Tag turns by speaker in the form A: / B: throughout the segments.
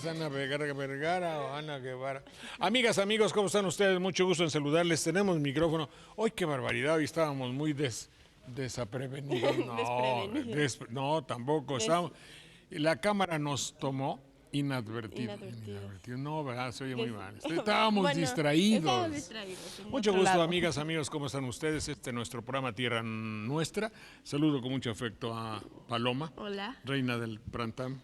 A: Ana Vergara o Ana Guevara. Amigas, amigos, ¿cómo están ustedes? Mucho gusto en saludarles. Tenemos micrófono. ¡Ay, qué barbaridad! Hoy estábamos muy desaprevenidos. No, tampoco. La cámara nos tomó inadvertido. No, ¿verdad? Se oye muy mal. Estábamos distraídos. Mucho gusto, amigas, amigos, ¿cómo están ustedes? Este es nuestro programa Tierra Nuestra. Saludo con mucho afecto a Paloma.
B: Hola.
A: Reina del Prantam.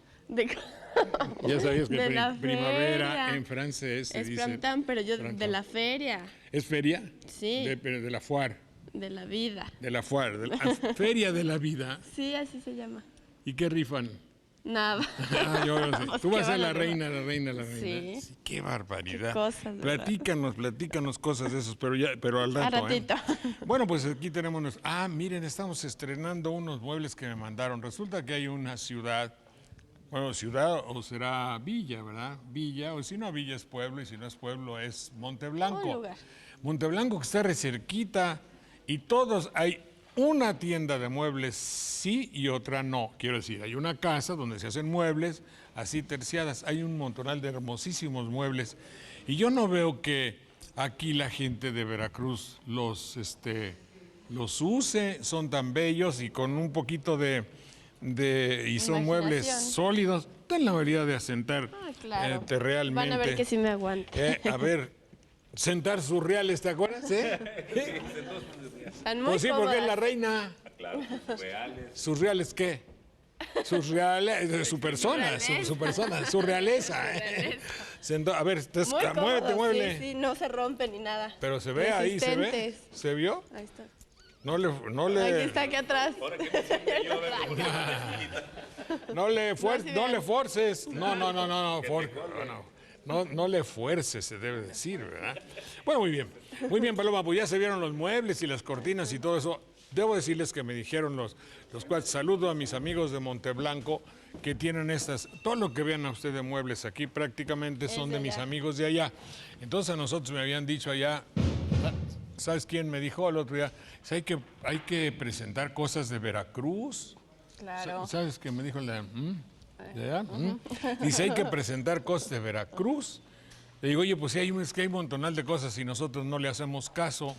A: Ya sabías que primavera en francés se dice
B: Prantam, pero yo
A: prantam.
B: de la feria.
A: ¿Es feria?
B: Sí.
A: Pero de la foire.
B: De la vida.
A: De la foire, de la feria de la vida.
B: Sí, así se llama.
A: ¿Y qué rifan?
B: Nada.
A: Yo lo sé. Tú vas a ser la reina.
B: Sí.
A: Sí, qué barbaridad.
B: Qué cosas,
A: platícanos cosas de esos, pero al rato.
B: A ratito.
A: Bueno, pues aquí tenemos miren, estamos estrenando unos muebles que me mandaron. Resulta que hay una ciudad o será villa, ¿verdad? Villa, o si no villa es pueblo, y si no es pueblo es Monteblanco.
B: Un lugar.
A: Monteblanco que está re cerquita, y hay una tienda de muebles sí y otra no. Quiero decir, hay una casa donde se hacen muebles así terciadas. Hay un montonal de hermosísimos muebles. Y yo no veo que aquí la gente de Veracruz los use. Son tan bellos y con un poquito y son muebles sólidos. Ten la habilidad de asentar
B: claro.
A: realmente.
B: Van a ver que sí me aguanto.
A: A ver, sentar surreales, ¿te acuerdas?
B: Están muy
A: Pues sí, porque es
B: cómodas.
A: la reina.
C: Claro, surreales.
A: ¿Surreales qué? Surreales, su persona, su realeza. A ver,
B: Muy
A: muévete,
B: cómodos,
A: muévele.
B: Sí, no se rompe ni nada.
A: Pero se ve ahí, se ve.
B: Resistentes.
A: ¿Se vio?
B: Ahí está.
A: No le.
B: Aquí está, aquí atrás.
C: Ahora que me siento yo,
A: No le forces. No le fuerces, se debe decir, ¿verdad? Bueno, muy bien. Muy bien, Paloma, pues ya se vieron los muebles y las cortinas y todo eso. Debo decirles que me dijeron los cuates, saludo a mis amigos de Monteblanco que tienen todo lo que vean a ustedes de muebles aquí prácticamente son de mis amigos de allá. Entonces a nosotros me habían dicho allá, ¿sabes quién me dijo el otro día? Hay que presentar cosas de Veracruz.
B: Claro.
A: ¿Sabes qué me dijo la de allá? Dice, hay que presentar cosas de Veracruz. Le digo, oye, pues sí, es que hay un montonal de cosas y nosotros no le hacemos caso.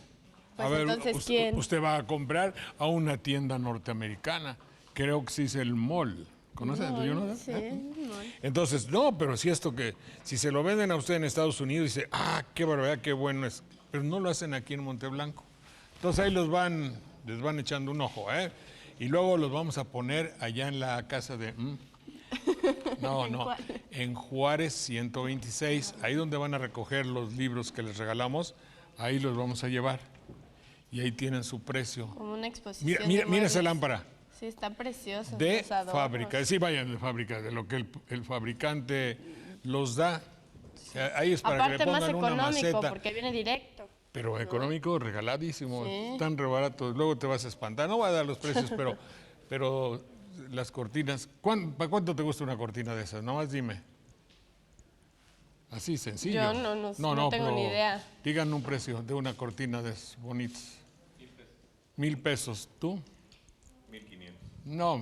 B: Pues
A: a ver,
B: entonces, ¿quién?
A: Usted va a comprar a una tienda norteamericana. Creo que sí es el mall. ¿Conoces?
B: Sí, mall.
A: Entonces, no, pero si si se lo venden a usted en Estados Unidos, dice, qué barbaridad, qué bueno es. Pero no lo hacen aquí en Monteblanco. Entonces ahí les van echando un ojo, ¿eh? Y luego los vamos a poner allá en la casa de... en Juárez 126, ahí donde van a recoger los libros que les regalamos, ahí los vamos a llevar. Y ahí tienen su precio.
B: Como una exposición.
A: Mira esa lámpara.
B: Sí, está precioso.
A: De fábrica. Sí, vayan de fábrica, de lo que el fabricante los da. Ahí es para
B: Aparte
A: que le
B: más
A: pongan una
B: económico,
A: maceta.
B: porque viene directo.
A: Pero económico, regaladísimo.
B: Sí.
A: Están re baratos. Luego te vas a espantar. No voy a dar los precios, pero las cortinas. ¿Para cuánto te gusta una cortina de esas? Nomás dime. Así, sencillo.
B: Yo no tengo ni idea.
A: Digan un precio de una cortina de esas bonitas. 1,000 pesos. ¿Tú?
C: 1,500.
A: No,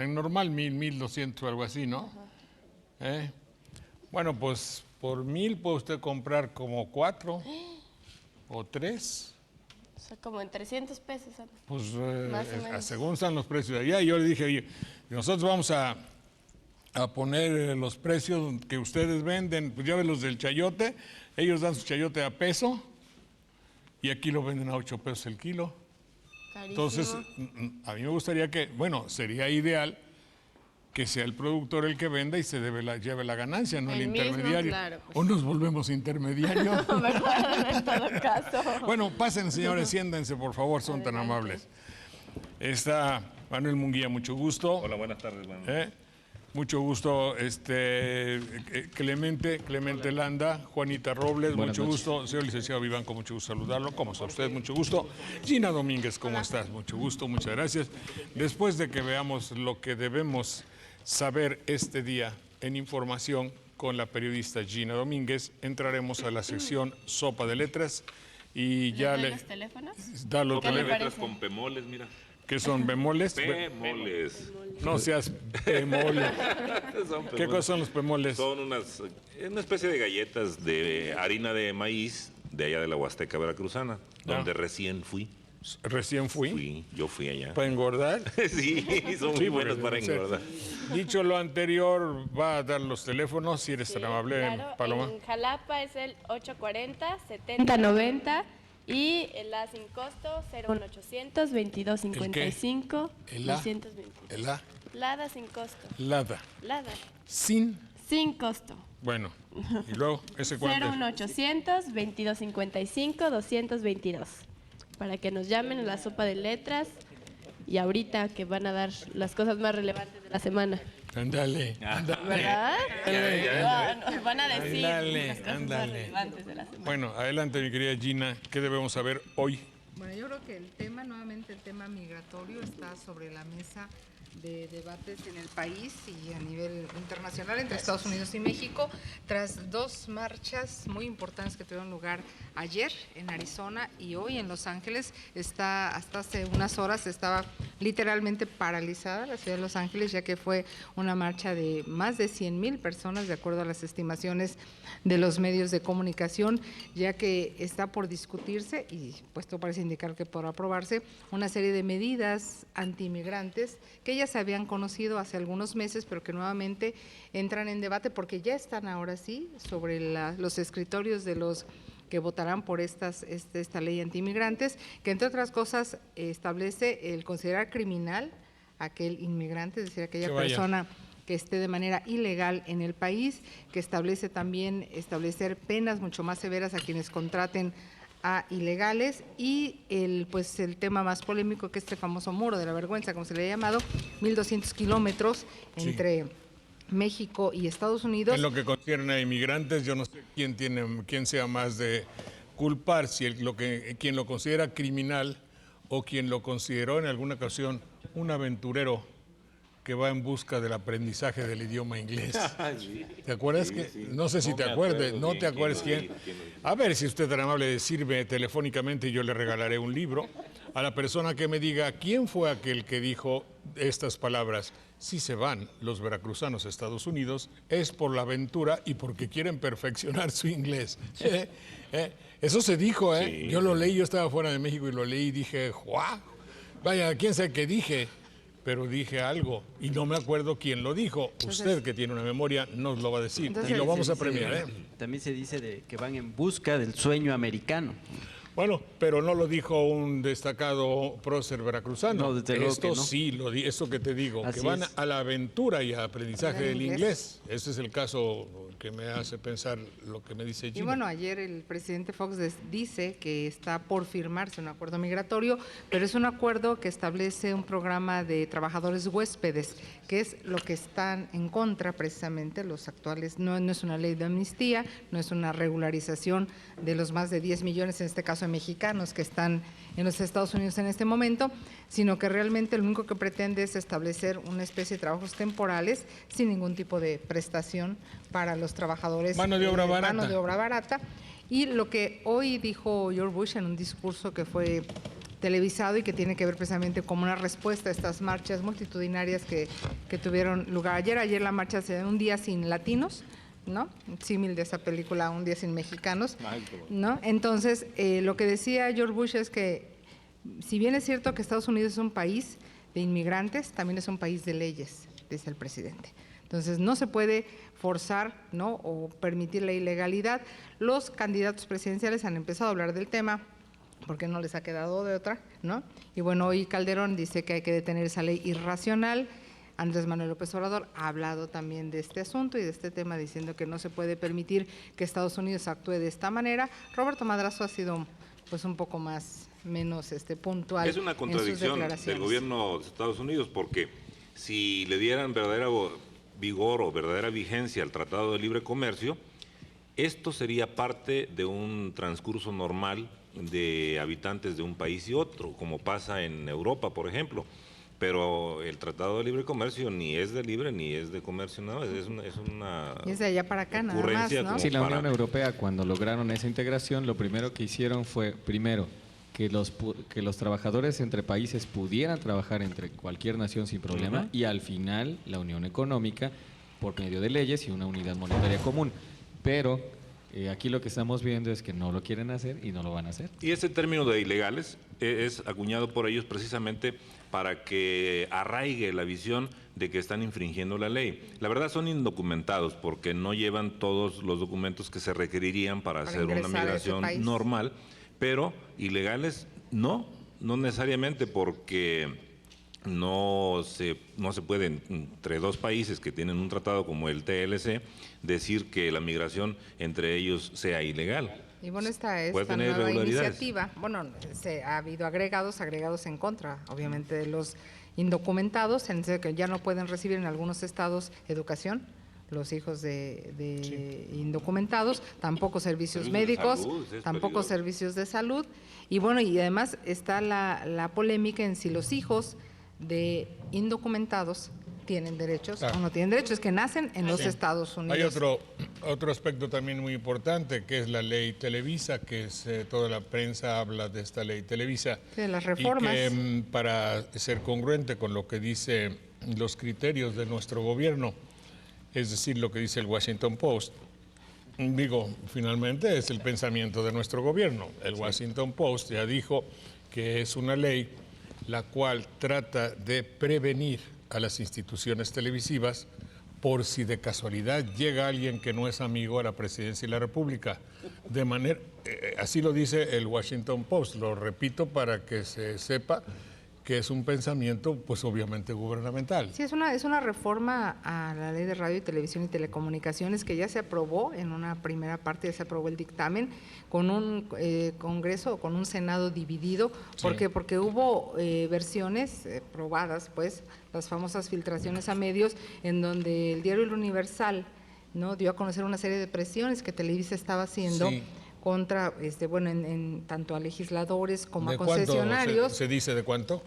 A: en normal 1,200 o algo así, ¿no? Bueno, pues por 1,000 puede usted comprar como 4 o 3.
B: O sea, como en 300 pesos. ¿Sabes?
A: Pues
B: Más o menos.
A: según están los precios de allá, yo le dije, oye, nosotros vamos a poner los precios que ustedes venden, pues ya ven los del chayote, ellos dan su chayote a peso y aquí lo venden a 8 pesos el kilo.
B: Carísimo.
A: Entonces, a mí me gustaría sería ideal que sea el productor el que venda y lleve la ganancia, no el
B: mismo,
A: intermediario.
B: claro, pues.
A: O nos volvemos intermediarios.
B: ¿Verdad? En todo caso.
A: Bueno, pasen, señores, siéntense, por favor, son tan amables. Está Manuel Munguía, mucho gusto.
C: Hola, buenas tardes, Manuel.
A: Mucho gusto, Clemente Landa, Juanita Robles,
D: Buenas
A: mucho
D: noches.
A: gusto. Señor licenciado Vivanco, mucho gusto saludarlo. ¿Cómo está usted? Mucho gusto. Gina Domínguez, ¿cómo estás? Mucho gusto, muchas gracias. Después de que veamos lo que debemos saber este día en información con la periodista Gina Domínguez, entraremos a la sección Sopa de Letras y ya
B: ¿Le doy los teléfonos?
A: da los
B: ¿Qué le
A: teléfonos.
B: parece?
C: Letras con pemoles, mira.
A: ¿Qué son bemoles?
C: Pemoles.
A: No seas bemole.
C: Son
A: ¿Qué
C: pemoles.
A: cosas son los bemoles?
C: Son una especie de galletas de harina de maíz de allá de la Huasteca Veracruzana, donde recién fui.
A: Recién fui.
C: Yo fui allá.
A: ¿Para engordar?
C: Sí, son muy
A: Sí,
C: buenos
A: porque,
C: para
A: o sea,
C: engordar.
A: Dicho lo anterior, va a dar los teléfonos, si eres tan amable,
B: Claro,
A: Paloma.
B: en Jalapa es el 840-7090 y el A sin costo 01800-2255
A: ¿El A?
B: 220.
A: El A,
B: Lada sin costo.
A: Lada.
B: Lada.
A: Sin,
B: Sin costo.
A: bueno. Y luego, ¿ese cuánto es?
B: 01800-2255-222. Para que nos llamen a la sopa de letras y ahorita que van a dar las cosas más relevantes de la semana.
A: Ándale,
B: ¿Verdad?
C: Ya.
B: Nos van a decir
A: Ándale,
B: las cosas
A: ándale.
B: más relevantes de la semana.
A: Bueno, adelante, mi querida Gina. ¿Qué debemos saber hoy?
D: Bueno, yo creo que el tema, nuevamente el tema migratorio, está sobre la mesa de debates en el país y a nivel internacional entre Estados Unidos y México, tras dos marchas muy importantes que tuvieron lugar ayer en Arizona y hoy en Los Ángeles. Hasta hace unas horas estaba literalmente paralizada la ciudad de Los Ángeles, ya que fue una marcha de más de 100,000 personas, de acuerdo a las estimaciones de los medios de comunicación, ya que está por discutirse, y pues todo parece indicar que podrá aprobarse, una serie de medidas antiinmigrantes que ya se habían conocido hace algunos meses, pero que nuevamente entran en debate porque ya están ahora sí sobre los escritorios de los que votarán por esta ley antiinmigrantes, que entre otras cosas establece el considerar criminal a aquel inmigrante, es decir, aquella persona que esté de manera ilegal en el país, que establece también establecer penas mucho más severas a quienes contraten a ilegales, y el tema más polémico, que este famoso muro de la vergüenza, como se le ha llamado, 1,200 kilómetros entre México y Estados Unidos.
A: En lo que concierne a inmigrantes, yo no sé quién sea más de culpar, si quien lo considera criminal o quien lo consideró en alguna ocasión un aventurero que va en busca del aprendizaje del idioma inglés. ¿Te acuerdas? No sé si te acuerdas, no te acuerdas quién. A ver si usted es tan amable de decirme telefónicamente y yo le regalaré un libro a la persona que me diga quién fue aquel que dijo estas palabras: si se van los veracruzanos a Estados Unidos es por la aventura y porque quieren perfeccionar su inglés. Eso se dijo,
C: Sí.
A: Yo lo leí, yo estaba fuera de México y lo leí y dije, ¡guau! Vaya, quién sabe qué dije, pero dije algo y no me acuerdo quién lo dijo. Usted, que tiene una memoria, nos lo va a decir y lo vamos a premiar.
E: También se dice que van en busca del sueño americano.
A: Bueno, pero no lo dijo un destacado prócer veracruzano.
E: No, desde luego
A: Esto
E: que no.
A: sí, esto que te digo,
E: Así
A: que van
E: es.
A: a la aventura y al aprendizaje
D: Del
A: del
D: inglés.
A: inglés. Ese es el caso que me hace pensar lo que me dice Gina.
D: Y bueno, ayer el presidente Fox dice que está por firmarse un acuerdo migratorio, pero es un acuerdo que establece un programa de trabajadores huéspedes, que es lo que están en contra precisamente los actuales. No es una ley de amnistía, no es una regularización de los más de 10 millones, en este caso de mexicanos, que están en los Estados Unidos en este momento, sino que realmente lo único que pretende es establecer una especie de trabajos temporales sin ningún tipo de prestación para los trabajadores.
A: Mano de obra barata.
D: Mano de obra barata. Y lo que hoy dijo George Bush en un discurso que fue televisado y que tiene que ver precisamente como una respuesta a estas marchas multitudinarias que tuvieron lugar ayer. Ayer la marcha se dio un día sin latinos, ¿no? Símil de esa película, Un día sin mexicanos, ¿no? Entonces, lo que decía George Bush es que, si bien es cierto que Estados Unidos es un país de inmigrantes, también es un país de leyes, dice el presidente. Entonces, no se puede forzar, ¿no?, o permitir la ilegalidad. Los candidatos presidenciales han empezado a hablar del tema porque no les ha quedado de otra, ¿no? Y bueno, hoy Calderón dice que hay que detener esa ley irracional. Andrés Manuel López Obrador ha hablado también de este asunto y de este tema, diciendo que no se puede permitir que Estados Unidos actúe de esta manera. Roberto Madrazo ha sido pues un poco menos puntual.
C: Es una contradicción del gobierno de Estados Unidos, porque si le dieran verdadera vigor o verdadera vigencia al Tratado de Libre Comercio, esto sería parte de un transcurso normal de habitantes de un país y otro, como pasa en Europa, por ejemplo. Pero el Tratado de Libre Comercio ni es de libre ni es de comercio, no, es una
D: Y es de allá para acá, nada más,
C: ocurrencia
D: ¿no?
C: como
F: Sí, la
C: para-
F: Unión Europea, cuando lograron esa integración, lo primero que hicieron fue, primero, que los trabajadores entre países pudieran trabajar entre cualquier nación sin problema y al final la unión económica por medio de leyes y una unidad monetaria común. Pero aquí lo que estamos viendo es que no lo quieren hacer y no lo van a hacer.
C: Y ese término de ilegales es acuñado por ellos precisamente para que arraigue la visión de que están infringiendo la ley. La verdad son indocumentados porque no llevan todos los documentos que se requerirían para hacer una migración normal, pero ilegales no necesariamente, porque no se puede entre dos países que tienen un tratado como el TLC decir que la migración entre ellos sea ilegal.
D: Y bueno, esta nueva iniciativa, bueno, ha habido agregados en contra, obviamente, de los indocumentados, en el sentido que ya no pueden recibir en algunos estados educación, los hijos de indocumentados, tampoco servicios médicos, tampoco servicios de salud. Y bueno, y además está la polémica en si los hijos de indocumentados tienen derechos o no tienen derechos, que nacen en los Estados Unidos.
A: Hay otro aspecto también muy importante, que es la ley Televisa, que es, toda la prensa habla de esta ley Televisa.
D: De las reformas.
A: Y que para ser congruente con lo que dicen los criterios de nuestro gobierno, es decir, lo que dice el Washington Post, finalmente es el pensamiento de nuestro gobierno. El Washington Post ya dijo que es una ley la cual trata de prevenir a las instituciones televisivas por si de casualidad llega alguien que no es amigo a la presidencia de la República. De manera, así lo dice el Washington Post, lo repito para que se sepa que es un pensamiento, pues obviamente gubernamental.
D: Sí, es una reforma a la Ley de Radio y Televisión y Telecomunicaciones que ya se aprobó en una primera parte, ya se aprobó el dictamen con un Congreso, con un Senado dividido. ¿Por qué? Porque hubo versiones probadas, pues, las famosas filtraciones a medios, en donde el diario El Universal, ¿no?, dio a conocer una serie de presiones que Televisa estaba haciendo contra, en tanto a legisladores como a concesionarios.
A: ¿Se dice de cuánto?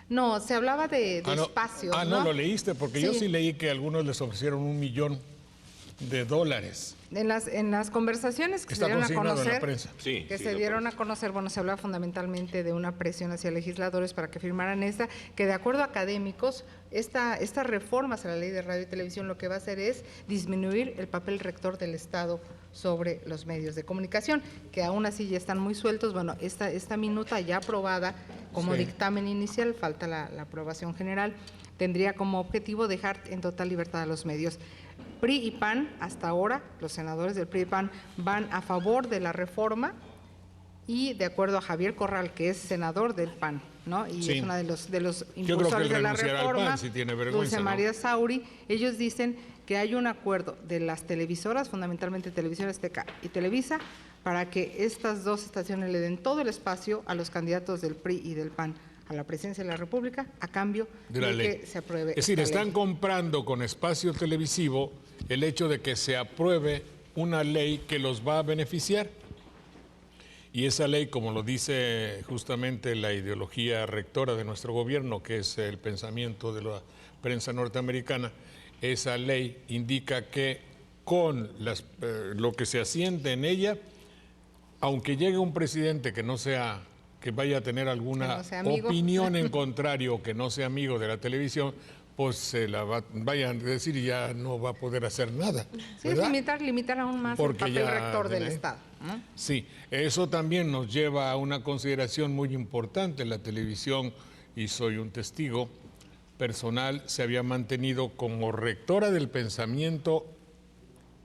D: No, se hablaba de espacios.
A: ¿no lo leíste? Porque yo sí leí que algunos les ofrecieron $1 millón.
D: En las conversaciones que se dieron a conocer,
A: en la prensa.
D: Bueno, se hablaba fundamentalmente de una presión hacia legisladores para que firmaran esta, que de acuerdo a académicos, estas reformas a la Ley de Radio y Televisión lo que va a hacer es disminuir el papel rector del Estado sobre los medios de comunicación, que aún así ya están muy sueltos. Bueno, esta minuta ya aprobada como dictamen inicial, falta la aprobación general, tendría como objetivo dejar en total libertad a los medios. PRI y PAN, hasta ahora, los senadores del PRI y PAN van a favor de la reforma, y de acuerdo a Javier Corral, que es senador del PAN, ¿no?, y es uno de los impulsores de la reforma,
A: PAN, si tiene vergüenza,
D: Dulce María Sauri, ellos dicen que hay un acuerdo de las televisoras, fundamentalmente Televisión Azteca y Televisa, para que estas dos estaciones le den todo el espacio a los candidatos del PRI y del PAN a la presidencia de la República a cambio de que se apruebe.
A: Es decir, están comprando con espacio televisivo el hecho de que se apruebe una ley que los va a beneficiar. Y esa ley, como lo dice justamente la ideología rectora de nuestro gobierno, que es el pensamiento de la prensa norteamericana, esa ley indica que con lo que se asiente en ella, aunque llegue un presidente que vaya a tener alguna opinión en contrario, que no sea amigo de la televisión, pues se la vayan a decir y ya no va a poder hacer nada.
D: Sí, es limitar aún más el papel rector del Estado, ¿no?
A: Sí, eso también nos lleva a una consideración muy importante. La televisión, y soy un testigo personal, se había mantenido como rectora del pensamiento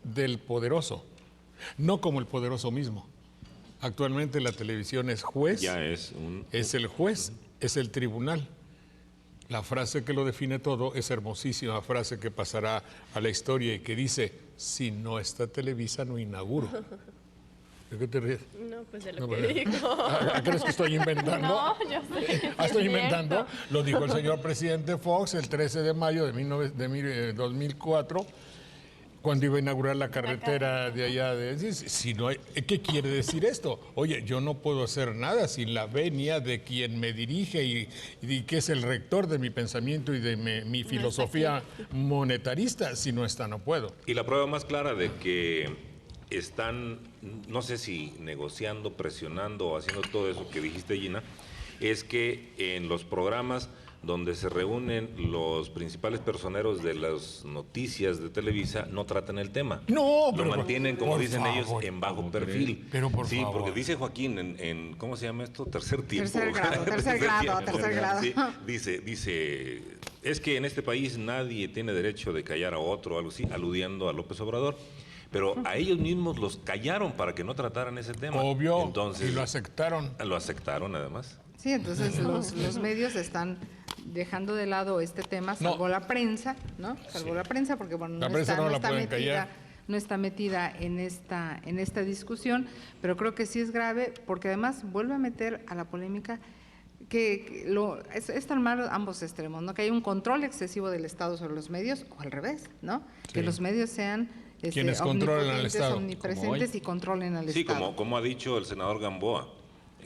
A: del poderoso, no como el poderoso mismo. Actualmente la televisión es juez, es el juez, es el tribunal. La frase que lo define todo es hermosísima frase que pasará a la historia y que dice: si no está Televisa, no inauguro. ¿De qué te ríes?
B: No, pues de lo que digo.
A: ¿Crees que estoy inventando?
B: No, yo sé.
A: ¿Estoy inventando? Lo dijo el señor presidente Fox el 13 de mayo de 2004, cuando iba a inaugurar la carretera de allá. Si no hay, ¿qué quiere decir esto? Oye, yo no puedo hacer nada sin la venia de quien me dirige y que es el rector de mi pensamiento y de mi filosofía monetarista. Si no está, no puedo.
C: Y la prueba más clara de que están, no sé si negociando, presionando o haciendo todo eso que dijiste, Gina, es que en los programas donde se reúnen los principales personeros de las noticias de Televisa, no tratan el tema.
A: No,
C: lo
A: pero
C: mantienen, como dicen
A: favor,
C: ellos, en bajo perfil.
A: Pero por
C: sí,
A: favor.
C: porque dice Joaquín en ¿cómo se llama esto? Tercer tiempo.
D: Tercer grado.
C: Sí, dice, es que en este país nadie tiene derecho de callar a otro, algo así, aludiendo a López Obrador. Pero a ellos mismos los callaron para que no trataran ese tema.
A: Obvio,
C: entonces,
A: y lo aceptaron.
C: Lo aceptaron, además.
D: Sí, entonces los medios están dejando de lado este tema, salvo la prensa, ¿no? Salvo la prensa, porque bueno,
A: La prensa no la pueden callar.
D: no está metida en esta discusión, pero creo que sí es grave, porque además vuelve a meter a la polémica es tan mal ambos extremos, ¿no? Que hay un control excesivo del Estado sobre los medios, o al revés, ¿no?
A: Sí.
D: Que los medios sean
A: quienes controlan al Estado,
D: omnipresentes y controlen al
C: sí,
D: Estado.
C: como ha dicho el senador Gamboa,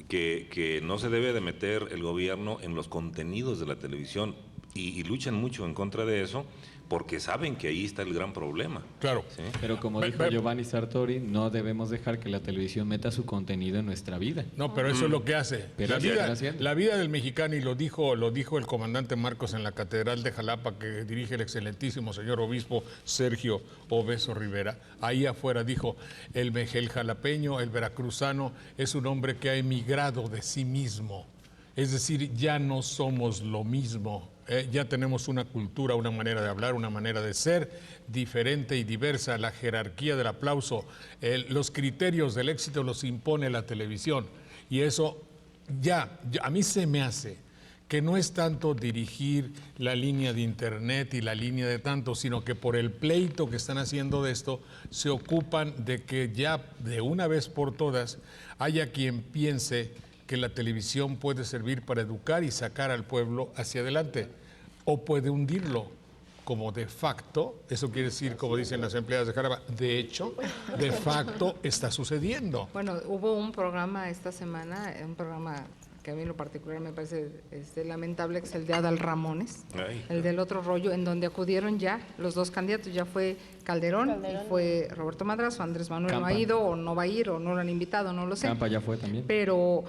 C: que no se debe de meter el gobierno en los contenidos de la televisión y luchan mucho en contra de eso porque saben que ahí está el gran problema.
A: Claro.
C: ¿Sí?
F: Pero como dijo Giovanni Sartori, no debemos dejar que la televisión meta su contenido en nuestra vida.
A: No, pero eso es lo que hace.
F: Pero
A: La vida del mexicano, y lo dijo el comandante Marcos en la Catedral de Jalapa, que dirige el excelentísimo señor obispo Sergio Obeso Rivera. Ahí afuera dijo, el jalapeño, el veracruzano, es un hombre que ha emigrado de sí mismo. Es decir, ya no somos lo mismo. Ya tenemos una cultura, una manera de hablar, una manera de ser diferente y diversa. La jerarquía del aplauso, los criterios del éxito los impone la televisión. Y eso a mí se me hace que no es tanto dirigir la línea de internet y la línea de tanto, sino que por el pleito que están haciendo de esto, se ocupan de que ya de una vez por todas haya quien piense que la televisión puede servir para educar y sacar al pueblo hacia adelante, o puede hundirlo como de facto, eso quiere decir, como dicen las empleadas de Jalapa, de hecho, de facto está sucediendo.
D: Bueno, hubo un programa esta semana, un programa que a mí en lo particular me parece lamentable, que es el de Adal Ramones, el del otro rollo, en donde acudieron ya los dos candidatos, ya fue Calderón y fue Roberto Madrazo. Andrés Manuel
F: Campa
D: no ha ido, o no va a ir, o no lo han invitado, no lo sé.
F: Campa ya fue también.
D: Pero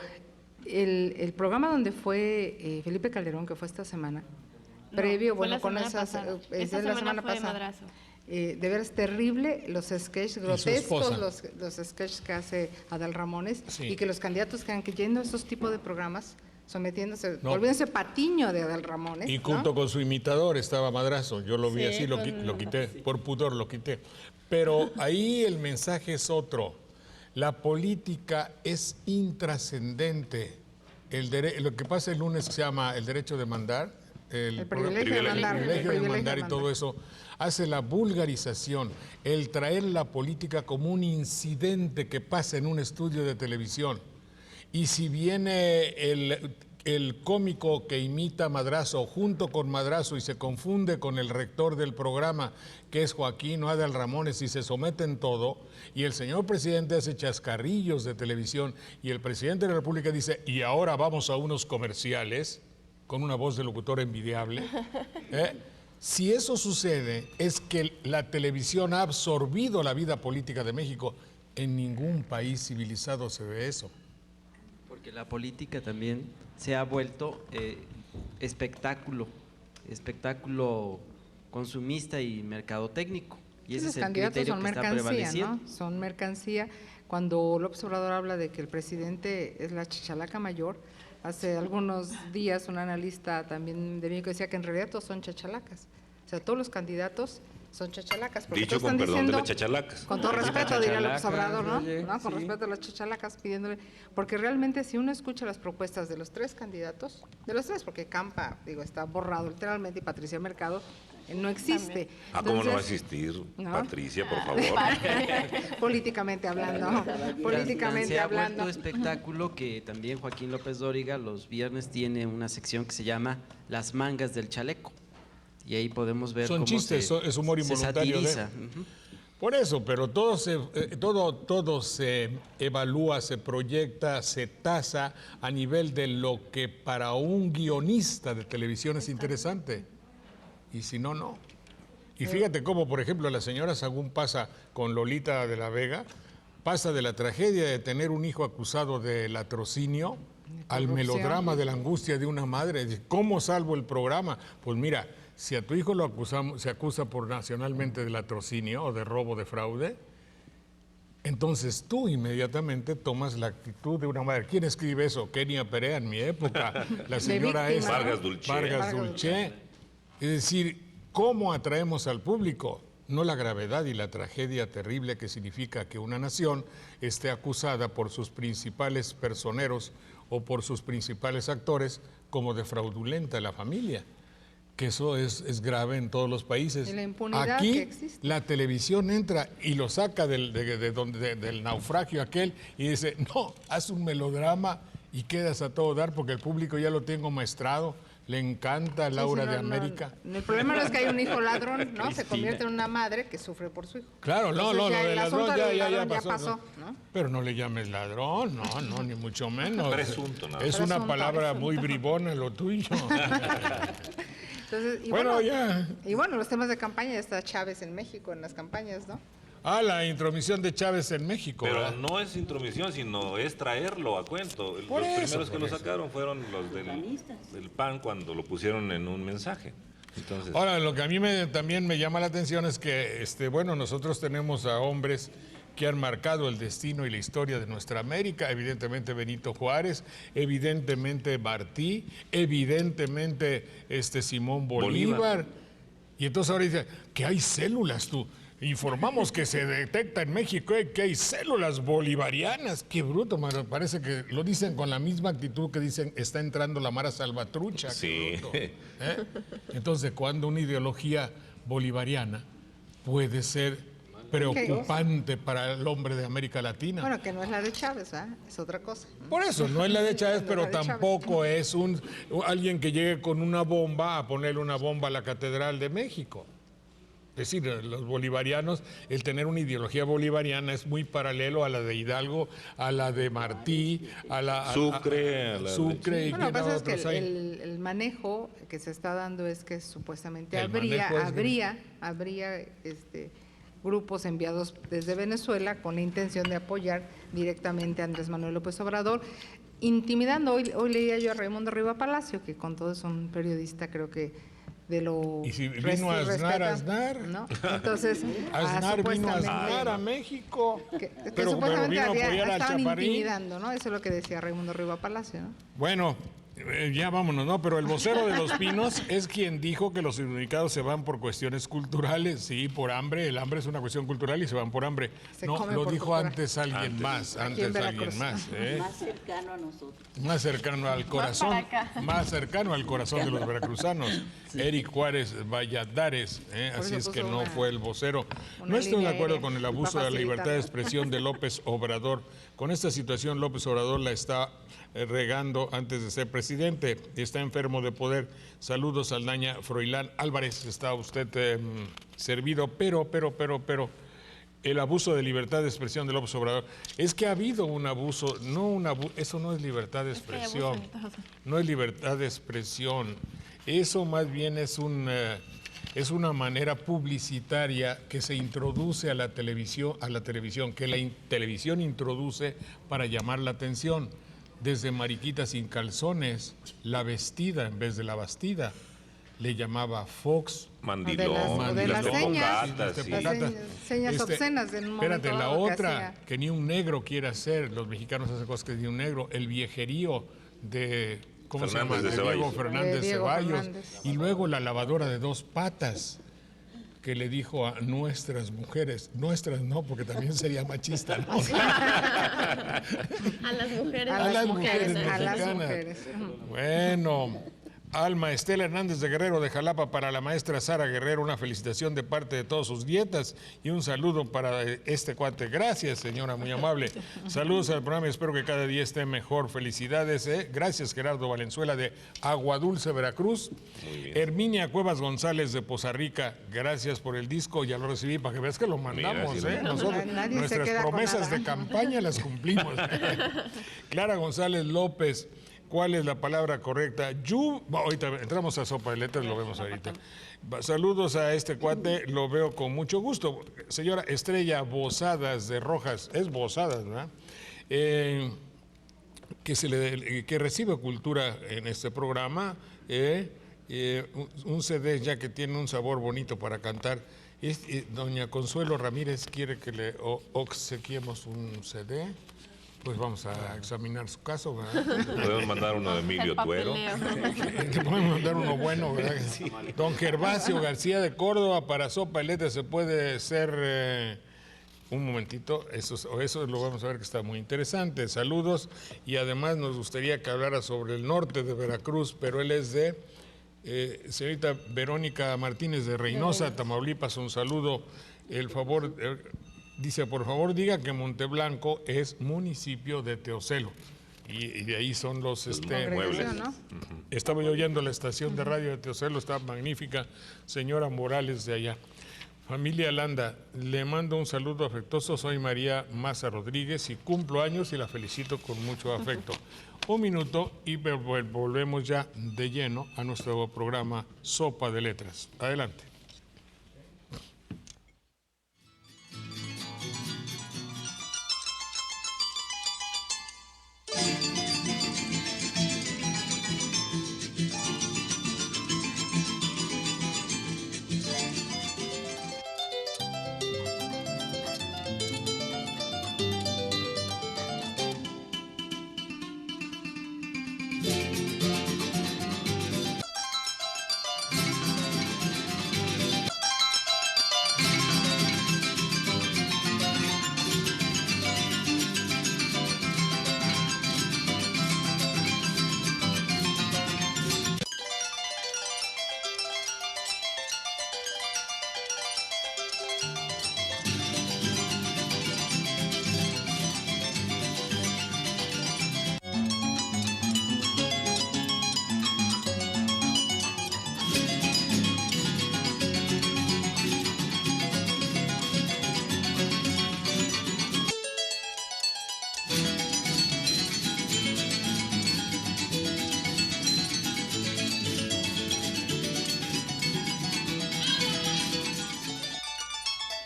D: el programa donde fue Felipe Calderón, que fue esta semana, previo, bueno, con esas, es de la semana pasada. De veras terrible los sketches grotescos, los sketches que hace Adal Ramones, sí. Y que los candidatos quedan yendo a esos tipos de programas, sometiéndose, volviéndose patiño de Adal Ramones.
A: Y junto con su imitador estaba Madrazo, yo lo vi así, lo quité, por pudor lo quité. Pero ahí el mensaje es otro, la política es intrascendente. Lo que pasa el lunes se llama el derecho de mandar, el privilegio de mandar y todo eso, hace la vulgarización, el traer la política como un incidente que pasa en un estudio de televisión. Y si viene el cómico que imita a Madrazo junto con Madrazo y se confunde con el rector del programa, que es Joaquín Adal Ramones, y se someten todo, y el señor presidente hace chascarrillos de televisión, y el presidente de la República dice, y ahora vamos a unos comerciales, con una voz de locutor envidiable. Si eso sucede, es que la televisión ha absorbido la vida política de México. En ningún país civilizado se ve eso.
E: Porque la política también se ha vuelto espectáculo consumista y mercadotécnico. Y ese es el criterio que está prevaleciendo.
D: ¿No? Son mercancía. Cuando López Obrador habla de que el presidente es la chachalaca mayor, hace algunos días un analista también de México decía que en realidad todos son chachalacas. O sea, todos los candidatos son chachalacas.
C: Dicho con perdón de las chachalacas.
D: Con todo respeto, diría López Obrador, ¿no? Con respeto a las chachalacas, pidiéndole. Porque realmente si uno escucha las propuestas de los tres candidatos, de los tres, porque Campa, está borrado literalmente, y Patricia Mercado no existe.
C: ¿Cómo no va a existir, ¿no? Patricia, por favor?
D: Políticamente hablando. Políticamente hablando.
E: Se ha vuelto espectáculo que también Joaquín López Dóriga los viernes tiene una sección que se llama Las mangas del chaleco. Y ahí podemos ver
A: cómo chistes, es humor involuntario. Se satiriza. Por eso, pero todo se evalúa, se proyecta, se tasa a nivel de lo que para un guionista de televisión es interesante. Y si no, no. Y fíjate cómo, por ejemplo, la señora Sagún pasa con Lolita de la Vega, pasa de la tragedia de tener un hijo acusado de latrocinio al melodrama de la angustia de una madre. Dice, ¿cómo salvo el programa? Pues mira, si a tu hijo se acusa por nacionalmente de latrocinio o de robo, de fraude, entonces tú inmediatamente tomas la actitud de una madre. ¿Quién escribe eso? Kenia Perea en mi época, la señora esa, Vargas Dulce. Es decir, ¿cómo atraemos al público? No la gravedad y la tragedia terrible que significa que una nación esté acusada por sus principales personeros o por sus principales actores como de fraudulenta la familia. Que eso es grave en todos los países.
D: Y la impunidad
A: aquí
D: que existe.
A: la televisión entra y lo saca del naufragio aquel y dice, no, haz un melodrama y quedas a todo dar porque el público ya lo tengo maestrado, le encanta Laura de América.
D: El problema no es que hay un hijo ladrón, ¿no? Se convierte en una madre que sufre por su hijo.
A: Claro, no,
D: Entonces,
A: lo de ladrón ya
D: pasó,
A: ¿no? Pero no le llames ladrón, no, ni mucho menos.
C: Presunto, nada.
A: Es una palabra muy bribona lo tuyo.
D: Entonces, y bueno, los temas de campaña, ya está Chávez en México en las campañas, ¿no?
A: Ah, la intromisión de Chávez en México.
C: Pero
A: ¿verdad?
C: no es intromisión, sino es traerlo a cuento. Los primeros que lo sacaron fueron los del PAN cuando lo pusieron en un mensaje. Entonces,
A: ahora, lo que a mí también me llama la atención es que, bueno, nosotros tenemos a hombres que han marcado el destino y la historia de nuestra América, evidentemente Benito Juárez, evidentemente Martí, evidentemente Simón Bolívar. Y entonces ahora dice que hay células, tú. Informamos que se detecta en México que hay células bolivarianas. Qué bruto, mano. Parece que lo dicen con la misma actitud que dicen está entrando la Mara Salvatrucha.
C: sí.
A: Entonces, cuando una ideología bolivariana puede ser preocupante para el hombre de América Latina.
D: Bueno, que no es la de Chávez, ¿eh? Es otra cosa.
A: Por eso, no es la de Chávez, pero tampoco es alguien que llegue con una bomba a ponerle una bomba a la Catedral de México. Es decir, los bolivarianos, el tener una ideología bolivariana es muy paralelo a la de Hidalgo, a la de Martí, a la
C: Sucre.
A: Sucre.
D: Bueno, lo que pasa es que el manejo que se está dando es que supuestamente habría grupos enviados desde Venezuela con la intención de apoyar directamente a Andrés Manuel López Obrador, intimidando. Hoy leía yo a Raimundo Riva Palacio, que con todo es un periodista, creo que de lo...
A: ¿Y si vino Aznar?
D: ¿No? Entonces,
A: Aznar vino a Aznar a México,
D: pero supuestamente
A: vino a apoyar al
D: estaban
A: Chaparrín.
D: intimidando, ¿no? Eso es lo que decía Raimundo Riva Palacio, ¿no?
A: Bueno, ya vámonos, ¿no? Pero el vocero de Los Pinos es quien dijo que los inmunicados se van por cuestiones culturales, sí, por hambre. El hambre es una cuestión cultural y se van por hambre. No, lo dijo
D: cultura.
A: Antes alguien más.
D: Más cercano a nosotros.
A: Más cercano al corazón. Más cercano al corazón de los veracruzanos. Sí. Eric Juárez Valladares, así es que no fue el vocero. No estoy de acuerdo con el abuso de la libertad de expresión de López Obrador. Con esta situación López Obrador la está regando antes de ser presidente. Está enfermo de poder. Saludos, Aldaña Froilán Álvarez. Está usted servido, pero el abuso de libertad de expresión de López Obrador. Es que ha habido un abuso, eso no es libertad de expresión. No es libertad de expresión. Eso más bien es una manera publicitaria que se introduce a la televisión, que la televisión introduce para llamar la atención. Desde Mariquita sin calzones, La Vestida en vez de La Bastida, le llamaba Fox.
C: Mandilón,
D: de las
C: señas,
D: señas obscenas en un momento.
A: Espérate, la otra que ni un negro quiere hacer, los mexicanos hacen cosas que ni un negro, el viejerío de, ¿cómo se llama? De Diego Fernández Ceballos. Y luego la lavadora de dos patas, que le dijo a nuestras mujeres, nuestras no, porque también sería machista, ¿no?
B: A las mujeres.
A: A las mujeres. Bueno, Alma Estela Hernández de Guerrero de Jalapa, para la maestra Sara Guerrero, una felicitación de parte de todos sus dietas y un saludo para este cuate. Gracias, señora, muy amable. Saludos al programa y espero que cada día esté mejor. Felicidades. Gracias, Gerardo Valenzuela de Aguadulce, Veracruz. Herminia Cuevas González de Poza Rica, gracias por el disco, ya lo recibí para que veas que lo mandamos. Nosotros, nuestras promesas de campaña las cumplimos. Clara González López, ¿Cuál es la palabra correcta? Ahorita entramos a sopa de letras, lo vemos ahorita. Saludos a este cuate, lo veo con mucho gusto. Señora Estrella Bozadas de Rojas, es Bozadas, ¿verdad? Que recibe cultura en este programa, un CD ya que tiene un sabor bonito para cantar. Doña Consuelo Ramírez quiere que le obsequiemos un CD. Pues vamos a examinar su caso, ¿verdad?
C: Podemos mandar uno de Emilio Tuero.
A: Le podemos mandar uno bueno, ¿verdad? Sí. Don Gervasio García de Córdoba, para sopa de letras se puede ser... un momentito, eso lo vamos a ver que está muy interesante. Saludos, y además nos gustaría que hablara sobre el norte de Veracruz, pero él es de señorita Verónica Martínez de Reynosa, Tamaulipas. Un saludo. Dice, por favor, diga que Monteblanco es municipio de Teocelo. Y de ahí son los
C: muebles.
D: ¿No?
A: Estaba yo oyendo la estación de radio de Teocelo, está magnífica. Señora Morales de allá. Familia Landa, le mando un saludo afectuoso. Soy María Maza Rodríguez y cumplo años y la felicito con mucho afecto. Un minuto y volvemos ya de lleno a nuestro programa Sopa de Letras. Adelante.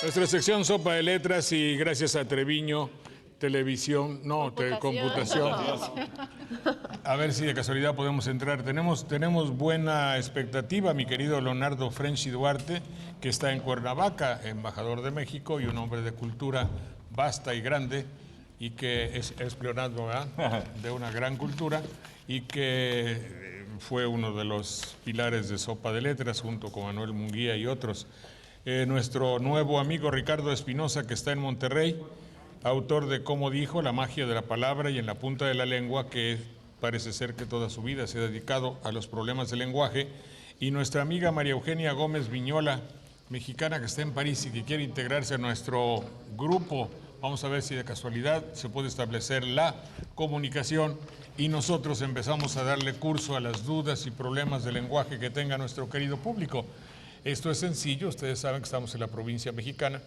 A: Nuestra sección Sopa de Letras, y gracias a Treviño Televisión, Computación. A ver si de casualidad podemos entrar. Tenemos buena expectativa, mi querido Leonardo Frenchy Duarte, que está en Cuernavaca, embajador de México y un hombre de cultura vasta y grande, y que es pleonasmo, ¿verdad?, de una gran cultura, y que fue uno de los pilares de Sopa de Letras, junto con Manuel Munguía y otros. Nuestro nuevo amigo Ricardo Espinosa, que está en Monterrey, autor de Como dijo, La magia de la palabra y en la punta de la lengua, que parece ser que toda su vida se ha dedicado a los problemas del lenguaje. Y nuestra amiga María Eugenia Gómez Viñola, mexicana, que está en París y que quiere integrarse a nuestro grupo. Vamos a ver si de casualidad se puede establecer la comunicación y nosotros empezamos a darle curso a las dudas y problemas de lenguaje que tenga nuestro querido público. Esto es sencillo, ustedes saben que estamos en la provincia mexicana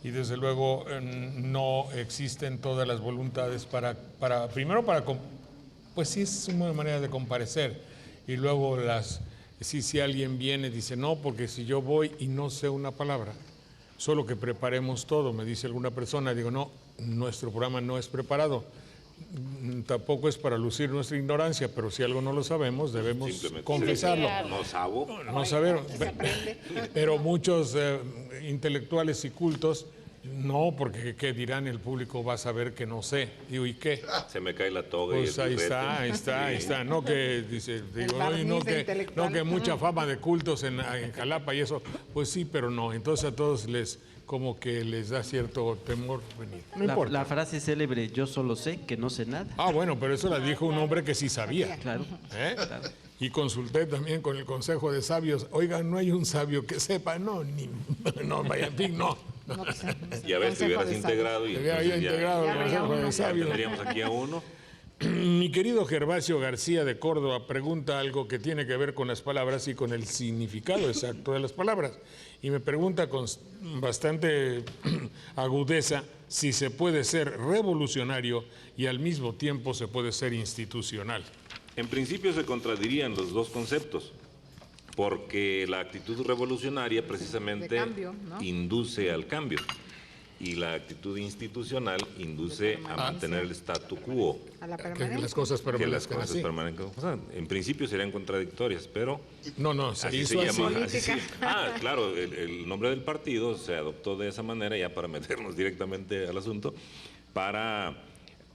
A: y desde luego no existen todas las voluntades pues sí es una manera de comparecer, y luego si alguien viene dice no, porque si yo voy y no sé una palabra, solo que preparemos todo, me dice alguna persona, digo no, nuestro programa no es preparado. Tampoco es para lucir nuestra ignorancia, pero si algo no lo sabemos, debemos confesarlo. No sabemos. Pero muchos intelectuales y cultos, no, porque ¿qué dirán? El público va a saber que no sé. Digo, ¿y qué?
C: Se me cae la toga.
A: Pues y ahí está. No que, dice, digo, no que mucha fama de cultos en Jalapa y eso. Pues sí, pero no. Entonces a todos como que les da cierto temor venir. No importa.
E: La frase célebre, yo solo sé que no sé nada.
A: Ah, bueno, pero eso la dijo un hombre que sí sabía.
E: Claro.
A: Claro. Y consulté también con el Consejo de Sabios. Oigan, no hay un sabio que sepa. No, vaya, en fin, no.
C: Y a ver si hubieras integrado. Y
A: había integrado el Consejo de Sabios.
C: Tendríamos aquí a uno.
A: Mi querido Gervasio García de Córdoba pregunta algo que tiene que ver con las palabras y con el significado exacto de las palabras. Y me pregunta con bastante agudeza si se puede ser revolucionario y al mismo tiempo se puede ser institucional.
C: En principio se contradirían los dos conceptos, porque la actitud revolucionaria precisamente
D: cambio, ¿no?
C: induce al cambio y la actitud institucional induce a mantener el statu quo.
D: A la
A: Que
D: permanencia.
A: las cosas
C: Que las
A: permanezcan
C: cosas
A: así.
C: permanezcan. O sea, en principio serían contradictorias, pero
A: No, se
C: así
A: hizo
C: se
A: así.
C: llama. Claro, el nombre del partido se adoptó de esa manera, ya para meternos directamente al asunto, para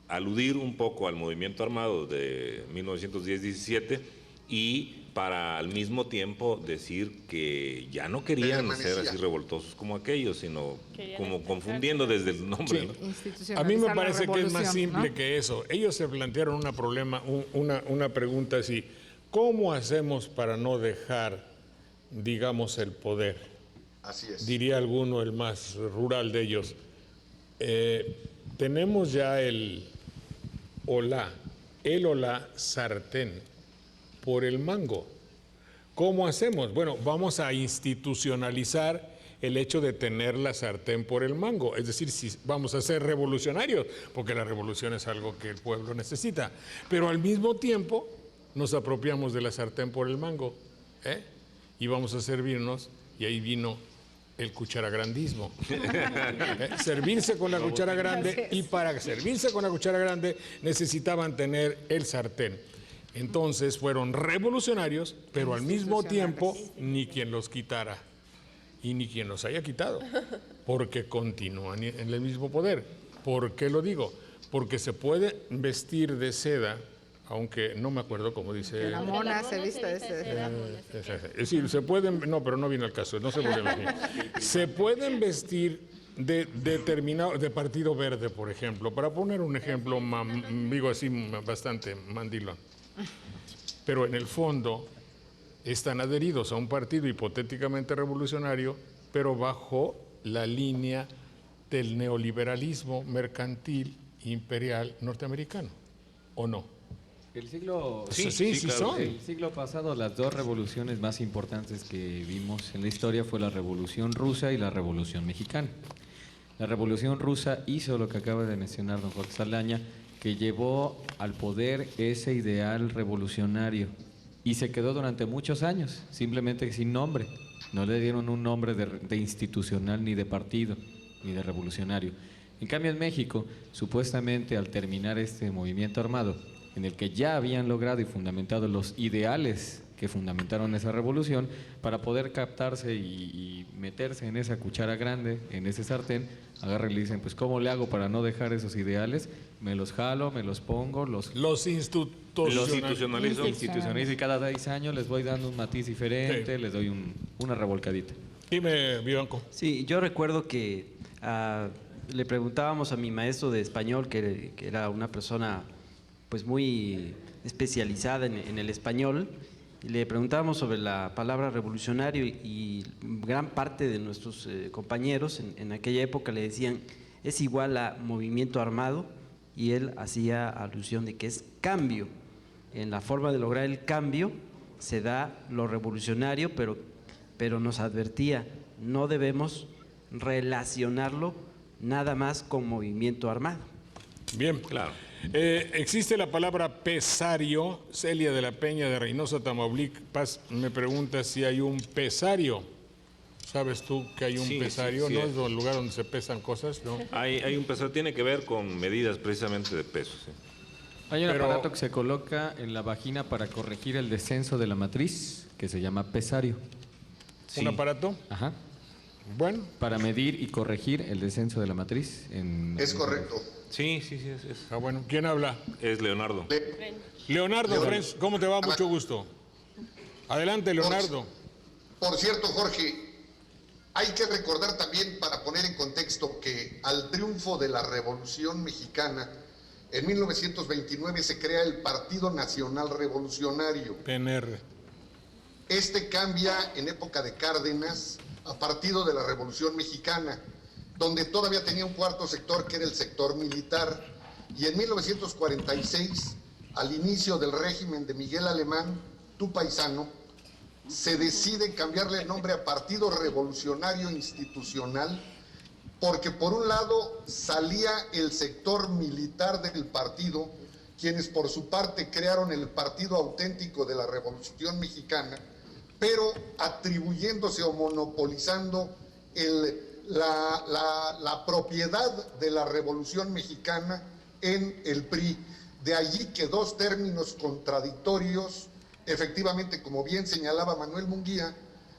C: aludir un poco al movimiento armado de 1910-17 y para al mismo tiempo decir que ya no querían ser así revoltosos como aquellos, sino
B: Querían
C: como
B: expresarse.
C: confundiendo desde el nombre.
A: Sí.
C: ¿no?
A: A mí me
D: Institucionalizar la
A: parece que es más
D: revolución,
A: simple
D: ¿no?
A: que eso. Ellos se plantearon una pregunta así: ¿cómo hacemos para no dejar, digamos, el poder?
G: Así es.
A: Diría alguno, el más rural de ellos. Tenemos ya el o la sartén por el mango. ¿Cómo hacemos? Bueno, vamos a institucionalizar el hecho de tener la sartén por el mango. Es decir, si vamos a ser revolucionarios, porque la revolución es algo que el pueblo necesita. Pero al mismo tiempo nos apropiamos de la sartén por el mango, ¿eh? Y vamos a servirnos, y ahí vino el cucharagrandismo. Servirse con la cuchara grande, y para servirse con la cuchara grande necesitaban tener el sartén. Entonces fueron revolucionarios, pero al mismo tiempo ni quien los quitara y ni quien los haya quitado, porque continúan en el mismo poder. ¿Por qué lo digo? Porque se puede vestir de seda, aunque no me acuerdo cómo dice.
D: La mona se viste de seda.
A: Es decir, se pueden, no, pero no viene al caso, no se pueden vestir. Se pueden vestir de determinado, de Partido Verde, por ejemplo, para poner un ejemplo, digo así, bastante mandilón. Pero en el fondo están adheridos a un partido hipotéticamente revolucionario, pero bajo la línea del neoliberalismo mercantil imperial norteamericano, ¿o no?
F: El siglo,
A: Sí,
C: claro,
A: son.
F: el siglo pasado, las dos revoluciones más importantes que vimos en la historia fue la Revolución Rusa y la Revolución Mexicana. La Revolución Rusa hizo lo que acaba de mencionar don Jorge Saldaña, que llevó al poder ese ideal revolucionario y se quedó durante muchos años, simplemente sin nombre. No le dieron un nombre de institucional, ni de partido, ni de revolucionario. En cambio, en México, supuestamente al terminar este movimiento armado, en el que ya habían logrado y fundamentado los ideales que fundamentaron esa revolución, para poder captarse y meterse en esa cuchara grande, en ese sartén, agarran y le dicen, pues ¿cómo le hago para no dejar esos ideales? Me los jalo, me los pongo, los
C: institucionalizo.
F: institucionalizo y cada 10 años les voy dando un matiz diferente,
A: Sí.
F: les doy una revolcadita.
A: Dime, Vivanco.
E: Sí, yo recuerdo que le preguntábamos a mi maestro de español, que era una persona pues muy especializada en el español, y le preguntábamos sobre la palabra revolucionario y gran parte de nuestros compañeros en aquella época le decían es igual a movimiento armado, y él hacía alusión de que es cambio. En la forma de lograr el cambio se da lo revolucionario, pero nos advertía, no debemos relacionarlo nada más con movimiento armado.
A: Bien.
C: Claro.
A: Existe la palabra pesario. Celia de la Peña de Reynosa, Tamaulipas, me pregunta si hay un pesario. ¿Sabes tú que hay un
C: Sí,
A: pesario?
C: sí,
A: ¿No
C: sí.
A: es el lugar donde se pesan cosas? ¿No?
C: Hay un peso, tiene que ver con medidas precisamente de peso. ¿sí?
F: Hay un
A: Pero-
F: aparato que se coloca en la vagina para corregir el descenso de la matriz, que se llama pesario.
C: Sí.
A: ¿Un aparato?
F: Ajá.
A: Bueno,
F: Para medir y corregir el descenso de la matriz.
G: Es correcto.
C: Sí,
A: bueno. ¿Quién habla?
C: es Leonardo.
A: Leonardo Frenz, ¿cómo te va? Mucho gusto. Adelante, Leonardo.
G: Por cierto, Jorge, hay que recordar también, para poner en contexto, que al triunfo de la Revolución Mexicana, en 1929 se crea el Partido Nacional Revolucionario.
A: PNR.
G: Este cambia en época de Cárdenas a partido de la Revolución Mexicana, donde todavía tenía un cuarto sector, que era el sector militar. Y en 1946, al inicio del régimen de Miguel Alemán, tu paisano, se decide cambiarle el nombre a Partido Revolucionario Institucional, porque por un lado salía el sector militar del partido, quienes por su parte crearon el Partido Auténtico de la Revolución Mexicana, pero atribuyéndose o monopolizando la propiedad de la Revolución Mexicana en el PRI. De allí que dos términos contradictorios, efectivamente, como bien señalaba Manuel Munguía,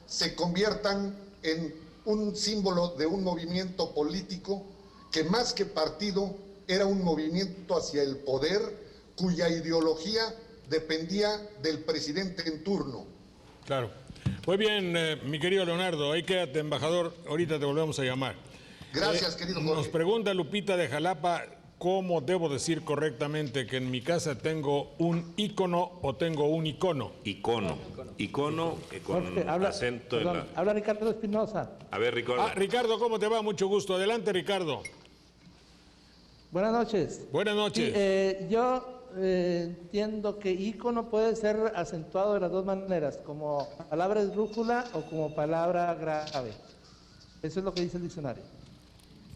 G: se conviertan en un símbolo de un movimiento político que más que partido era un movimiento hacia el poder, cuya ideología dependía del presidente en turno.
A: Claro. Muy bien, mi querido Leonardo, ahí quédate, embajador, ahorita te volvemos a llamar.
G: Gracias, querido Jorge.
A: Nos pregunta Lupita de Jalapa, ¿cómo debo decir correctamente que en mi casa tengo un ícono o tengo un icono?
C: Icono. Icono con
H: Jorge,
C: acento en la...
H: Habla Ricardo Espinosa.
C: A ver, Ricardo.
A: Ricardo, ¿cómo te va? Mucho gusto. Adelante, Ricardo.
H: Buenas noches.
A: Buenas noches.
H: Sí, yo entiendo que ícono puede ser acentuado de las dos maneras, como palabra esdrújula o como palabra grave. Eso es lo que dice el diccionario.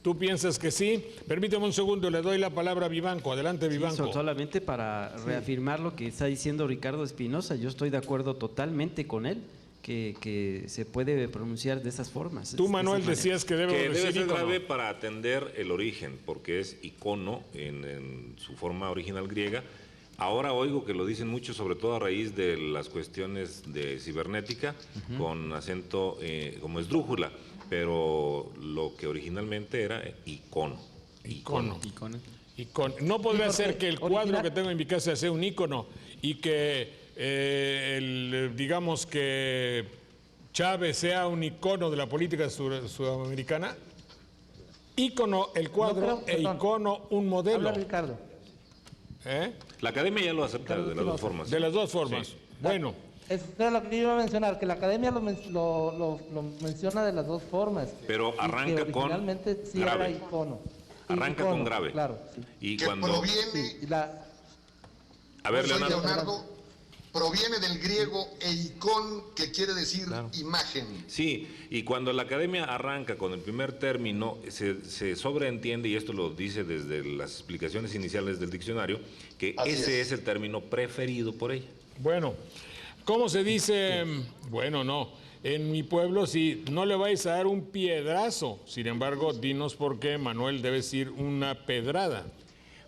A: ¿Tú piensas que sí? Permíteme un segundo, le doy la palabra a Vivanco. Adelante, Vivanco.
E: Sí, solamente para reafirmar lo que está diciendo Ricardo Espinosa, yo estoy de acuerdo totalmente con él, que se puede pronunciar de esas formas.
A: Tú, Manuel, decías que debe
C: ser
A: ícono.
C: grave para atender el origen, porque es icono en su forma original griega. Ahora oigo que lo dicen mucho, sobre todo a raíz de las cuestiones de cibernética, con acento como esdrújula, pero lo que originalmente era icono.
A: Icono. No podría ser que el cuadro que tengo en mi casa sea un ícono y que digamos que Chávez sea un icono de la política sudamericana. Ícono el cuadro icono un modelo.
H: Habla Ricardo.
C: La academia ya lo acepta de las dos formas.
A: De las dos formas. Sí. Bueno.
H: Eso es lo que yo iba a mencionar, que la academia lo menciona de las dos formas.
C: Pero arranca
H: que
C: con
H: originalmente sí
C: grave.
H: era icono.
C: Arranca con grave.
H: Claro, sí.
C: Y
G: que
C: cuando...
G: proviene...
H: Sí,
C: A ver,
G: Soy
C: Leonardo.
G: Leonardo. Proviene del griego eikon, que quiere decir imagen.
C: Sí, y cuando la academia arranca con el primer término, se sobreentiende, y esto lo dice desde las explicaciones iniciales del diccionario, que ese es el término preferido por ella.
A: Bueno, ¿cómo se dice? Bueno, no. En mi pueblo, sí, no le vais a dar un piedrazo. Sin embargo, dinos por qué, Manuel, debe decir una pedrada.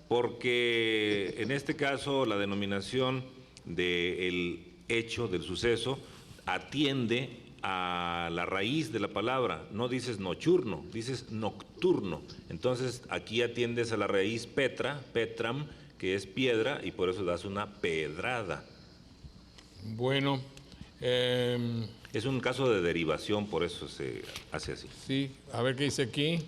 C: Porque en este caso la denominación del hecho, del suceso, atiende a la raíz de la palabra. No dices nocturno, dices nocturno. Entonces aquí atiendes a la raíz petra, petram, que es piedra, y por eso das una pedrada.
A: Bueno.
C: Es un caso de derivación, por eso se hace así.
A: Sí, a ver qué dice aquí.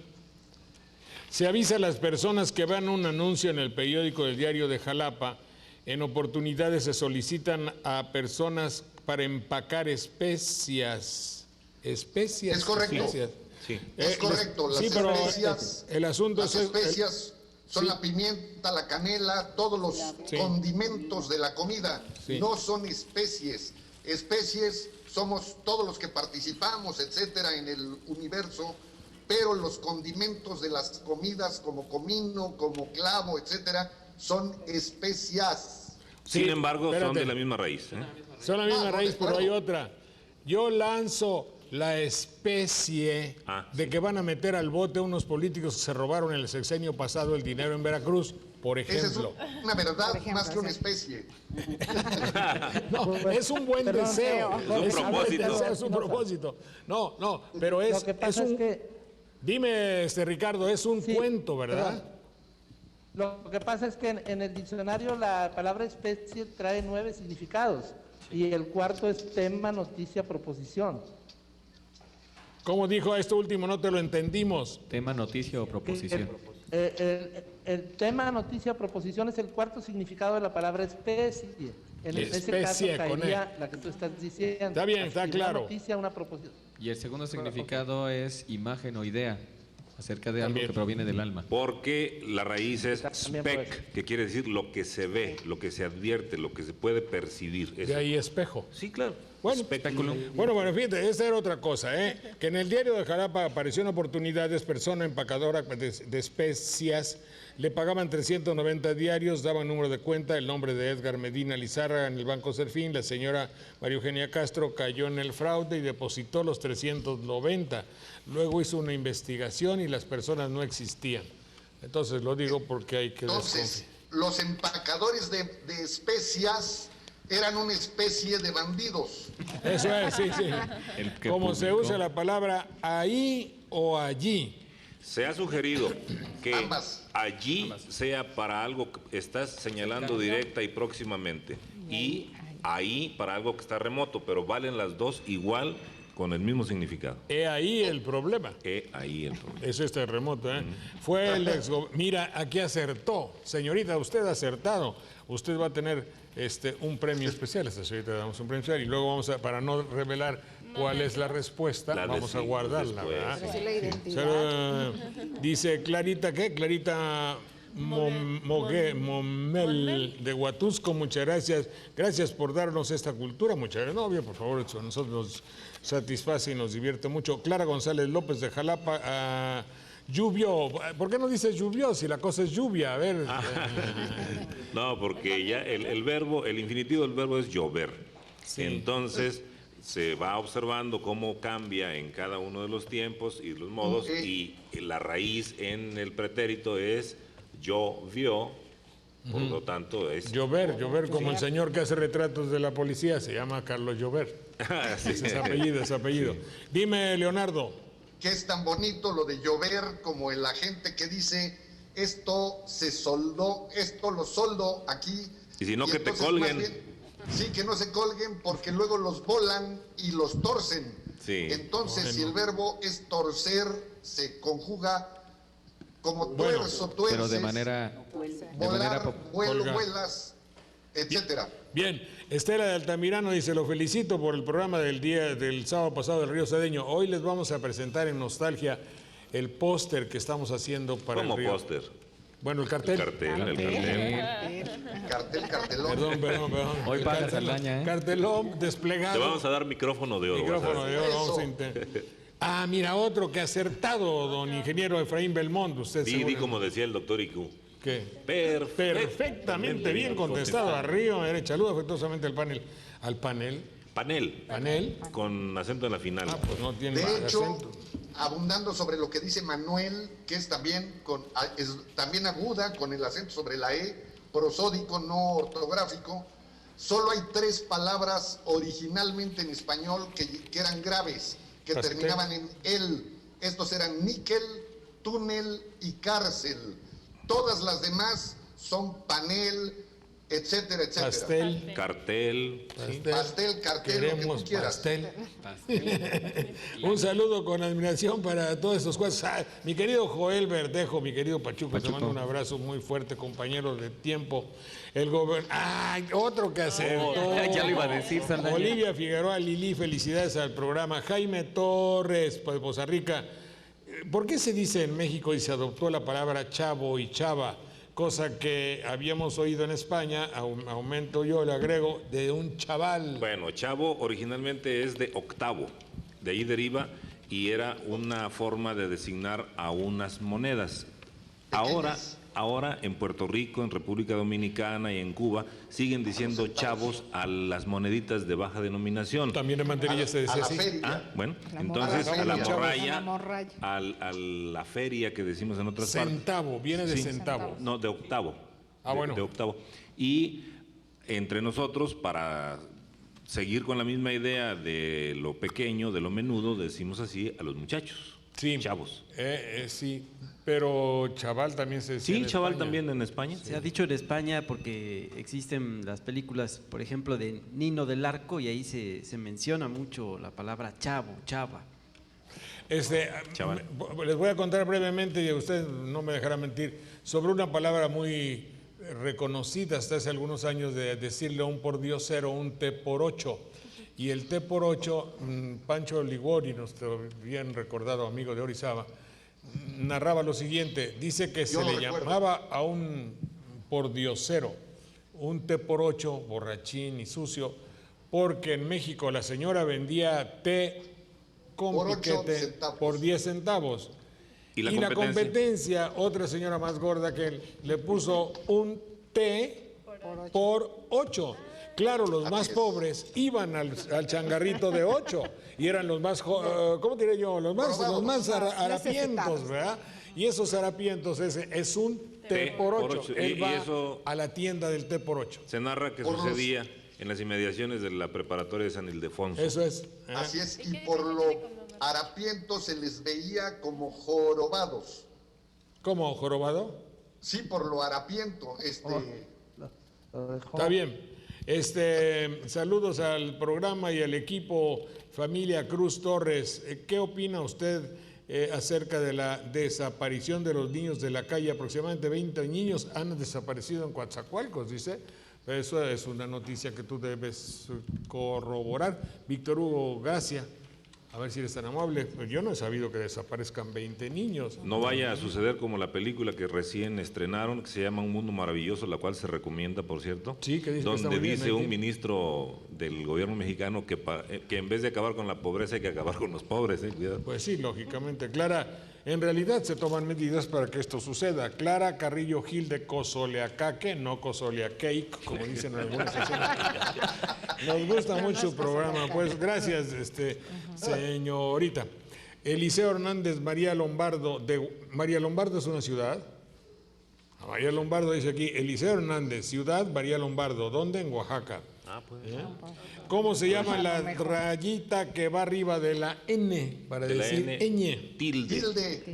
A: Se avisa a las personas que vean un anuncio en el periódico del Diario de Jalapa. En oportunidades se solicitan a personas para empacar especias. ¿Especias?
G: Es correcto.
A: Especias.
C: Sí.
G: Es correcto. Las especias,
A: el asunto
G: las especias son la pimienta, la canela, todos los condimentos de la comida.
A: Sí.
G: No son especies. Especies somos todos los que participamos, etcétera, en el universo, pero los condimentos de las comidas como comino, como clavo, etcétera, son especias.
C: Sin embargo, son de la misma raíz.
A: Son la misma raíz, pero hay otra. Yo lanzo la especie de que van a meter al bote a unos políticos que se robaron en el sexenio pasado el dinero en Veracruz, por ejemplo.
G: Esa es una verdad más que una especie.
A: No, es un buen deseo.
C: Es un propósito.
A: Es un propósito. No, pero es,
H: lo que pasa es que...
A: Dime, Ricardo, es un cuento, ¿verdad?
H: Perdón. Lo que pasa es que en el diccionario la palabra especie trae 9 significados y el cuarto es tema, noticia, proposición.
A: ¿Cómo dijo esto último? No te lo entendimos.
F: Tema, noticia o proposición.
H: El tema, noticia, proposición es el cuarto significado de la palabra especie. En ese caso caería la que tú estás diciendo.
A: Está bien, está claro.
H: Una noticia, una proposición.
F: Y el segundo significado es imagen o idea acerca de algo que proviene del alma.
C: Porque la raíz es spec, que quiere decir lo que se ve, lo que se advierte, lo que se puede percibir.
A: De ahí espejo.
C: Sí, claro.
A: Bueno, fíjate, esta era otra cosa, que en el diario de Jalapa apareció en oportunidades, persona empacadora de especias, le pagaban 390 diarios, daban número de cuenta, el nombre de Edgar Medina Lizarra en el Banco Serfín, la señora María Eugenia Castro cayó en el fraude y depositó los 390. Luego hizo una investigación y las personas no existían. Entonces lo digo porque hay que
G: Entonces, los empacadores de especias eran una especie de bandidos.
A: Eso es, sí. Como se usa la palabra ahí o allí.
C: Se ha sugerido que
G: Ambas.
C: allí sea para algo que estás señalando directa y próximamente, y ahí para algo que está remoto, pero valen las dos igual con el mismo significado.
A: Ahí el problema.
C: Ahí el problema.
A: Eso es terremoto, Fue el Mira, aquí acertó. Señorita, usted ha acertado. Usted va a tener un premio especial. Esta señorita le damos un premio especial y luego vamos a, para no revelar cuál es la respuesta, vamos a guardarla, ¿verdad?
D: Pero sí la identidad.
A: Dice Clarita, ¿qué? Clarita Momel de Huatusco, muchas gracias. Gracias por darnos esta cultura, muchas gracias. No, bien, por favor, eso a nosotros nos satisface y nos divierte mucho. Clara González López de Jalapa, lluvió. ¿Por qué no dices lluvió si la cosa es lluvia? A ver.
C: No, porque ya el verbo, el infinitivo del verbo es llover. Sí. Entonces se va observando cómo cambia en cada uno de los tiempos y los modos, y la raíz en el pretérito es llovió, por lo tanto es...
A: Llover como el señor que hace retratos de la policía, se llama Carlos Llover.
C: Sí.
A: Ese es apellido. Sí. Dime, Leonardo.
G: Que es tan bonito lo de llover como la gente que dice, esto se soldó, esto lo soldo aquí.
C: Y si no, que te colguen.
G: Sí, que no se colguen porque luego los volan y los torcen.
C: Sí.
G: Entonces, si el verbo es torcer, se conjuga como tuerzo, tuerces,
F: pero de manera
G: vuelas, etcétera.
A: Bien, Estela de Altamirano dice, lo felicito por el programa del sábado pasado del Río Cedeño. Hoy les vamos a presentar en Nostalgia el póster que estamos haciendo para el Río.
C: ¿Cómo póster?
A: Bueno, el cartel.
G: Cartelón.
A: Perdón.
F: Hoy paga Saldaña,
A: Cartelón desplegado.
C: Te vamos a dar micrófono de oro.
A: Vamos a intentar. Mira, otro que ha acertado, don ingeniero Efraín Belmont. Usted
C: di como decía el doctor IQ.
A: ¿Qué?
C: Perfectamente
A: bien contestado. Arriba, derecha. Saludo afectuosamente al panel.
C: Panel. Con acento en la final.
A: Pues no tiene
G: de hecho,
A: acento.
G: Abundando sobre lo que dice Manuel, que es también aguda, con el acento sobre la E, prosódico, no ortográfico. Solo hay 3 palabras originalmente en español que eran graves, que terminaban en el. Estos eran níquel, túnel y cárcel. Todas las demás son panel, etcétera.
A: Pastel.
C: Cartel.
G: Pastel, cartel,
A: queremos
G: lo que tú quieras.
A: Pastel. Un saludo con admiración para todos estos cuatro. Mi querido Joel Verdejo, mi querido Pachuco, te mando un abrazo muy fuerte, compañero de tiempo. El otro que acertó.
F: Ya lo iba a decir, Saldaña.
A: Olivia Figueroa Lili, felicidades al programa. Jaime Torres, pues, Poza Rica. ¿Por qué se dice en México y se adoptó la palabra chavo y chava? Cosa que habíamos oído en España, aumento yo, le agrego, de un chaval.
C: Bueno, chavo originalmente es de octavo, de ahí deriva, y era una forma de designar a unas monedas. Ahora en Puerto Rico, en República Dominicana y en Cuba siguen diciendo chavos a las moneditas de baja denominación.
A: También en Mantequilla se decía así.
C: Bueno, entonces a la morralla, a la feria que decimos en otras partes.
A: Centavo, viene de centavo.
C: No, de octavo.
A: Bueno.
C: De octavo. Y entre nosotros, para seguir con la misma idea de lo pequeño, de lo menudo, decimos así a los muchachos.
A: Sí.
C: Chavos.
A: Sí, pero chaval también se decía.
C: Sí, chaval también en España.
E: Se ha dicho en España porque existen las películas, por ejemplo, de Nino del Arco, y ahí se menciona mucho la palabra chavo, chava.
C: Chaval.
A: Les voy a contar brevemente, y usted no me dejará mentir, sobre una palabra muy reconocida hasta hace algunos años, de decirle a un pordiosero un T por 8. Y el T por 8, Pancho Ligori, nuestro bien recordado amigo de Orizaba, narraba lo siguiente. Dice que se le llamaba a un pordiosero un T por 8, borrachín y sucio, porque en México la señora vendía té con
G: Por 8
A: piquete
G: centavos.
A: por 10 centavos.
C: ¿Y la
A: la
C: competencia?
A: competencia, otra señora más gorda que él, le puso un té por 8. Claro, los más pobres iban al changarrito de 8 y eran los más, ¿cómo diré yo? Los más harapientos, ¿verdad? Y esos harapientos, ese es un té por 8. Él
C: Y
A: va
C: eso
A: a la tienda del té por 8.
C: se narra que
G: Por los-
C: sucedía en las inmediaciones de la preparatoria de San Ildefonso.
A: Eso es. ¿eh?
G: Así es, y por lo harapientos se les veía como jorobados.
A: ¿Cómo, jorobado?
G: Sí, por lo harapiento.
H: Lo dejó.
A: Está bien. Saludos al programa y al equipo Familia Cruz Torres. ¿Qué opina usted acerca de la desaparición de los niños de la calle? Aproximadamente 20 niños han desaparecido en Coatzacoalcos, dice. Eso es una noticia que tú debes corroborar. Víctor Hugo Gracia, a ver si eres tan amable. Pues yo no he sabido que desaparezcan 20 niños.
C: No vaya a suceder como la película que recién estrenaron, que se llama Un Mundo Maravilloso, la cual se recomienda, por cierto.
A: Sí, que dice que está
C: donde
A: muy bien,
C: dice
A: ¿eh?
C: un ministro del gobierno mexicano que en vez de acabar con la pobreza hay que acabar con los pobres. Cuidado.
A: Pues sí, lógicamente. Clara, en realidad se toman medidas para que esto suceda. Clara Carrillo Gil de Cozoleacaque, no Cozoleacake, como dicen algunas estaciones. Nos gusta mucho su programa. Pues gracias, señorita. Eliseo Hernández María Lombardo. María Lombardo es una ciudad. María Lombardo dice aquí, Eliseo Hernández, ciudad María Lombardo. ¿Dónde? En Oaxaca. ¿Cómo se llama la rayita que va arriba de la N para
C: De la
A: decir
C: N,
A: ñ?
C: Tilde.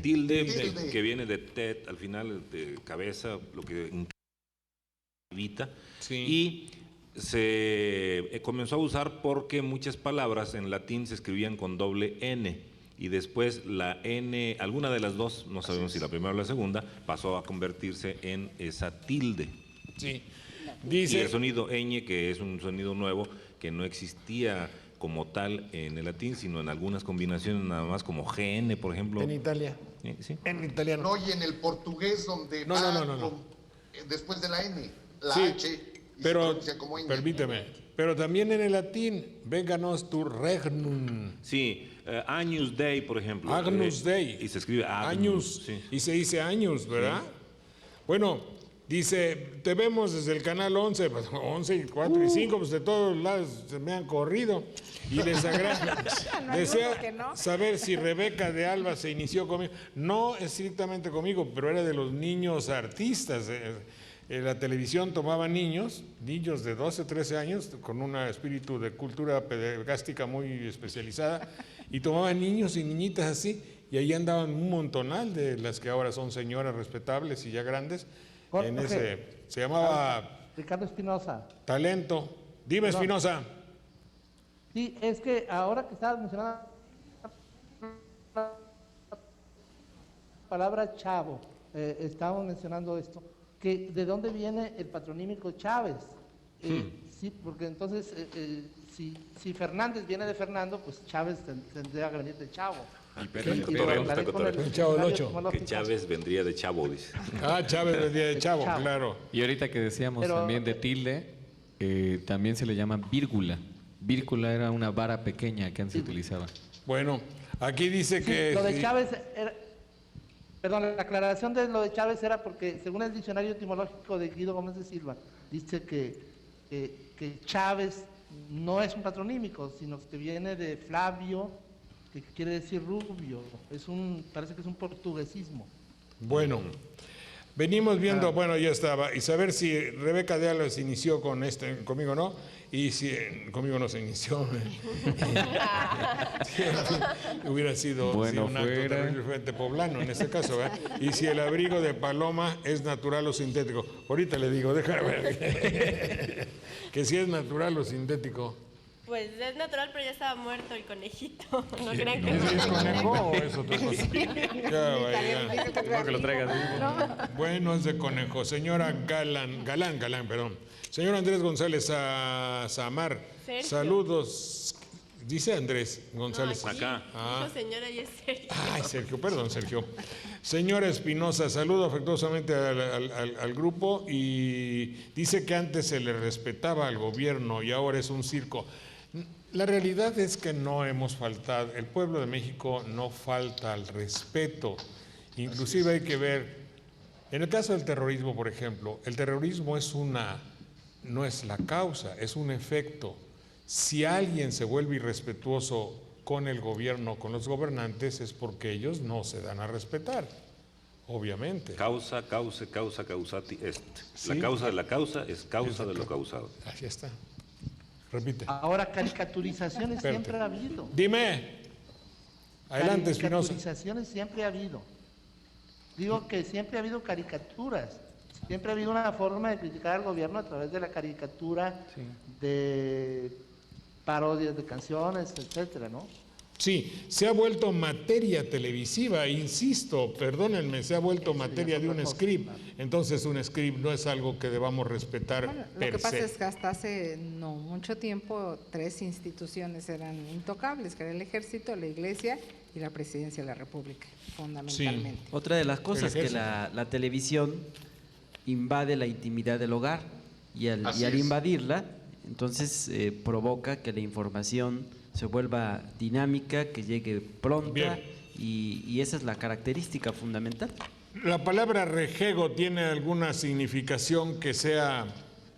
G: Tilde.
C: Que viene de tet, al final de cabeza, lo que evita.
A: Sí.
C: Y se comenzó a usar porque muchas palabras en latín se escribían con doble N. Y después la N, alguna de las dos, no sabemos si la primera o la segunda, pasó a convertirse en esa tilde.
A: Sí.
C: Y
A: Dice,
C: el sonido ñ, que es un sonido nuevo, que no existía como tal en el latín, sino en algunas combinaciones nada más, como GN, por ejemplo.
A: en Italia.
C: Sí.
A: En italiano.
G: No, y en el portugués donde
A: No,
G: va
A: no, no, no.
G: después de la N, la
A: Sí,
G: H, y se
A: pero,
G: pronuncia como ñ.
A: permíteme, pero también en el latín, véganos tu regnum.
C: Sí, Agnus Dei, por ejemplo.
A: Agnus Dei.
C: Y se escribe Agnus.
A: Años.
C: Sí.
A: Y se dice años, ¿verdad? Bueno, dice, te vemos desde el canal 11, pues, 11 y 4 y 5, pues de todos lados se me han corrido. Y les agrada. Desea saber si Rebeca de Alba se inició conmigo. No estrictamente conmigo, pero era de los niños artistas. En la televisión tomaba niños de 12, 13 años, con un espíritu de cultura pedagógica muy especializada, y tomaban niños y niñitas así, y ahí andaban un montonal de las que ahora son señoras respetables y ya grandes. En ese, se llamaba
H: Ricardo Espinosa.
A: Talento. Dime,
H: Perdón.
A: Espinosa.
H: Sí, es que ahora que estabas mencionando la palabra chavo, estábamos mencionando esto, que de dónde viene el patronímico Chávez. Sí, porque entonces, si Fernández viene de Fernando, pues Chávez tendría que venir de Chavo.
C: Está cotorreando.
A: El Chavo del Ocho.
C: Que Chávez vendría de Chavo, dice.
A: Ah, Chávez vendía de Chavo,
H: Chavo.
A: claro.
F: Y ahorita que decíamos
H: Pero-
F: también de tilde, también se le llama vírgula. Vírgula era una vara pequeña que antes se utilizaba.
A: Bueno, aquí dice
H: Sí,
A: que...
H: lo de Chávez era, perdón, la aclaración de lo de Chávez era porque según el diccionario etimológico de Guido Gómez de Silva, dice que Chávez no es un patronímico, sino que viene de Flavio, que quiere decir rubio. Parece que es un portuguesismo.
A: Bueno, venimos viendo, bueno, ya estaba, y saber si Rebeca de Alba se inició con conmigo no, y si conmigo no se inició. Sí, hubiera sido
F: Bueno,
A: sí, un acto
F: fuera.
A: terriblemente poblano en este caso, ¿verdad? Y si el abrigo de paloma es natural o sintético. Ahorita le digo, déjame ver. Que si es natural o sintético.
B: Pues es natural, pero ya estaba muerto el conejito. No crean que
A: ¿Es
B: no.
A: conejo o es otra cosa? Ya, vaya.
F: Creo que lo traigas vivo.
A: Bueno, es de conejo. Señora Galán, perdón. Señor Andrés González Samar,
B: Sergio.
A: saludos. Dice Andrés González.
B: No, aquí
C: Acá.
B: dijo señora y es Sergio.
A: Ay, Sergio, perdón, Sergio. Señora Espinosa, saludo afectuosamente al grupo y dice que antes se le respetaba al gobierno y ahora es un circo. La realidad es que no hemos faltado, el pueblo de México no falta al respeto. Inclusive hay que ver, en el caso del terrorismo, por ejemplo, el terrorismo no es la causa, es un efecto. Si alguien se vuelve irrespetuoso con el gobierno, con los gobernantes, es porque ellos no se dan a respetar, obviamente.
C: Causa, causati est.
A: Sí.
C: La causa de la causa es causa de lo causado.
A: Así está. Repite.
H: Ahora, caricaturizaciones
A: Espérate.
H: siempre ha habido.
A: Dime. Adelante, Espinosa.
H: Caricaturizaciones siempre ha habido. Digo que siempre ha habido caricaturas. Siempre ha habido una forma de criticar al gobierno a través de la caricatura, de parodias de canciones, etcétera, ¿no?
A: Sí, se ha vuelto materia televisiva, insisto, perdónenme, se ha vuelto materia de un script. Entonces un script no es algo que debamos respetar
D: Bueno, lo
A: per
D: que pasa
A: se.
D: es que hasta hace no mucho tiempo 3 instituciones eran intocables, que era el Ejército, la Iglesia y la Presidencia de la República, fundamentalmente.
E: Otra de las cosas que
A: ejército.
E: la televisión invade la intimidad del hogar y
G: Así
E: al
G: es.
E: invadirla, entonces provoca que la información se vuelva dinámica, que llegue pronta
A: Bien.
E: y esa es la característica fundamental.
A: ¿La palabra rejego tiene alguna significación que sea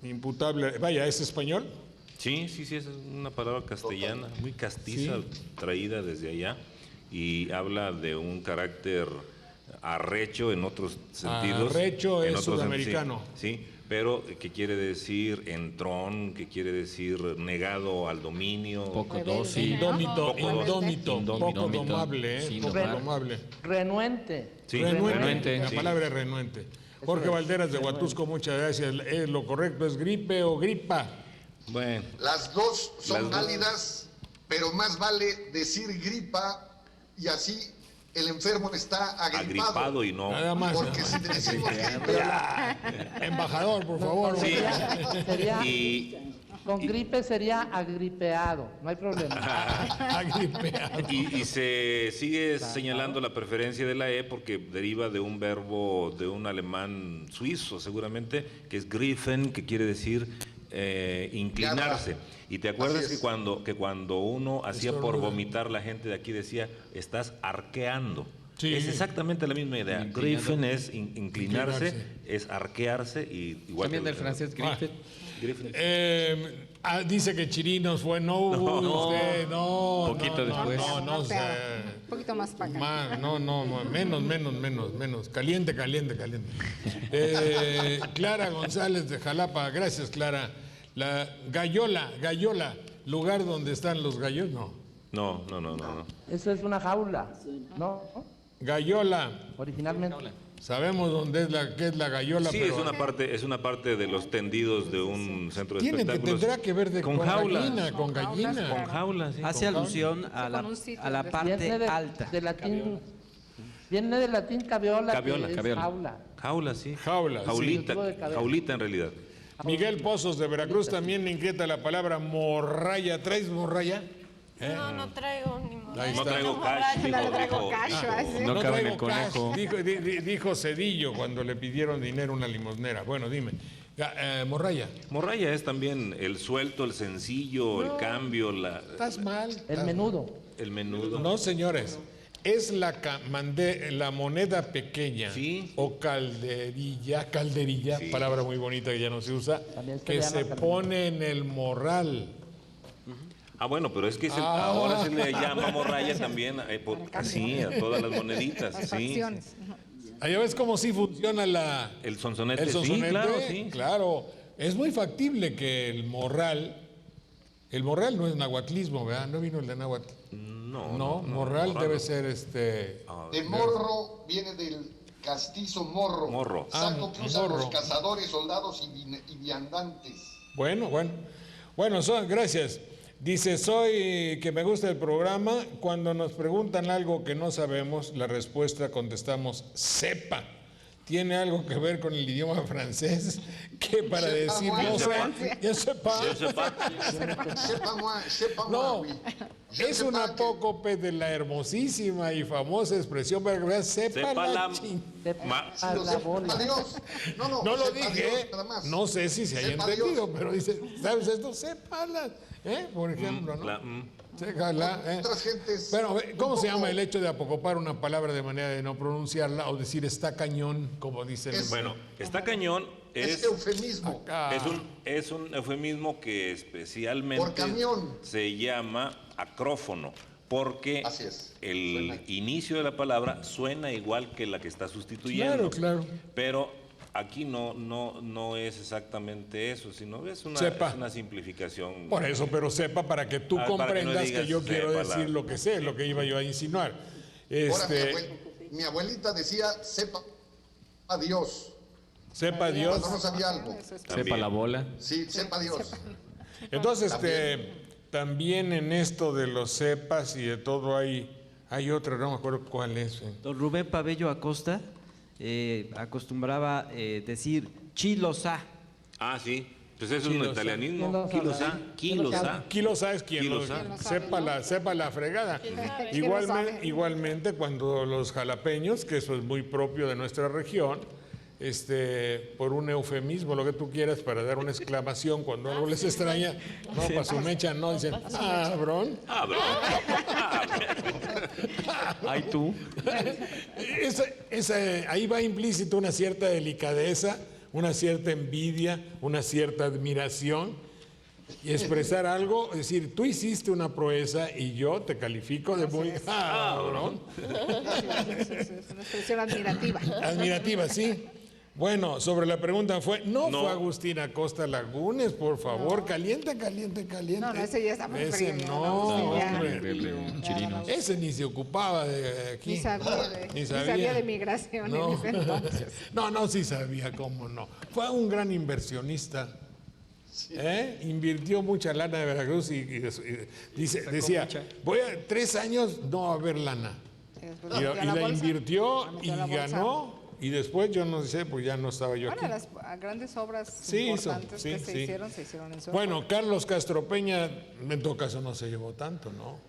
A: imputable? Vaya, ¿es español?
C: Sí, es una palabra castellana, muy castiza, traída desde allá, y habla de un carácter arrecho en otros sentidos.
A: Arrecho
C: en
A: es
C: otros
A: sudamericano.
C: Sí, pero que quiere decir entrón, que quiere decir negado al dominio.
F: Poco
D: Rebelde,
F: dócil.
A: Indómito,
C: Indómito.
A: poco domable,
F: Sí,
A: poco
F: domar.
A: domable.
H: Renuente.
C: Sí,
A: Renuente, la
C: sí.
A: palabra es renuente. Jorge Valderas de Huatusco, muchas gracias. Lo correcto es gripe o gripa.
C: Bueno,
G: Las dos son
C: Las dos.
G: válidas, pero más vale decir gripa y así el enfermo está agripado.
C: agripado y no.
A: Nada más.
G: Porque si decimos gripe,
A: Embajador, por favor.
C: Sí.
H: Sería,
C: Y,
H: con gripe sería agripeado, no hay problema.
A: Agripeado.
C: y se sigue señalando la preferencia de la E porque deriva de un verbo de un alemán suizo, seguramente, que es griffen, que quiere decir inclinarse. Y te acuerdas
G: Así es.
C: que cuando uno hacía por
A: Estornuda.
C: vomitar, la gente de aquí decía, estás arqueando.
A: Sí.
C: Es exactamente la misma idea.
F: Inclinando.
C: Griffen es inclinarse,
A: Inclinarse.
C: es arquearse y igual
F: También
C: que
F: del francés
A: Ah.
F: gripe.
C: Griffen.
A: Dice que Chirinos fue, no, usted, no.
F: Poquito
A: no,
F: después.
A: No,
D: Más
A: o
D: peor.
A: sea,
D: Un poquito más para acá.
A: menos. Caliente. Clara González de Jalapa, gracias Clara. La Gallola, lugar donde están los gallos, no.
C: No.
H: Eso es una jaula, ¿no?
A: Gallola,
H: Originalmente.
A: sabemos dónde qué es la gallola,
C: Sí,
A: pero
C: es una parte de los tendidos de un centro de espectáculos.
A: tendrá que ver
C: con jaulas.
A: gallina, con gallina.
C: Con jaulas, sí.
E: Hace alusión a
D: Con un sitio
E: a la
D: de-
E: parte
H: Viene
E: alta.
H: de latín, viene del latín caviola,
C: Caviola,
H: que es
F: caviola.
H: jaula.
C: Jaulas, sí.
A: Jaula, sí.
C: Jaulita,
H: Tipo de cadena.
C: jaulita en realidad.
A: Miguel Pozos de Veracruz también le inquieta la palabra morraya. ¿Traes morraya?
B: No traigo ni modo.
A: Ahí
C: No
A: está.
C: traigo cash,
D: No
C: dijo,
D: traigo
C: dijo.
D: cash, así.
F: No cabe en el
A: traigo cash,
F: conejo.
A: Dijo Cedillo cuando le pidieron dinero a una limosnera. Bueno, dime. Morraya.
C: Morraya es también el suelto, el sencillo, el cambio,
A: Estás mal.
H: El menudo.
C: el menudo.
A: No, señores. Es la moneda pequeña
C: Sí.
A: o calderilla,
C: Sí.
A: palabra muy bonita que ya no se usa,
H: También se
A: que
H: le
A: se
H: llama
A: pone en el morral.
C: Ah, bueno, pero es que ahora se le llama morralla también así a todas las moneditas.
D: Las
C: Sí.
D: facciones.
A: Allá ves cómo sí funciona
C: El sonsonete,
A: el
C: sí,
A: sonsonete.
C: claro, sí.
A: Claro. Es muy factible que el morral no es nahuatlismo, ¿verdad? No vino el de náhuatl.
C: No,
A: morral debe
C: no.
A: ser
G: de morro viene del castizo morro.
C: Morro.
G: Saco que usan
A: morro.
G: los cazadores, soldados y viandantes.
A: Bueno, gracias. Dice, que me gusta el programa. Cuando nos preguntan algo que no sabemos, la respuesta contestamos, sepa. ¿Tiene algo que ver con el idioma francés? Que para decir no sé, ya sepa.
G: Sepa
A: No,
G: oui.
A: es
G: Sepa
A: una
G: que-
A: apócope de la hermosísima y famosa expresión para que veas, sepa
C: Sepa
A: la
C: la-
A: ching.
C: Ma-
G: Sí, lo sepa Dios. No
A: No lo
G: sepa
A: dije,
G: Dios, nada más.
A: no sé si se haya
G: Sepa
A: entendido,
G: Dios.
A: pero dice, ¿sabes esto? Por ejemplo, ¿no?
C: La,
G: Otras gentes.
A: Bueno, ¿cómo
G: un
A: se
G: poco-
A: llama el hecho de apocopar una palabra de manera de no pronunciarla o decir está cañón, como dicen?
C: bueno, está cañón
G: Es eufemismo.
C: es un eufemismo que especialmente
G: Por camión.
C: se llama acrófono, porque
G: Así es.
C: el
G: Suena.
C: inicio de la palabra suena igual que la que está sustituyendo.
A: Claro.
C: Pero aquí no es exactamente eso, sino es
A: Sepa.
C: es una simplificación.
A: Por eso, pero sepa para que tú
C: Para que no
A: comprendas que,
C: digas
A: yo quiero
C: sepa
A: decir lo que sé, lo que iba yo a insinuar.
G: Ahora, mi abuelita decía, sepa a Dios,
A: Sepa Dios.
G: cuando no sabía algo.
F: Sepa la bola.
G: Sí, sepa Dios.
A: Entonces, también en esto de los cepas y de todo hay otra, no me acuerdo cuál es.
E: Don Rubén Pabello Acosta acostumbraba decir chilosá.
C: Ah, sí. Pues eso es un italianismo.
H: Kilosa.
C: Kilosa.
A: Kilo sabes quién lo
C: Kilosa.
A: sepa la fregada. Igualmente cuando los jalapeños, que eso es muy propio de nuestra región, por un eufemismo, lo que tú quieras, para dar una exclamación cuando algo les extraña, no, para su mecha, no, dicen, cabrón.
F: Ay, tú.
A: Ahí va implícito una cierta delicadeza, una cierta envidia, una cierta admiración, y expresar algo, es decir, tú hiciste una proeza y yo te califico de muy cabrón.
D: Es una expresión admirativa.
A: Admirativa, sí. Bueno, sobre la pregunta fue Agustín Acosta Lagunes, por favor, caliente.
D: No, ese ya está muy
A: Ese
D: frío,
A: no,
D: ya.
A: hombre.
F: Chirinos.
A: Ese ni se ocupaba de aquí.
D: Ni sabía de migración
A: No.
D: en ese entonces.
A: No, sí sabía, cómo no. Fue un gran inversionista. Invirtió mucha lana de Veracruz y decía, voy a 3 años no va a haber lana. Y la invirtió y ganó. Y después, yo no sé, pues ya no estaba yo aquí.
D: Bueno, las grandes obras
A: Sí,
D: importantes que
A: sí.
D: se hicieron en su
A: Bueno,
D: época.
A: Carlos Castro Peña, en todo caso, no se llevó tanto, ¿no?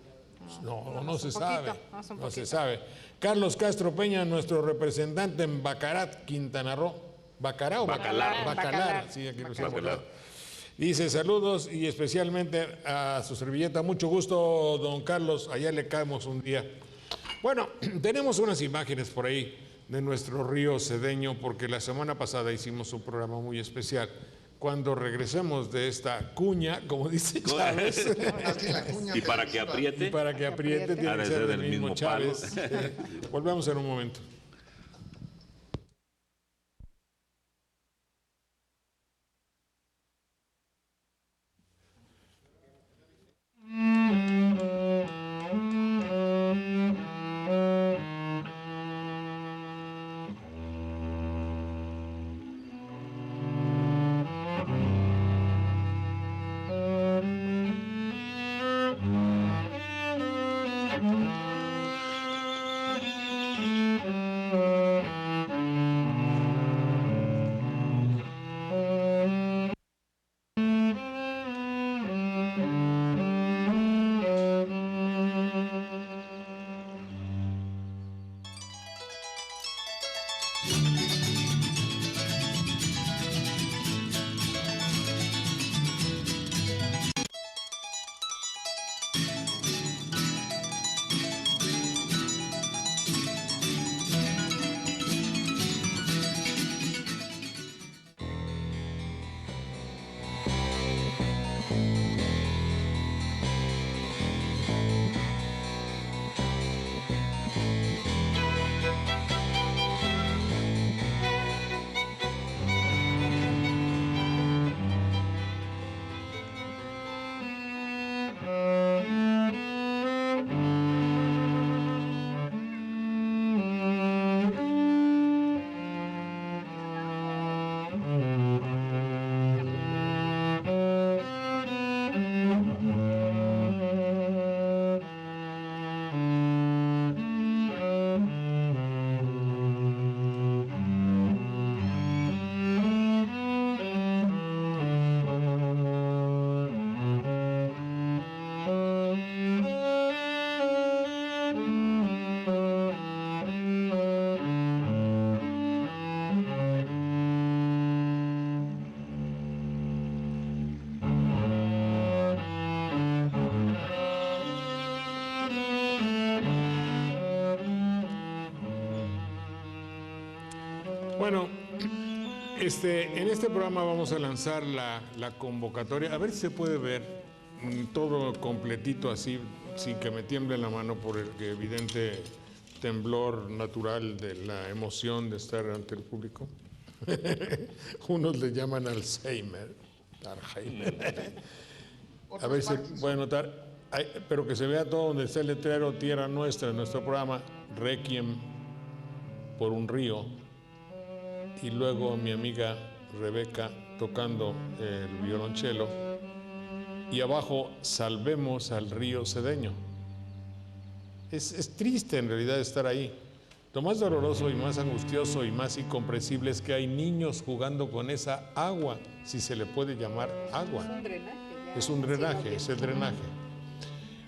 A: No se sabe. No se sabe. Carlos Castro Peña, nuestro representante en Bacarat, Quintana Roo. ¿Bacarat o
C: Bacalar?
A: Bacalar. Sí, aquí lo estamos hablando. Dice saludos y especialmente a su servilleta. Mucho gusto, don Carlos. Allá le caemos un día. Bueno, tenemos unas imágenes por ahí de nuestro río Cedeño, porque la semana pasada hicimos un programa muy especial. Cuando regresemos de esta cuña, como dice Chávez,
C: Y para que apriete.
A: tiene
C: Ha
A: que
C: de
A: ser
C: ser
A: del
C: del
A: mismo
C: mismo
A: Chávez.
C: palo.
A: Volvemos en un momento. Bueno, en este programa vamos a lanzar la convocatoria. A ver si se puede ver todo completito así, sin que me tiemble la mano por el evidente temblor natural de la emoción de estar ante el público. Unos le llaman Alzheimer. A ver si pueden notar, pero que se vea todo donde está el letrero Tierra Nuestra en nuestro programa, Requiem por un río, y luego mi amiga Rebeca tocando el violonchelo, y abajo Salvemos al río Cedeño. Es triste en realidad estar ahí. Lo más doloroso y más angustioso y más incomprensible es que hay niños jugando con esa agua, si se le puede llamar agua. Es un drenaje, es el drenaje.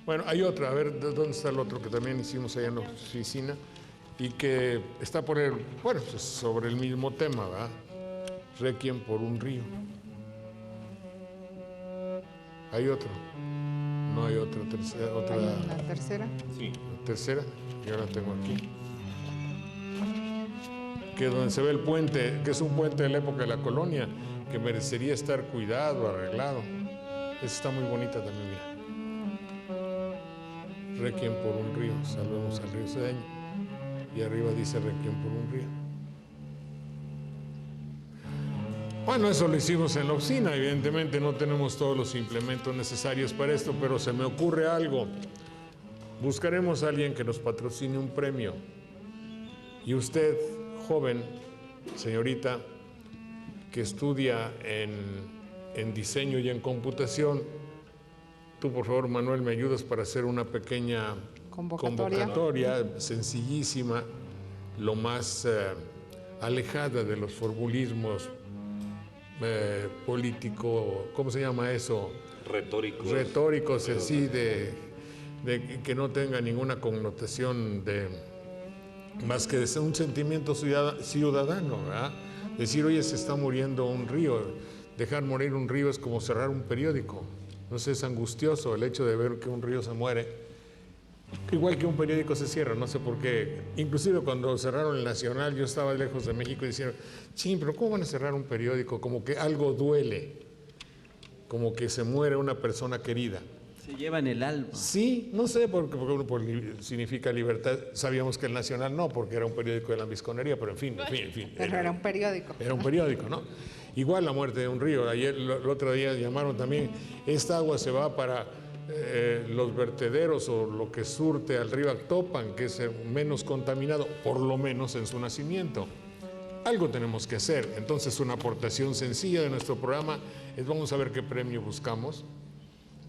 A: Bueno, hay otra, a ver, ¿dónde está el otro que también hicimos allá en la oficina? Y que está por sobre el mismo tema, ¿verdad? Requiem por un río. ¿Hay otro? No hay otra, otra.
D: ¿Hay una tercera?
C: Sí.
A: La tercera, yo la tengo aquí. Que donde se ve el puente, que es un puente de la época de la colonia, que merecería estar cuidado, arreglado. Esa está muy bonita también, mira. Requiem por un río, salvemos al río Cedeño. Y arriba dice Requiem por un río. Bueno, eso lo hicimos en la oficina. Evidentemente no tenemos todos los implementos necesarios para esto, pero se me ocurre algo. Buscaremos a alguien que nos patrocine un premio. Y usted, joven, señorita, que estudia en diseño y en computación, tú, por favor, Manuel, me ayudas para hacer una pequeña convocatoria sencillísima, lo más alejada de los formulismos político, ¿cómo se llama eso? Retóricos, así, de que no tenga ninguna connotación de más que de ser un sentimiento ciudadano, ¿verdad? Decir, oye, se está muriendo un río. Dejar morir un río es como cerrar un periódico. No sé, es angustioso el hecho de ver que un río se muere. Igual que un periódico se cierra, no sé por qué. Inclusive cuando cerraron el Nacional, yo estaba lejos de México y decían, sí, pero ¿cómo van a cerrar un periódico? Como que algo duele, como que se muere una persona querida.
E: Se llevan el alma.
A: Sí, no sé, porque significa libertad. Sabíamos que el Nacional no, porque era un periódico de la Lambisconería, pero en fin.
D: Pero era un periódico.
A: Era un periódico, ¿no? Igual la muerte de un río. Ayer, el otro día llamaron también, esta agua se va para los vertederos o lo que surte al río Actopan, que es menos contaminado, por lo menos en su nacimiento. Algo tenemos que hacer. Entonces, una aportación sencilla de nuestro programa es, vamos a ver qué premio buscamos.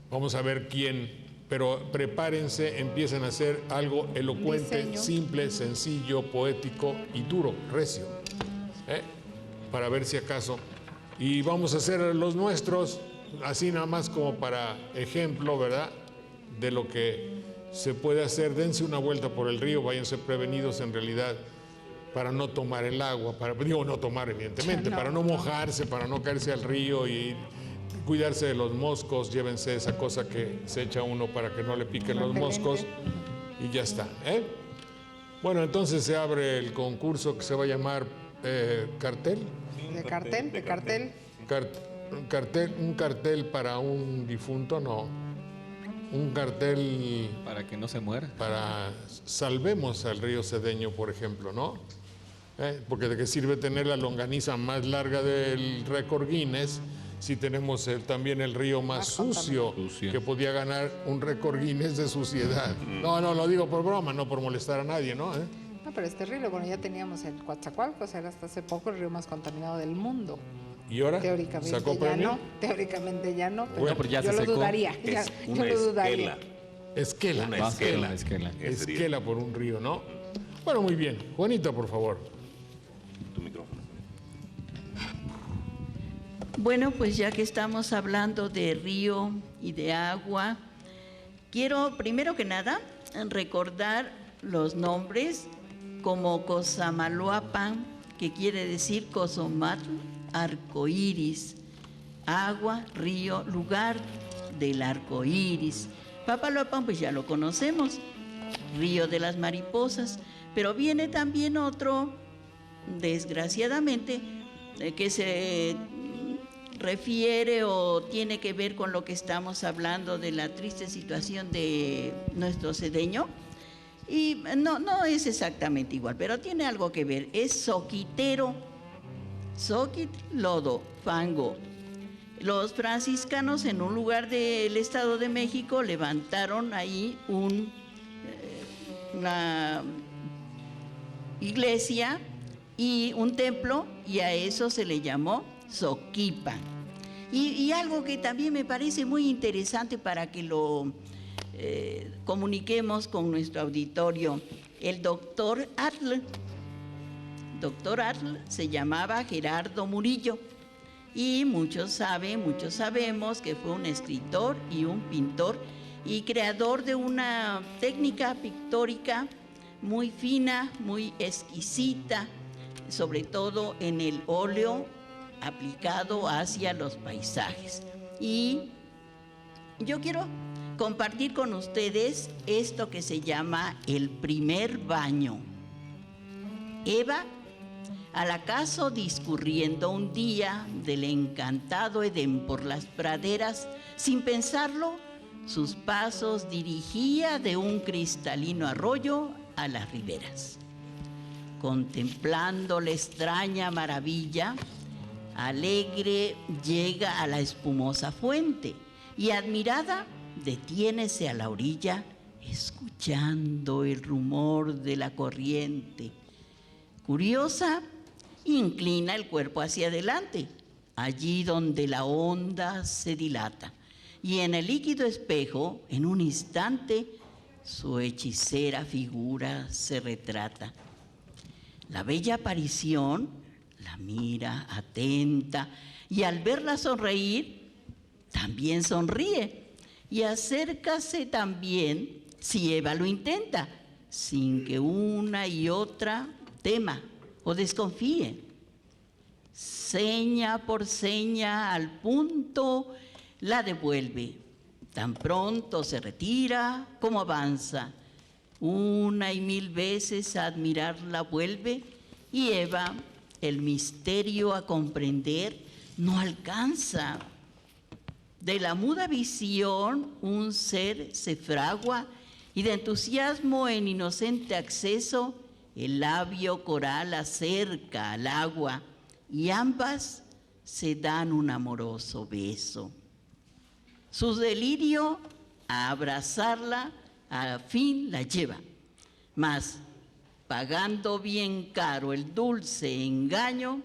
A: Vamos a ver quién, pero prepárense, empiecen a hacer algo elocuente, diseño, simple, sencillo, poético y duro, recio, para ver si acaso. Y vamos a hacer los nuestros, así nada más como para ejemplo, ¿verdad?, de lo que se puede hacer. Dense una vuelta por el río, váyanse prevenidos en realidad para no tomar el agua, no tomar evidentemente, para no mojarse, para no caerse al río y cuidarse de los moscos. Llévense esa cosa que se echa uno para que no le piquen los moscos y ya está. Bueno, entonces se abre el concurso que se va a llamar cartel. Un cartel para un difunto, no. Un cartel
F: para que no se muera.
A: Para salvemos al río Cedeño, por ejemplo, ¿no? Porque de qué sirve tener la longaniza más larga del récord Guinness si tenemos también el río más sucio, que podía ganar un récord Guinness de suciedad. No, lo digo por broma, no por molestar a nadie, ¿no?
D: No, pero es terrible. Bueno, ya teníamos el Coatzacoalcos, era hasta hace poco el río más contaminado del mundo.
A: ¿Y ahora?
D: Teóricamente
A: ¿Sacó
D: ya
A: premio?
D: no, teóricamente ya no, pero,
F: bueno, pero ya
D: yo
F: se
D: lo
F: secó.
D: dudaría.
C: Es
D: Yo
C: una
D: lo dudaría.
A: Esquela.
C: Una esquela.
A: Esquela por un río, ¿no? Bueno, muy bien. Juanita, por favor.
C: Tu micrófono.
I: Bueno, pues ya que estamos hablando de río y de agua, quiero primero que nada recordar los nombres como Cosamaloapan, que quiere decir Cosomatl, arcoíris, agua, río, lugar del arcoíris. Papaloapan, pues ya lo conocemos, río de las mariposas, pero viene también otro desgraciadamente, que se refiere o tiene que ver con lo que estamos hablando de la triste situación de nuestro cedeño. Y no es exactamente igual, pero tiene algo que ver. Es soquitero, soquit, lodo, fango. Los franciscanos en un lugar del Estado de México levantaron ahí una iglesia y un templo, y a eso se le llamó Soquipa. Y algo que también me parece muy interesante para que lo comuniquemos con nuestro auditorio, el doctor Atl se llamaba Gerardo Murillo, y muchos sabemos que fue un escritor y un pintor y creador de una técnica pictórica muy fina, muy exquisita, sobre todo en el óleo aplicado hacia los paisajes. Y yo quiero compartir con ustedes esto que se llama el primer baño. Eva, al acaso discurriendo un día del encantado Edén por las praderas, sin pensarlo, sus pasos dirigía de un cristalino arroyo a las riberas. Contemplando la extraña maravilla, alegre llega a la espumosa fuente y admirada detiénese a la orilla, escuchando el rumor de la corriente. Curiosa, inclina el cuerpo hacia adelante, allí donde la onda se dilata, y en el líquido espejo, en un instante, su hechicera figura se retrata. La bella aparición la mira atenta y al verla sonreír, también sonríe y acércase también si Eva lo intenta, sin que una y otra tema o desconfíe. Seña por seña, al punto la devuelve. Tan pronto se retira como avanza. Una y mil veces a admirarla vuelve, y Eva, el misterio a comprender, no alcanza. De la muda visión un ser se fragua, y de entusiasmo en inocente acceso el labio coral acerca al agua, y ambas se dan un amoroso beso. Su delirio a abrazarla al fin la lleva, mas pagando bien caro el dulce engaño,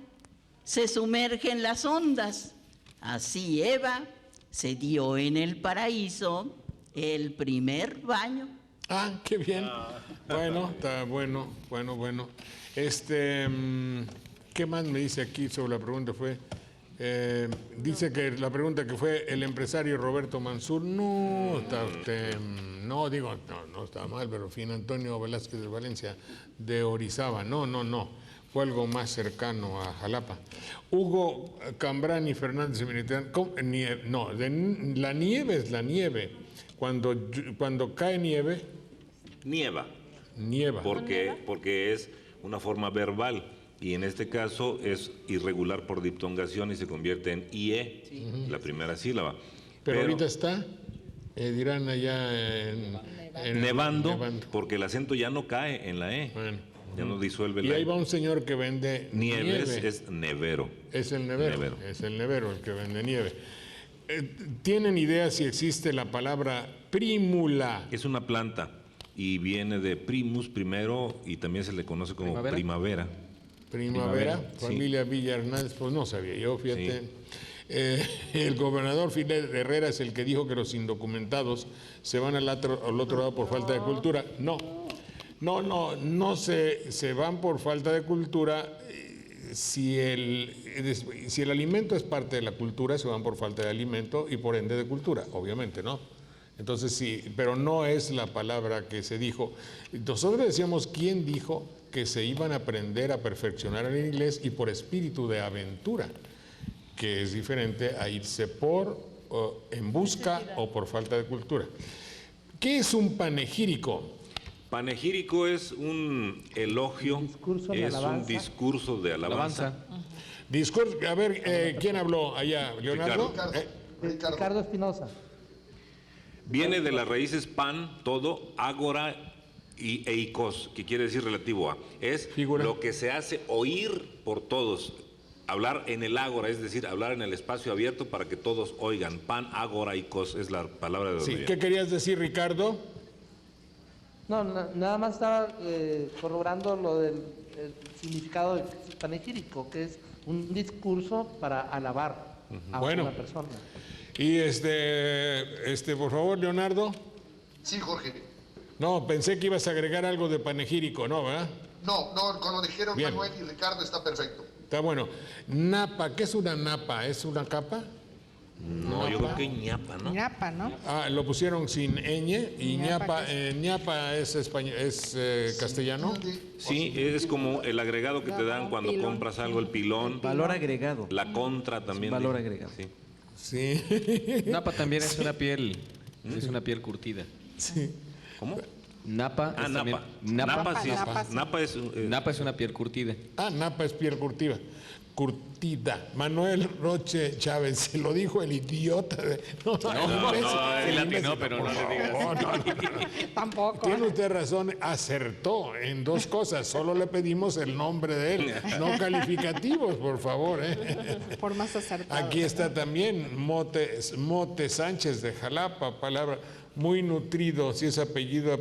I: se sumerge en las ondas. Así Eva se dio en el paraíso el primer baño.
A: Ah, qué bien. Bueno, está bueno. ¿Qué más me dice aquí sobre la pregunta? Dice que la pregunta que fue el empresario Roberto Mansur. No, está usted, no está mal, pero fin Antonio Velázquez de Valencia, de Orizaba. No. Fue algo más cercano a Jalapa. Hugo Cambrani Fernández Militar. La nieve es la nieve. Cuando cae nieve.
C: Nieva. Porque es una forma verbal. Y en este caso es irregular por diptongación y se convierte en IE, la primera sílaba.
A: Pero ahorita está, dirán allá
C: nevando, porque el acento ya no cae en la E, ya no disuelve la E.
A: Y ahí va un señor que vende nieve.
C: Es nevero.
A: Es el nevero, es el nevero el que vende nieve. ¿Tienen idea si existe la palabra prímula?
C: Es una planta y viene de primus, primero, y también se le conoce como primavera.
A: Primavera, familia
C: sí.
A: Villa Hernández, pues no sabía yo, fíjate.
C: Sí.
A: El gobernador Fidel Herrera es el que dijo que los indocumentados se van al otro lado por falta de cultura. No se van por falta de cultura. Si el alimento es parte de la cultura, se van por falta de alimento y por ende de cultura, obviamente, ¿no? Entonces sí, pero no es la palabra que se dijo. Nosotros decíamos quién dijo que se iban a aprender a perfeccionar el inglés y por espíritu de aventura, que es diferente a irse en busca o por falta de cultura. ¿Qué es un panegírico?
C: Panegírico es un elogio,
H: Discurso de
C: es un
H: alabanza.
C: discurso de alabanza.
A: Discurso, a ver, ¿quién habló allá? ¿Leonardo?
H: Ricardo Espinosa.
C: Viene de las raíces pan, todo, ágora y eikos, que quiere decir relativo a. Es
A: Figura.
C: lo que se hace oír por todos. Hablar en el ágora, es decir, hablar en el espacio abierto para que todos oigan. Pan, ágora y cos es la palabra de donde
A: Sí.
C: viene.
A: ¿Qué querías decir, Ricardo?
H: No, nada más estaba corroborando lo del el significado del panegírico, que es un discurso para alabar a
A: Bueno.
H: una persona.
A: Y por favor, Leonardo.
G: Sí, Jorge.
A: No, pensé que ibas a agregar algo de panegírico, ¿no, verdad?
G: No, con lo dijeron
A: Bien.
G: Manuel y Ricardo está perfecto.
A: Está bueno. Napa, ¿qué es una napa? ¿Es una capa?
C: No, yo creo que ñapa, ¿no?
D: ñapa, ¿no?
A: Ah, lo pusieron sin ñ y ñapa, ñapa es español, es castellano.
C: Sí, es como el agregado que te dan cuando
D: pilón.
C: compras algo, el pilón,
E: Valor agregado.
C: la contra también.
E: Valor
C: dice.
E: agregado.
C: Sí.
A: Sí.
F: Napa también es una piel, es una piel curtida.
A: Sí.
C: ¿Cómo?
F: Napa
C: Ah,
F: es también-
C: napa.
F: Napa,
C: Sí,
D: Napa, sí.
C: napa es...
F: Napa es una piel curtida.
A: Ah, napa es piel curtida. Curtida. Manuel Roche Chávez, se lo dijo el idiota. No,
F: sí latinó, pero no le digas.
A: No.
D: Tampoco.
A: Tiene usted razón, acertó en dos cosas. Solo le pedimos el nombre de él, no calificativos, por favor.
D: Por más acertado.
A: Aquí está también Mote Sánchez de Jalapa, palabra muy nutrido, si es apellido,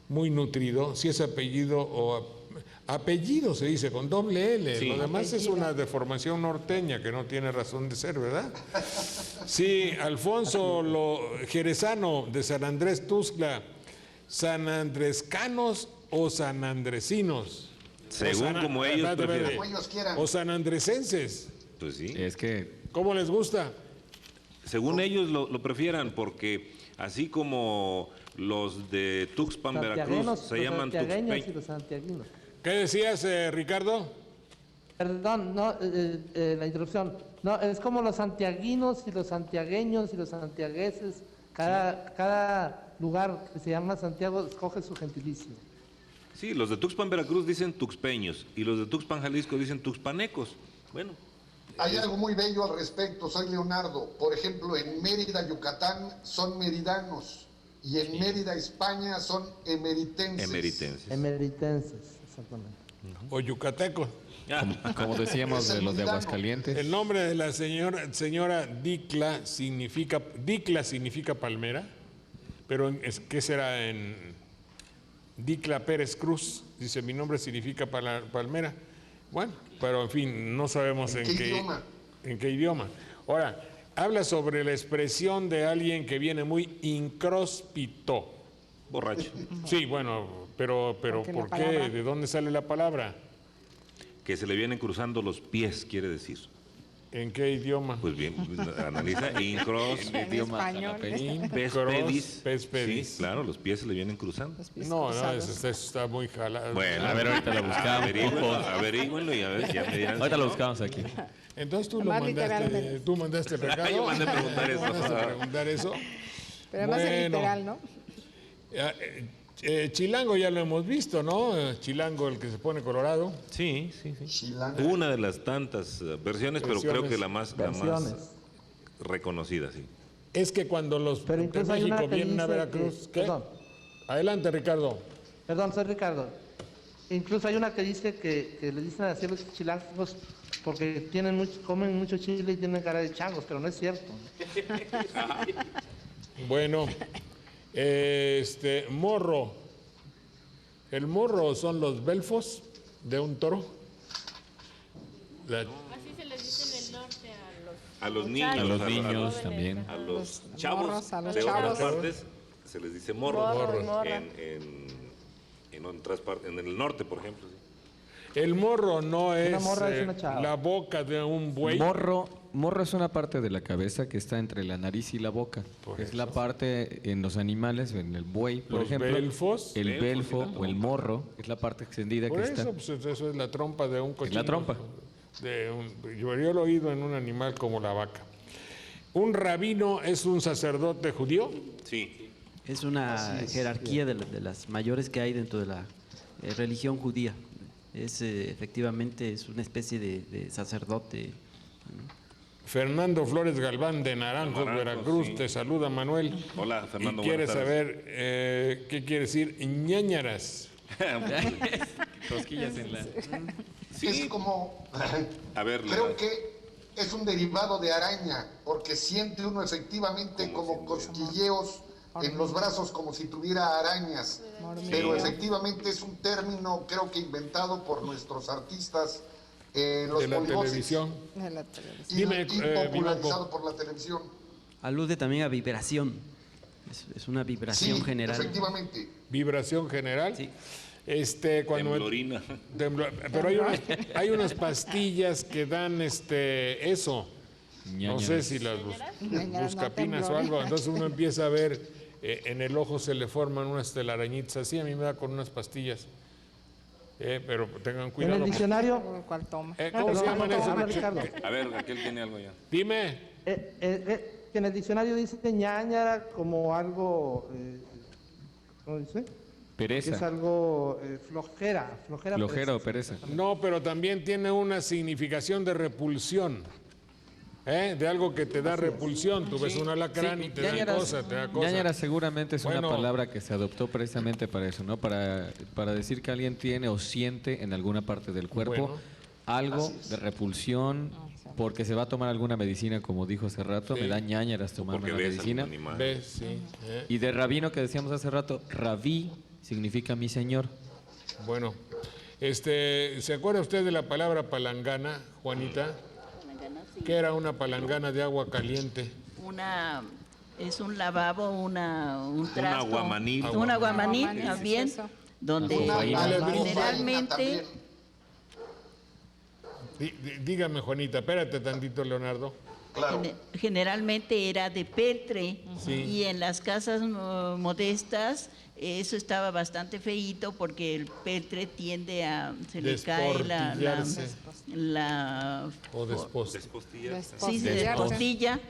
A: muy nutrido, si es apellido o apellido se dice con doble L.
C: Sí.
A: Lo demás es una deformación norteña que no tiene razón de ser, ¿verdad? Sí, Alfonso Jerezano de San Andrés Tuxtla, sanandrescanos o sanandresinos.
C: Según como ellos
A: espérate,
C: prefieran.
G: Como ellos quieran.
A: O sanandresenses.
C: Pues sí.
F: Es que
A: ¿Cómo les gusta?
C: Según ellos lo prefieran, porque así como los de Tuxpan, Veracruz, se llaman
H: santiagueños y
C: tuxpeños.
H: los santiaguinos.
A: ¿Qué decías, Ricardo?
H: Perdón, no, la interrupción. No, es como los santiaguinos y los santiagueños y los santiagueses. Cada lugar que se llama Santiago escoge su gentilicio.
C: Sí, los de Tuxpan, Veracruz dicen tuxpeños y los de Tuxpan, Jalisco dicen tuxpanecos. Bueno,
G: Hay algo muy bello al respecto, soy Leonardo. Por ejemplo, en Mérida, Yucatán, son meridanos. Y en Mérida, España, son emeritenses.
C: emeritenses.
H: Emeritenses, exactamente.
A: O yucatecos.
F: como decíamos de los de Aguascalientes.
A: El nombre de la señora Dicla significa palmera, pero ¿qué será en Dicla Pérez Cruz? Dice, mi nombre significa palmera. Bueno, pero en fin, no sabemos
G: ¿En qué idioma?
A: en qué idioma. Ahora, habla sobre la expresión de alguien que viene muy incróspito.
C: Borracho.
A: Sí, bueno, pero
D: Porque la
A: ¿por qué?
D: palabra-
A: ¿De dónde sale la palabra?
C: Que se le vienen cruzando los pies, quiere decir.
A: ¿En qué idioma?
C: Pues bien, analiza. Incros,
D: En español.
C: pes
A: Cross,
C: pedis.
A: pes pedis.
C: Sí, claro, los pies se le vienen cruzando.
D: Los pies
A: No,
D: cruzados.
A: eso está muy jalado.
C: Bueno,
F: A ver, ahorita lo buscamos.
C: Averígüenlo y a ver, ya me dirán.
F: Ahorita
C: si
F: lo
C: no.
F: buscamos aquí.
A: Entonces
D: Más literalmente.
A: tú mandaste recado.
C: Yo mandé preguntar eso.
A: Mandaste preguntar eso.
D: Pero además es
A: Bueno.
D: literal, ¿no?
A: Chilango ya lo hemos visto, ¿no? Chilango, el que se pone colorado.
C: Sí, sí, sí.
G: Chilango.
C: Una de las tantas versiones, pero creo que la más
H: Versiones.
C: reconocida, sí.
A: Es que cuando los
H: Pero
A: de
H: incluso hay una
A: México
H: que
A: vienen a
H: dice
A: Veracruz,
H: que-
A: ¿qué?
H: perdón.
A: Adelante, Ricardo.
H: Perdón, soy Ricardo. Incluso hay una que dice que le dicen así a los chilangos porque comen mucho chile y tienen cara de changos, pero no es cierto.
A: Bueno, morro. El morro son los belfos de un toro.
B: Así se les dice en el norte
C: A los
B: muchachos,
C: niños,
F: A los
C: a
F: niños también.
C: a los
D: Los
C: chavos
D: morros, a los
C: de otras
D: chavos.
C: partes se les dice morros.
B: Morros, morra.
C: En otras partes, en el norte, por ejemplo. Sí.
A: El morro no es,
H: morra es una chava.
A: la boca de un buey.
F: Morro es una parte de la cabeza que está entre la nariz y la boca. Es la parte en los animales, en el buey, por
A: Los
F: ejemplo.
A: belfos.
F: El
C: Belfos y
F: belfo
C: la
F: o el morro es la parte extendida
A: Por
F: que está.
A: eso, pues eso es la trompa de un cochino.
F: la trompa.
A: Yo lo he oído en un animal como la vaca. ¿Un rabino es un sacerdote judío?
C: Sí.
E: Es una
G: Así es.
E: jerarquía de las mayores que hay dentro de la religión judía. Es efectivamente es una especie de sacerdote.
A: Fernando Flores Galván de Naranjos, Veracruz,
C: sí.
A: te saluda Manuel.
C: Hola, Fernando.
A: Y quiere
C: buenas tardes.
A: saber qué quiere decir ñañaras.
F: Cosquillas en la...
G: Es como,
C: A ver,
G: creo que es un derivado de araña, porque siente uno efectivamente como cosquilleos en los brazos, como si tuviera arañas. Pero efectivamente es un término, creo que inventado por nuestros artistas, los
A: De la
G: polivoces,
A: televisión.
G: y
A: Dime,
G: popularizado
A: Binaco.
G: por la televisión.
E: Alude también a vibración. Es una vibración
G: Sí,
E: general.
G: efectivamente.
A: Vibración general.
E: Sí.
A: Cuando
C: Temblorina.
A: Pero hay unas pastillas que dan eso. No sé si las buscapinas o algo. Entonces uno empieza a ver, en el ojo se le forman unas telarañitas así. A mí me da con unas pastillas. Pero tengan
H: En
A: cuidado.
H: el diccionario,
D: ¿Cuál toma?
A: ¿Cómo se llaman
H: Habla
A: esas?
H: Ricardo.
C: A ver, Raquel tiene algo ya.
A: Dime.
H: Que en el diccionario dice ñañara como algo, ¿cómo dice? Que es
F: Pereza.
H: algo flojera
F: Flojera o pereza.
A: No, pero también tiene una significación de repulsión. De algo que te da repulsión. Tú ves un alacrán y te da cosa, te da cosa.
F: Ñañara seguramente es
A: Bueno.
F: una palabra que se adoptó precisamente para eso, ¿no? Para decir que alguien tiene o siente en alguna parte del cuerpo
A: Bueno.
F: algo de repulsión, porque se va a tomar alguna medicina, como dijo hace rato,
A: Sí.
F: me da ñañaras tomarme
C: Porque
F: la
C: ves
F: medicina.
C: algún animal.
A: ¿Ves? Sí.
F: Y de rabino que decíamos hace rato, rabí significa mi señor.
A: Bueno, ¿se acuerda usted de la palabra palangana, Juanita? ¿Qué era una palangana de agua caliente?
I: Es un lavabo, un trasto.
C: aguamanil.
I: Un aguamanil,
D: Aguamanil,
I: también,
D: es eso.
I: donde
G: Una alevosía
I: generalmente...
G: también.
A: Dígame, Juanita, espérate tantito, Leonardo.
G: Claro.
I: Generalmente era de peltre
A: Sí.
I: y en las casas modestas eso estaba bastante feíto porque el peltre tiende a se le cae
A: Desportillarse. O
C: Despostillas.
I: sí, se despostilla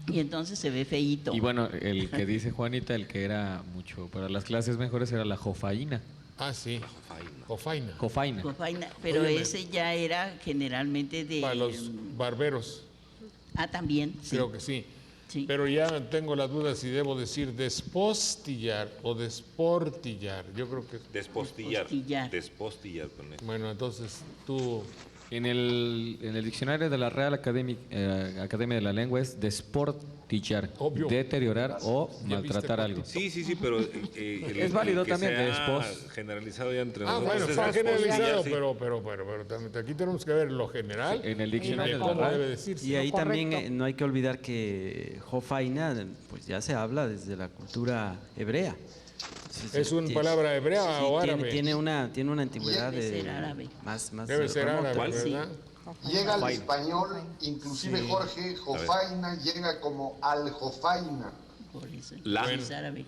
I: y entonces se ve feíto.
F: Y bueno, el que dice Juanita, el que era mucho para las clases mejores era la jofaína.
A: Ah, sí. Jofaina.
F: Jofaina.
I: Cofaina, pero
A: Óyeme.
I: ese ya era generalmente de
A: Para los barberos,
I: también sí.
A: creo que sí.
I: Sí.
A: Pero ya tengo la duda si debo decir despostillar o desportillar. Yo creo que...
C: Despostillar.
I: Despostillar.
C: Despostillar con eso.
A: Bueno, entonces tú...
F: En el diccionario de la Real Academia de la Lengua es desportillar,
A: Obvio.
F: deteriorar o
A: ¿Ya
F: maltratar
A: viste,
F: algo.
C: Sí, pero...
F: Es válido
C: que
F: también,
C: se ha
F: despos.
C: generalizado ya entre
A: Ah,
C: nosotros.
A: bueno,
C: es
A: está generalizado,
C: despostillar, sí.
A: pero también aquí tenemos que ver lo general.
F: En el
A: y
F: diccionario
A: de
F: de la
A: cómo
F: RAE.
A: debe decirse.
E: Y ahí también
D: correcto.
E: no hay que olvidar que jofaina, pues ya se habla desde la cultura hebrea.
A: ¿Es una palabra hebrea o árabe?
E: Tiene una antigüedad
I: Debe ser árabe.
E: más
A: Debe ser
E: remota.
A: árabe,
I: Sí.
A: ¿verdad?
G: Llega al español, inclusive Jorge, jofaina llega como aljofaina.
I: Por eso,
C: La,
I: es árabe.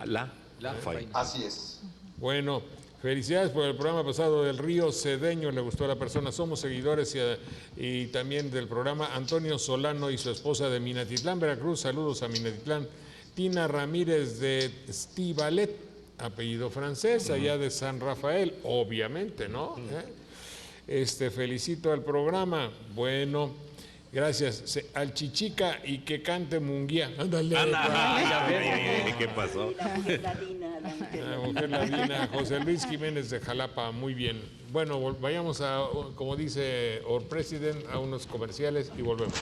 C: la faina.
G: Así es.
A: Bueno, felicidades por el programa pasado del Río Cedeño, le gustó a la persona. Somos seguidores y también del programa. Antonio Solano y su esposa de Minatitlán, Veracruz. Saludos a Minatitlán. Tina Ramírez de Stivalet, apellido francés, allá de San Rafael, obviamente, ¿no? Felicito al programa. Bueno, gracias. Al Chichica y que cante Munguía. Ándale.
C: ¿Qué pasó?
A: La mujer ladina, José Luis Jiménez de Jalapa, muy bien. Bueno, vayamos a, como dice Our President, a unos comerciales y volvemos.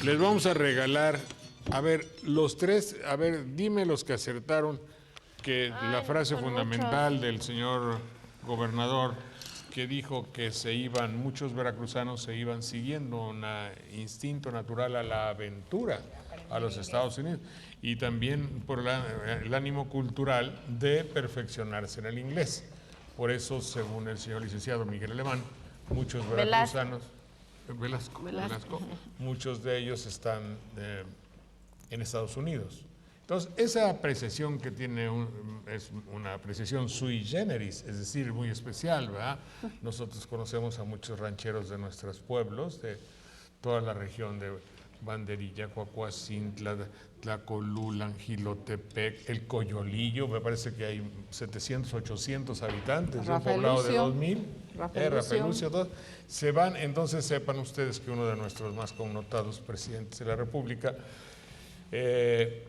A: Les vamos a regalar A ver, los tres, a ver, dime los que acertaron que la frase
B: son
A: fundamental del señor gobernador que dijo que muchos veracruzanos se iban siguiendo un instinto natural a la aventura a los Estados Unidos y también por el ánimo cultural de perfeccionarse en el inglés. Por eso, según el señor licenciado Miguel Alemán, muchos veracruzanos, Velasco, muchos de ellos están en Estados Unidos. Entonces, esa apreciación que tiene es una apreciación sui generis, es decir, muy especial, ¿verdad? Nosotros conocemos a muchos rancheros de nuestros pueblos, de toda la región de Banderilla, Coahuacintla, Tlacolula, Gilotepec, El Coyolillo, me parece que hay 700, 800 habitantes, de un poblado de 2,000. Rafael Lucio, todos se van. Entonces sepan ustedes que uno de nuestros más connotados presidentes de la República,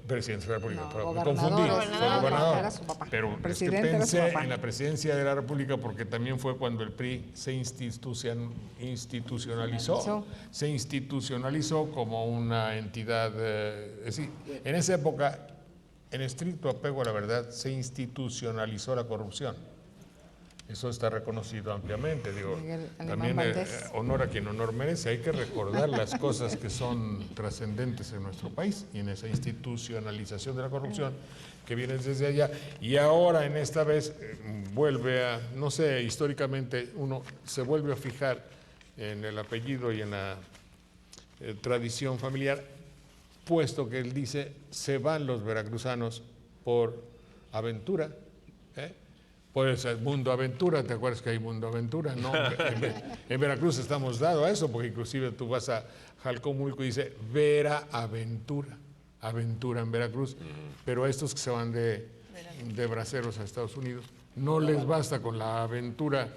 A: presidente de la República, me confundí, gobernador, pero es que pensé en la presidencia de la República porque también fue cuando el PRI se institucionalizó como una entidad, es decir, en esa época, en estricto apego a la verdad, se institucionalizó la corrupción. Eso está reconocido ampliamente. Digo, también honor a quien honor merece. Hay que recordar las cosas que son trascendentes en nuestro país y en esa institucionalización de la corrupción que viene desde allá. Y ahora, en esta vez, vuelve a, no sé, históricamente uno se vuelve a fijar en el apellido y en la tradición familiar, puesto que él dice, se van los veracruzanos por aventura, Pues Mundo Aventura, ¿te acuerdas que hay Mundo Aventura? No, en Veracruz estamos dados a eso, porque inclusive tú vas a Jalcomulco y dice Vera Aventura, aventura en Veracruz, pero a estos que se van de braceros a Estados Unidos, no les basta con la aventura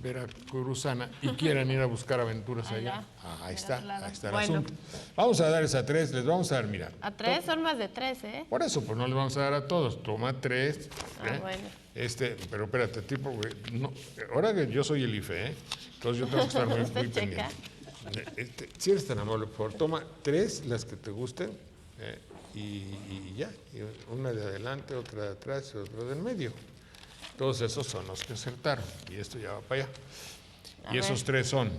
A: veracruzana y quieran ir a buscar aventuras allá. Ahí está el asunto. Vamos a dar esa 3, les vamos a dar, mira.
B: A 3 son más de 3, ¿eh?
A: Por eso, pues no les vamos a dar a todos. Toma 3.
B: Bueno.
A: Pero espérate, tipo, no, ahora que yo soy el IFE, entonces yo tengo que estar muy pendiente. Si eres tan amable, por favor, toma 3, las que te gusten, y ya. Y una de adelante, otra de atrás y otra del medio. Todos esos son los que acertaron, y esto ya va para allá. Y esos 3 son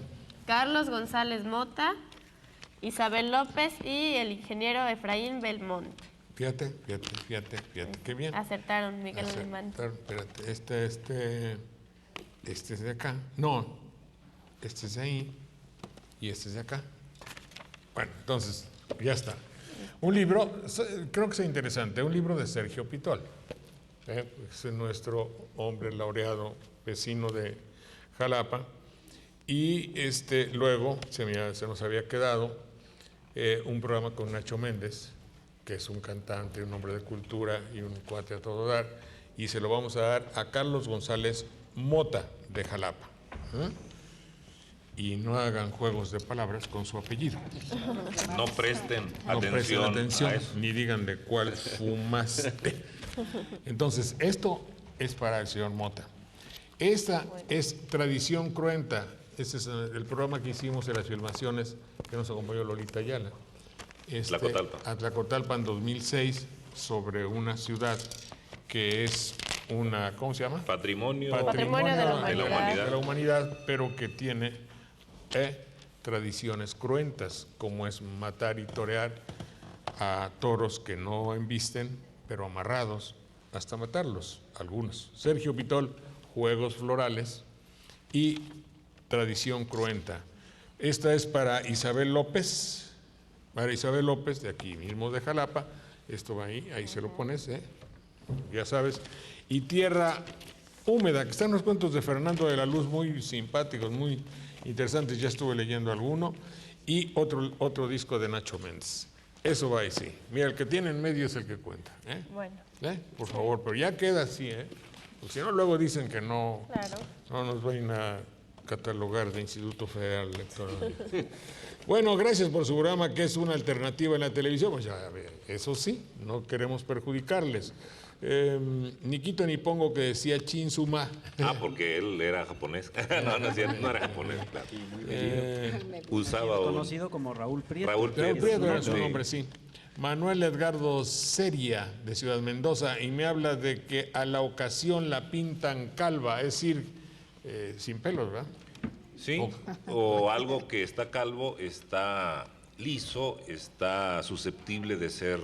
B: Carlos González Mota, Isabel López y el ingeniero Efraín Belmont.
A: Fíjate, qué bien.
B: Acertaron, Miguel Alemán.
A: Espérate, este es de acá. No, este es de ahí y este es de acá. Bueno, entonces, ya está. Un libro, creo que es interesante, un libro de Sergio Pitol. Es nuestro hombre laureado, vecino de Jalapa. Y luego se nos había quedado un programa con Nacho Méndez, que es un cantante, un hombre de cultura y un cuate a todo dar, y se lo vamos a dar a Carlos González Mota, de Jalapa. Y no hagan juegos de palabras con su apellido.
C: No presten
A: atención a eso, ni digan de cuál fumaste. Entonces, esto es para el señor Mota. Esta es Tradición Cruenta. Este es el programa que hicimos en las filmaciones que nos acompañó Lolita Ayala. Tlacotalpan 2006, sobre una ciudad que es una, ¿cómo se llama?
C: Patrimonio
A: de la humanidad, pero que tiene tradiciones cruentas, como es matar y torear a toros que no embisten, pero amarrados hasta matarlos, algunos. Sergio Pitol, Juegos Florales y Tradición Cruenta. Esta es para Isabel López. Para Isabel López, de aquí mismo de Jalapa, esto va ahí se lo pones, ya sabes. Y Tierra Húmeda, que están los cuentos de Fernando de la Luz muy simpáticos, muy interesantes, ya estuve leyendo alguno, y otro disco de Nacho Méndez. Eso va ahí, sí. Mira, el que tiene en medio es el que cuenta.
B: Bueno.
A: Por favor, pero ya queda así, porque si no luego dicen que no, no nos van a catalogar de Instituto Federal Electoral. Bueno, gracias por su programa, que es una alternativa en la televisión. Pues ya, eso sí, no queremos perjudicarles. Ni quito ni pongo que decía Chinsuma.
C: Porque él era japonés. no era japonés, claro. Usaba
E: conocido como Raúl Prieto.
C: Raúl Prieto
A: era su nombre, sí. Manuel Edgardo Seria, de Ciudad Mendoza, y me habla de que a la ocasión la pintan calva, es decir, sin pelos, ¿verdad?
C: Sí, o algo que está calvo, está liso, está susceptible de ser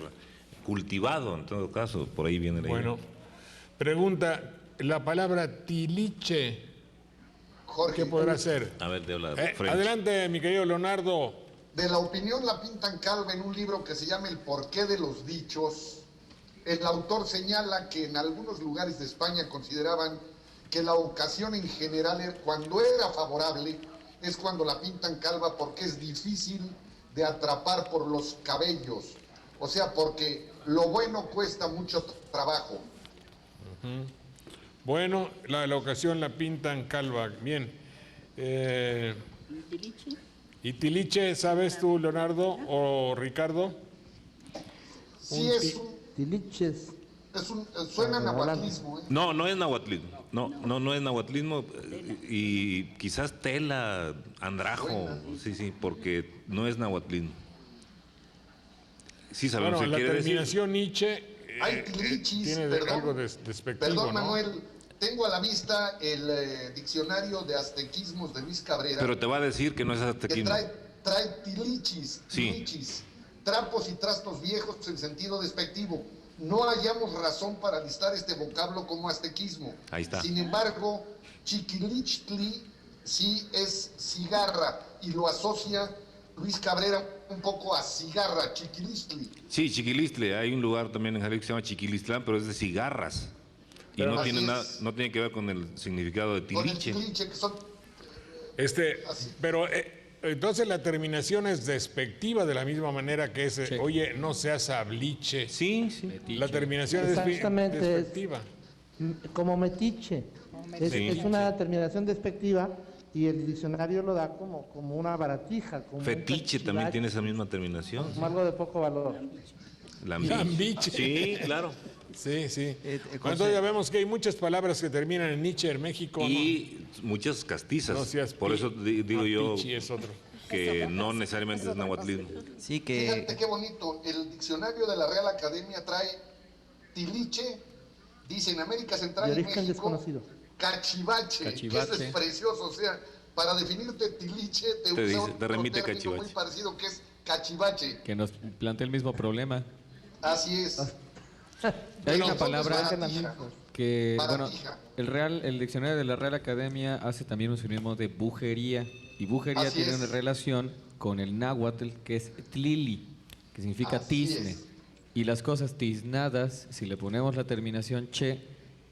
C: cultivado, en todo caso, por ahí viene la idea.
A: Bueno, pregunta, la palabra tiliche,
G: Jorge,
A: ¿qué podrá ser?
C: A ver, te habla French.
A: Adelante, mi querido Leonardo.
G: de la opinión la pintan calva en un libro que se llama El porqué de los dichos. El autor señala que en algunos lugares de España consideraban que la ocasión en general, cuando era favorable, es cuando la pintan calva porque es difícil de atrapar por los cabellos. O sea, porque lo bueno cuesta mucho trabajo.
A: Bueno, la ocasión la pintan calva. Bien. ¿Y tiliche, sabes tú, Leonardo o Ricardo?
G: Sí, es un...
H: Tiliches.
G: Suena nahuatlismo, ¿eh?
C: No, no es nahuatlismo. No es nahuatlismo y quizás tela, andrajo, sí, porque no es nahuatlismo. Sí sabemos
A: Bueno,
C: qué
A: la
C: quiere
A: terminación Nietzsche
G: Hay tilichis,
A: tiene
G: perdón.
A: algo despectivo,
G: Perdón,
A: ¿no?
G: Manuel, tengo a la vista el diccionario de aztequismos de Luis Cabrera.
C: Pero te va a decir que no es
G: que
C: aztequismo.
G: trae tilichis,
C: Sí.
G: tilichis, trapos y trastos viejos en sentido despectivo. No hallamos razón para listar este vocablo como aztequismo.
C: Ahí está.
G: Sin embargo, chiquilichtli sí es cigarra y lo asocia Luis Cabrera un poco a cigarra, chiquilistli.
C: Sí, Chiquilistle, hay un lugar también en Jalisco que se llama Chiquilistlán, pero es de cigarras. Y
G: Pero
C: no
G: así
C: tiene
G: es.
C: no tiene que ver con el significado de
G: Con el
C: tiliche.
G: tiliche, que son...
A: Pero entonces la terminación es despectiva de la misma manera que es, oye, no seas abliche.
C: Sí.
A: La terminación es
H: Exactamente, es-
A: despectiva.
H: Como metiche. Es una terminación despectiva y el diccionario lo da como una baratija. Como un
C: Fetiche también
H: cachivache,
C: tiene esa misma terminación.
H: como algo de poco valor.
A: Lambiche.
C: Sí, claro.
A: Sí. Entonces ya vemos que hay muchas palabras que terminan en Nietzsche en México.
C: Y muchas castizas.
A: No seas
C: Por eso digo yo
A: Pichi es otro.
C: que no necesariamente es nahuatlismo.
E: Sí, que
G: Fíjate qué bonito, el diccionario de la Real Academia trae tiliche, dice en América Central
H: De
G: y
H: origen
G: México,
H: desconocido.
G: cachivache, que eso
F: Cachivache.
G: es precioso, o sea, para definirte tiliche te usa
C: dice-
G: otro
C: te remite
G: término
C: cachivache.
G: muy parecido que es cachivache,
F: Que nos plantea el mismo problema.
G: así es.
F: Hay
G: Pero
F: una
G: entonces,
F: palabra
G: baratija.
F: que, bueno,
G: Baratija.
F: el diccionario de la Real Academia hace también un sinónimo de bujería. Y bujería
G: Así
F: tiene
G: es.
F: una relación con el náhuatl, que es tlili, que significa
G: Así
F: tizne.
G: es.
F: Y las cosas tiznadas, si le ponemos la terminación che,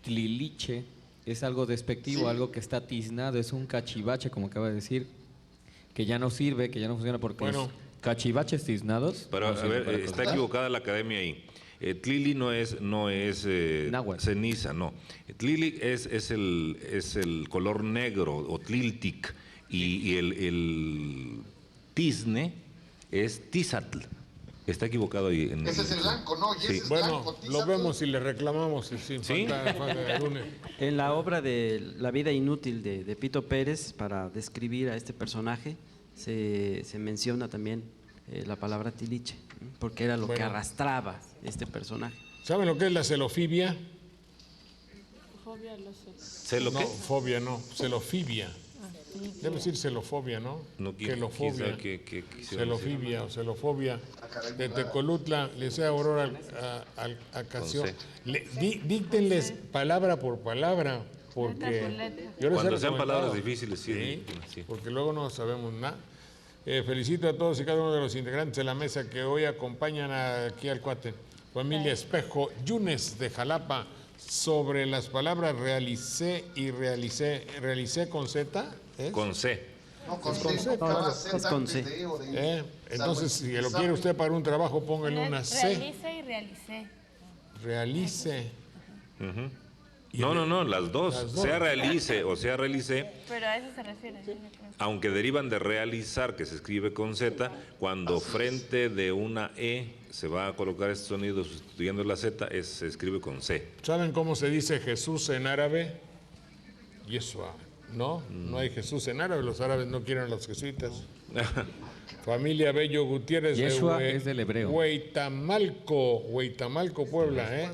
F: tliliche, es algo despectivo,
G: Sí.
F: algo que está tiznado, es un cachivache, como acaba de decir, que ya no sirve, que ya no funciona porque
A: Bueno.
F: los cachivaches tiznados.
C: Pero
F: no
C: a
F: sirven
C: ver,
F: para
C: está
F: cosas.
C: equivocada la academia ahí. Tlili no es
F: Náhuatl.
C: ceniza, no. Tlili es el color negro o tliltic y el tizne es tizatl. Está equivocado ahí.
G: Ese es el blanco, ¿no? Y
C: Sí.
G: ese es
A: Bueno,
G: blanco,
A: lo
G: tízatl.
A: vemos y le reclamamos sin
C: ¿Sí?
A: falta de lunes.
E: en la obra de La vida inútil de Pito Pérez, para describir a este personaje, se menciona también la palabra tiliche, ¿no? Porque era lo que
A: Bueno.
E: arrastraba este personaje.
A: ¿Saben lo que es la celofibia?
C: ¿Sé lo
A: No,
C: que?
A: fobia no, celofibia. Debe decir celofobia, ¿no?
C: No,
A: Quelofobia.
C: quizá que quisiera decir.
A: Celofibia o celofobia. De Tecolutla, le desea Aurora Acacio.
C: Con C.
A: Díctenles palabra por palabra, porque... yo les he
C: Cuando sean
A: recomendado.
C: palabras difíciles, sí.
A: Porque luego no sabemos nada. Felicito a todos y cada uno de los integrantes de la mesa que hoy acompañan aquí al cuate. Familia Espejo, Yunes de Jalapa, sobre las palabras realicé y realicé. ¿Realicé con Z? ¿Es?
C: Con C.
G: No, con
A: con
G: C,
A: C,
G: cada
E: claro.
G: Z
E: Es con
G: antes
E: C.
G: de o de-
A: Entonces, si lo
G: Sabe-
A: quiere usted para un trabajo, póngale una C.
J: Realice y realicé.
A: Realice.
C: No, las dos.
A: Las dos.
C: Sea realice o sea realice,
J: Pero a eso se refiere. ¿Sí? Yo creo.
C: aunque derivan de realizar, que se escribe con Z, cuando frente de una E se va a colocar este sonido sustituyendo la Z, se escribe con C.
A: ¿Saben cómo se dice Jesús en árabe? Yeshua. No, no hay Jesús en árabe, los árabes no quieren a los jesuitas. Familia Bello Gutiérrez
F: Yeshua es del hebreo.
A: Hueytamalco, Puebla,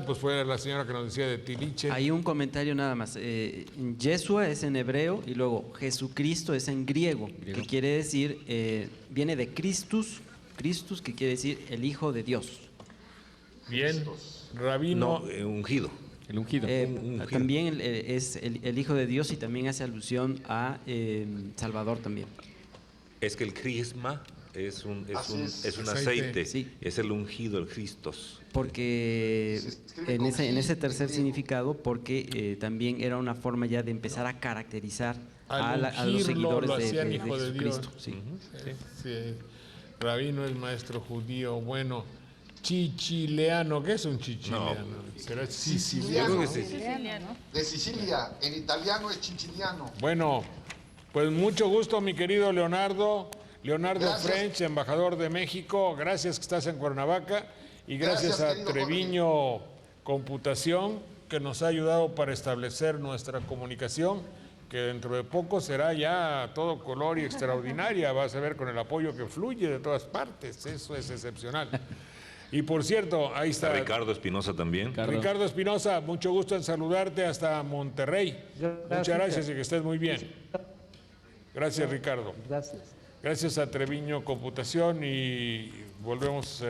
A: pues fue la señora que nos decía de Tiliche.
E: Hay un comentario nada más. Yeshua es en hebreo y luego Jesucristo es en griego. Que quiere decir, viene de Christus, que quiere decir el Hijo de Dios.
A: Bien, rabino.
C: No, ungido.
F: El ungido.
E: También es el Hijo de Dios y también hace alusión a Salvador también.
C: Es que el crisma es un
A: Aceite.
C: aceite,
E: Sí.
C: es el ungido, el Cristos.
E: Porque
G: Se escribe
E: en
G: con
E: ese
G: G,
E: tercer
G: griego.
E: significado, porque también era una forma ya de empezar a caracterizar a los
A: ungirlo,
E: seguidores
A: lo
E: de
A: hacían hijo de Dios.
E: Jesucristo. Sí.
A: Sí. Rabino es maestro judío, bueno. Chichileano, ¿qué es un chichileano? ¿Será siciliano?
C: Yo creo que sí.
G: De Sicilia, en italiano es chichiliano.
A: Bueno, pues mucho gusto, mi querido Leonardo. Leonardo
G: Gracias.
A: French, embajador de México. Gracias que estás en Cuernavaca. Y gracias a
G: querido
A: Treviño Computación, que nos ha ayudado para establecer nuestra comunicación, que dentro de poco será ya a todo color y extraordinaria. Vas a ver con el apoyo que fluye de todas partes. Eso es excepcional. Y por cierto, ahí está
C: Ricardo Espinosa también.
A: Ricardo Espinosa, mucho gusto en saludarte hasta Monterrey. Muchas gracias y que estés muy bien. Gracias, Ricardo.
H: Gracias.
A: Gracias a Treviño Computación y volvemos,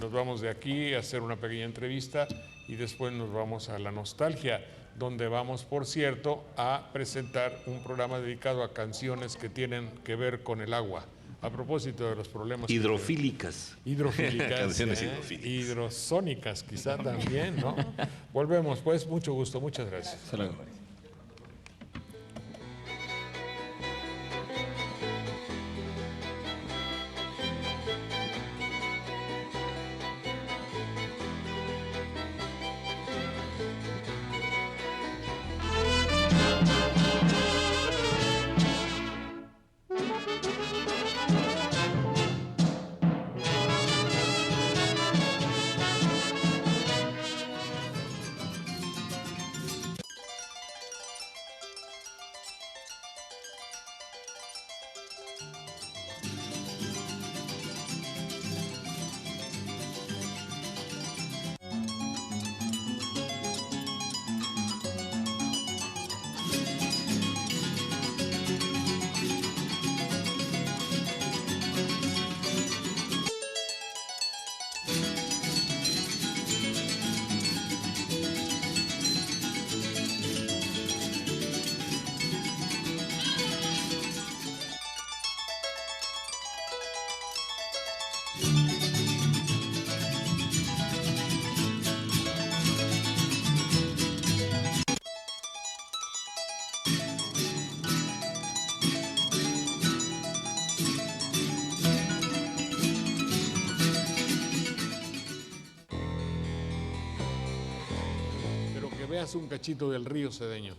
A: nos vamos de aquí a hacer una pequeña entrevista y después nos vamos a La Nostalgia, donde vamos, por cierto, a presentar un programa dedicado a canciones que tienen que ver con el agua. A propósito de los problemas.
C: Hidrofílicas.
A: Hidrofílicas.
C: Canciones
A: ¿eh?
C: hidrofílicas.
A: Hidrosónicas, quizá también, ¿no? Volvemos, pues, mucho gusto, muchas gracias.
F: Hasta luego.
A: Veas un cachito del río Cedeño.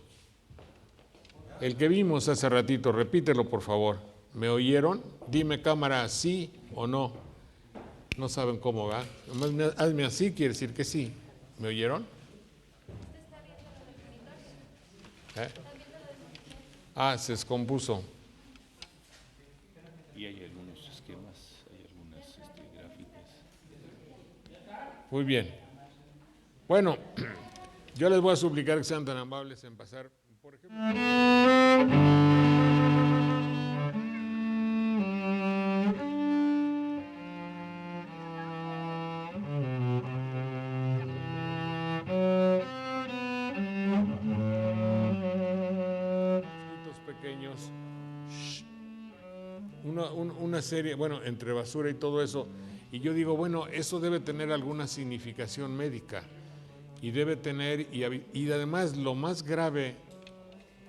A: El que vimos hace ratito, repítelo por favor. ¿Me oyeron? Dime cámara, sí o no. No saben cómo va. Nomás hazme así, quiere decir que sí. ¿Me oyeron? Se descompuso.
K: Y hay algunos esquemas, hay algunas gráficas.
A: Muy bien. Bueno, yo les voy a suplicar que sean tan amables en pasar, por ejemplo. Pequeños, una serie, bueno, entre basura y todo eso, y yo digo, bueno, eso debe tener alguna significación médica. Y debe tener, y además lo más grave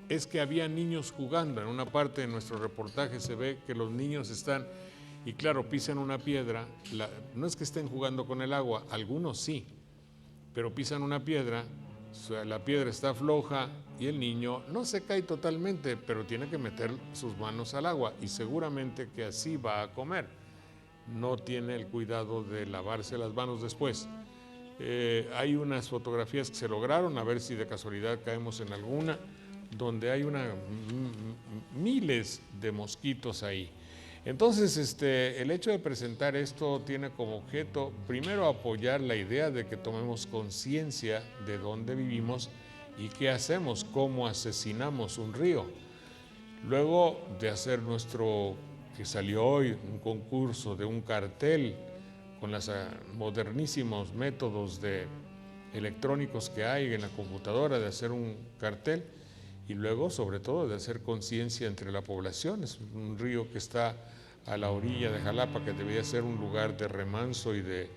A: es que había niños jugando. En una parte de nuestro reportaje se ve que los niños están, y claro, pisan una piedra. No es que estén jugando con el agua, algunos sí, pero pisan una piedra, la piedra está floja y el niño no se cae totalmente, pero tiene que meter sus manos al agua y seguramente que así va a comer. No tiene el cuidado de lavarse las manos después. Hay unas fotografías que se lograron, a ver si de casualidad caemos en alguna, donde hay miles de mosquitos ahí. Entonces, el hecho de presentar esto tiene como objeto, primero, apoyar la idea de que tomemos conciencia de dónde vivimos y qué hacemos, cómo asesinamos un río. Luego de hacer que salió hoy, un concurso de un cartel con los modernísimos métodos electrónicos que hay en la computadora de hacer un cartel, y luego, sobre todo, de hacer conciencia entre la población. Es un río que está a la orilla de Jalapa, que debería ser un lugar de remanso y de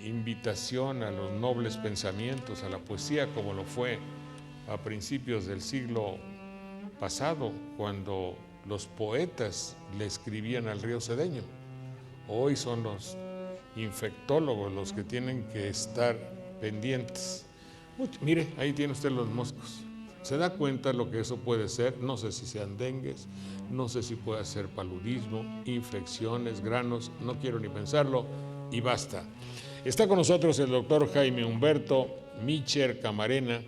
A: invitación a los nobles pensamientos, a la poesía, como lo fue a principios del siglo pasado, cuando los poetas le escribían al río Cedeño. Hoy son los infectólogos los que tienen que estar pendientes. Mire, ahí tiene usted los moscos. Se da cuenta lo que eso puede ser. No sé si sean dengues, no sé si puede ser paludismo, infecciones, granos, no quiero ni pensarlo, y basta. Está con nosotros el doctor Jaime Humberto Micher Camarena,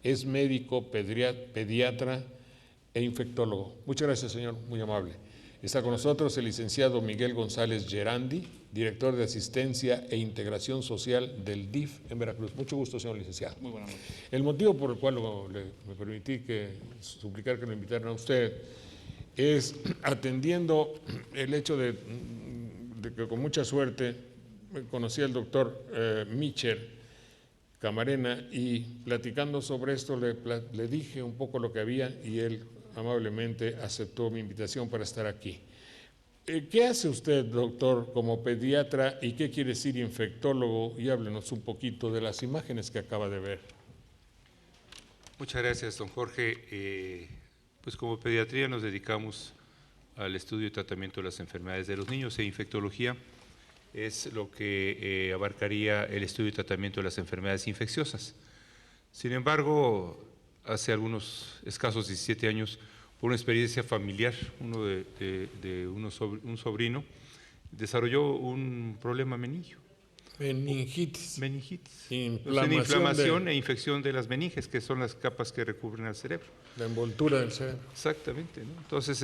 A: es médico pediatra e infectólogo. Muchas gracias, señor, muy amable. Está con nosotros el licenciado Miguel González Gerandi, director de Asistencia e Integración Social del DIF en Veracruz. Mucho gusto, señor licenciado.
K: Muy buenas noches.
A: El motivo por el cual me permití suplicar que lo invitaran a usted es atendiendo el hecho de que con mucha suerte conocí al doctor Micher Camarena, y platicando sobre esto le dije un poco lo que había y él amablemente aceptó mi invitación para estar aquí. ¿Qué hace usted, doctor, como pediatra, y qué quiere decir infectólogo? Y háblenos un poquito de las imágenes que acaba de ver.
K: Muchas gracias, don Jorge. Pues como pediatría nos dedicamos al estudio y tratamiento de las enfermedades de los niños, e infectología es lo que abarcaría el estudio y tratamiento de las enfermedades infecciosas. Sin embargo, hace algunos escasos 17 años, por una experiencia familiar, un sobrino desarrolló un problema meningio.
A: Meningitis.
K: Inflamación e infección de las meninges, que son las capas que recubren al cerebro.
A: La envoltura del cerebro.
K: Exactamente, ¿no? Entonces,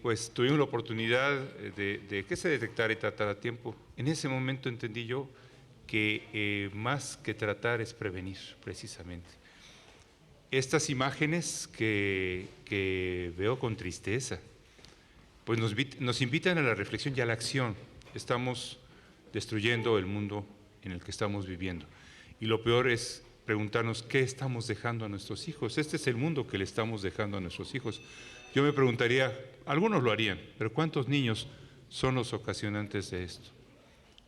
K: pues tuvimos la oportunidad de que se detectara y tratara a tiempo. En ese momento entendí yo que más que tratar es prevenir, precisamente. Estas imágenes que veo con tristeza, pues nos invitan a la reflexión y a la acción. Estamos destruyendo el mundo en el que estamos viviendo. Y lo peor es preguntarnos qué estamos dejando a nuestros hijos. Este es el mundo que le estamos dejando a nuestros hijos. Yo me preguntaría, algunos lo harían, pero ¿cuántos niños son los ocasionantes de esto?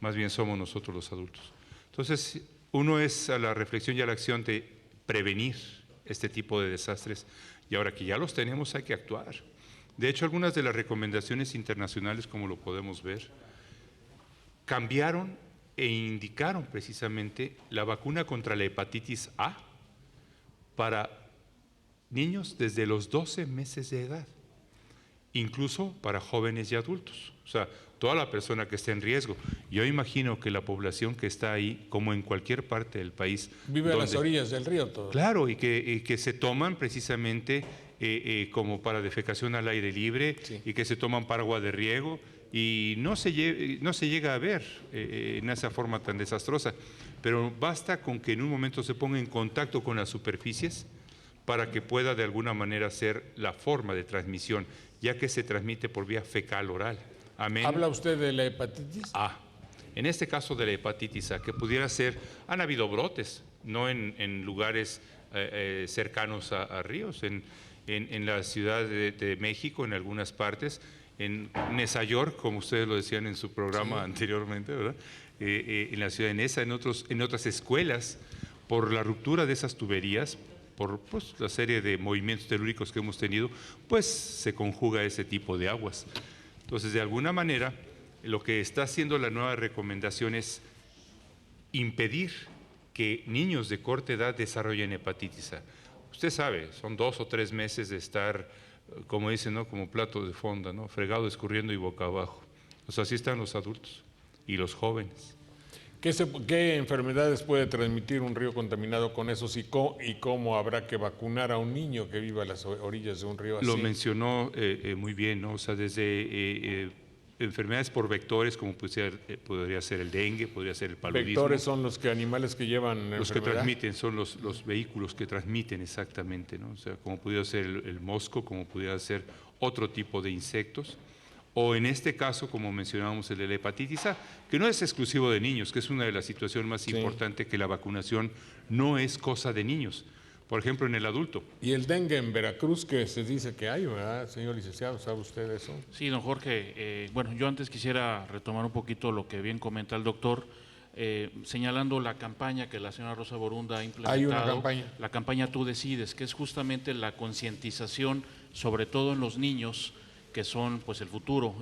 K: Más bien somos nosotros los adultos. Entonces, uno es a la reflexión y a la acción de prevenir este tipo de desastres, y ahora que ya los tenemos hay que actuar. De hecho, algunas de las recomendaciones internacionales, como lo podemos ver, cambiaron e indicaron precisamente la vacuna contra la hepatitis A para niños desde los 12 meses de edad, incluso para jóvenes y adultos, o sea, toda la persona que esté en riesgo. Yo imagino que la población que está ahí, como en cualquier parte del país,
A: vive a las orillas del río todo.
K: Claro, y que se toman precisamente como para defecación al aire libre, sí, y que se toman para agua de riego, y no se llega a ver en esa forma tan desastrosa, pero basta con que en un momento se ponga en contacto con las superficies para que pueda de alguna manera ser la forma de transmisión, ya que se transmite por vía fecal oral. Amén.
A: ¿Habla usted de la hepatitis
K: A? En este caso de la hepatitis A, que pudiera ser, han habido brotes, no en lugares cercanos a ríos, en la Ciudad de México, en algunas partes, en Nesa York, como ustedes lo decían en su programa, sí, anteriormente, ¿verdad? En la ciudad de Nesa, en otras escuelas, por la ruptura de esas tuberías, por pues, la serie de movimientos telúricos que hemos tenido, pues se conjuga ese tipo de aguas. Entonces, de alguna manera, lo que está haciendo la nueva recomendación es impedir que niños de corta edad desarrollen hepatitis A. Usted sabe, son 2 o 3 meses de estar, como dicen, ¿no?, como plato de fonda, ¿no?, fregado, escurriendo y boca abajo. O sea, así están los adultos y los jóvenes.
A: ¿Qué enfermedades puede transmitir un río contaminado con esos y cómo habrá que vacunar a un niño que viva a las orillas de un río así?
K: Lo mencionó muy bien, ¿no? O sea, desde enfermedades por vectores, como podría ser el dengue, podría ser el paludismo.
A: Vectores son los animales que llevan
K: los
A: enfermedad.
K: Que transmiten, son los vehículos que transmiten exactamente, ¿no? O sea, como pudiera ser el mosco, como pudiera ser otro tipo de insectos, o en este caso, como mencionábamos, el de la hepatitis A, que no es exclusivo de niños, que es una de las situaciones más importantes, que la vacunación no es cosa de niños. Por ejemplo, en el adulto.
A: Y el dengue en Veracruz, que se dice que hay, ¿verdad, señor licenciado? ¿Sabe usted eso?
L: Sí, don Jorge. Bueno, yo antes quisiera retomar un poquito lo que bien comenta el doctor, señalando la campaña que la señora Rosa Borunda ha implementado.
A: Hay una campaña.
L: La campaña Tú Decides, que es justamente la concientización, sobre todo en los niños, que son pues el futuro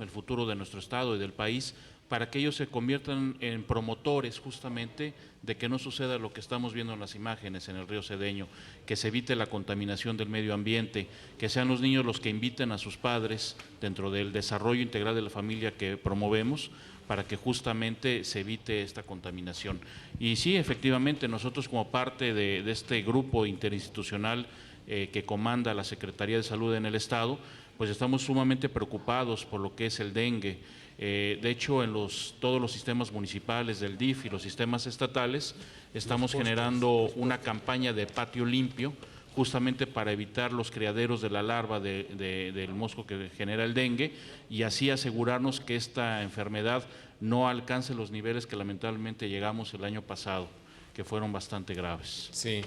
L: de nuestro estado y del país, para que ellos se conviertan en promotores justamente de que no suceda lo que estamos viendo en las imágenes en el río Cedeño, que se evite la contaminación del medio ambiente, que sean los niños los que inviten a sus padres dentro del desarrollo integral de la familia que promovemos, para que justamente se evite esta contaminación. Y sí, efectivamente, nosotros como parte de este grupo interinstitucional que comanda la Secretaría de Salud en el Estado, pues estamos sumamente preocupados por lo que es el dengue. De hecho, en todos los sistemas municipales del DIF y los sistemas estatales estamos generando una campaña de patio limpio, justamente para evitar los criaderos de la larva del mosco que genera el dengue, y así asegurarnos que esta enfermedad no alcance los niveles que lamentablemente llegamos el año pasado, que fueron bastante graves.
A: Sí.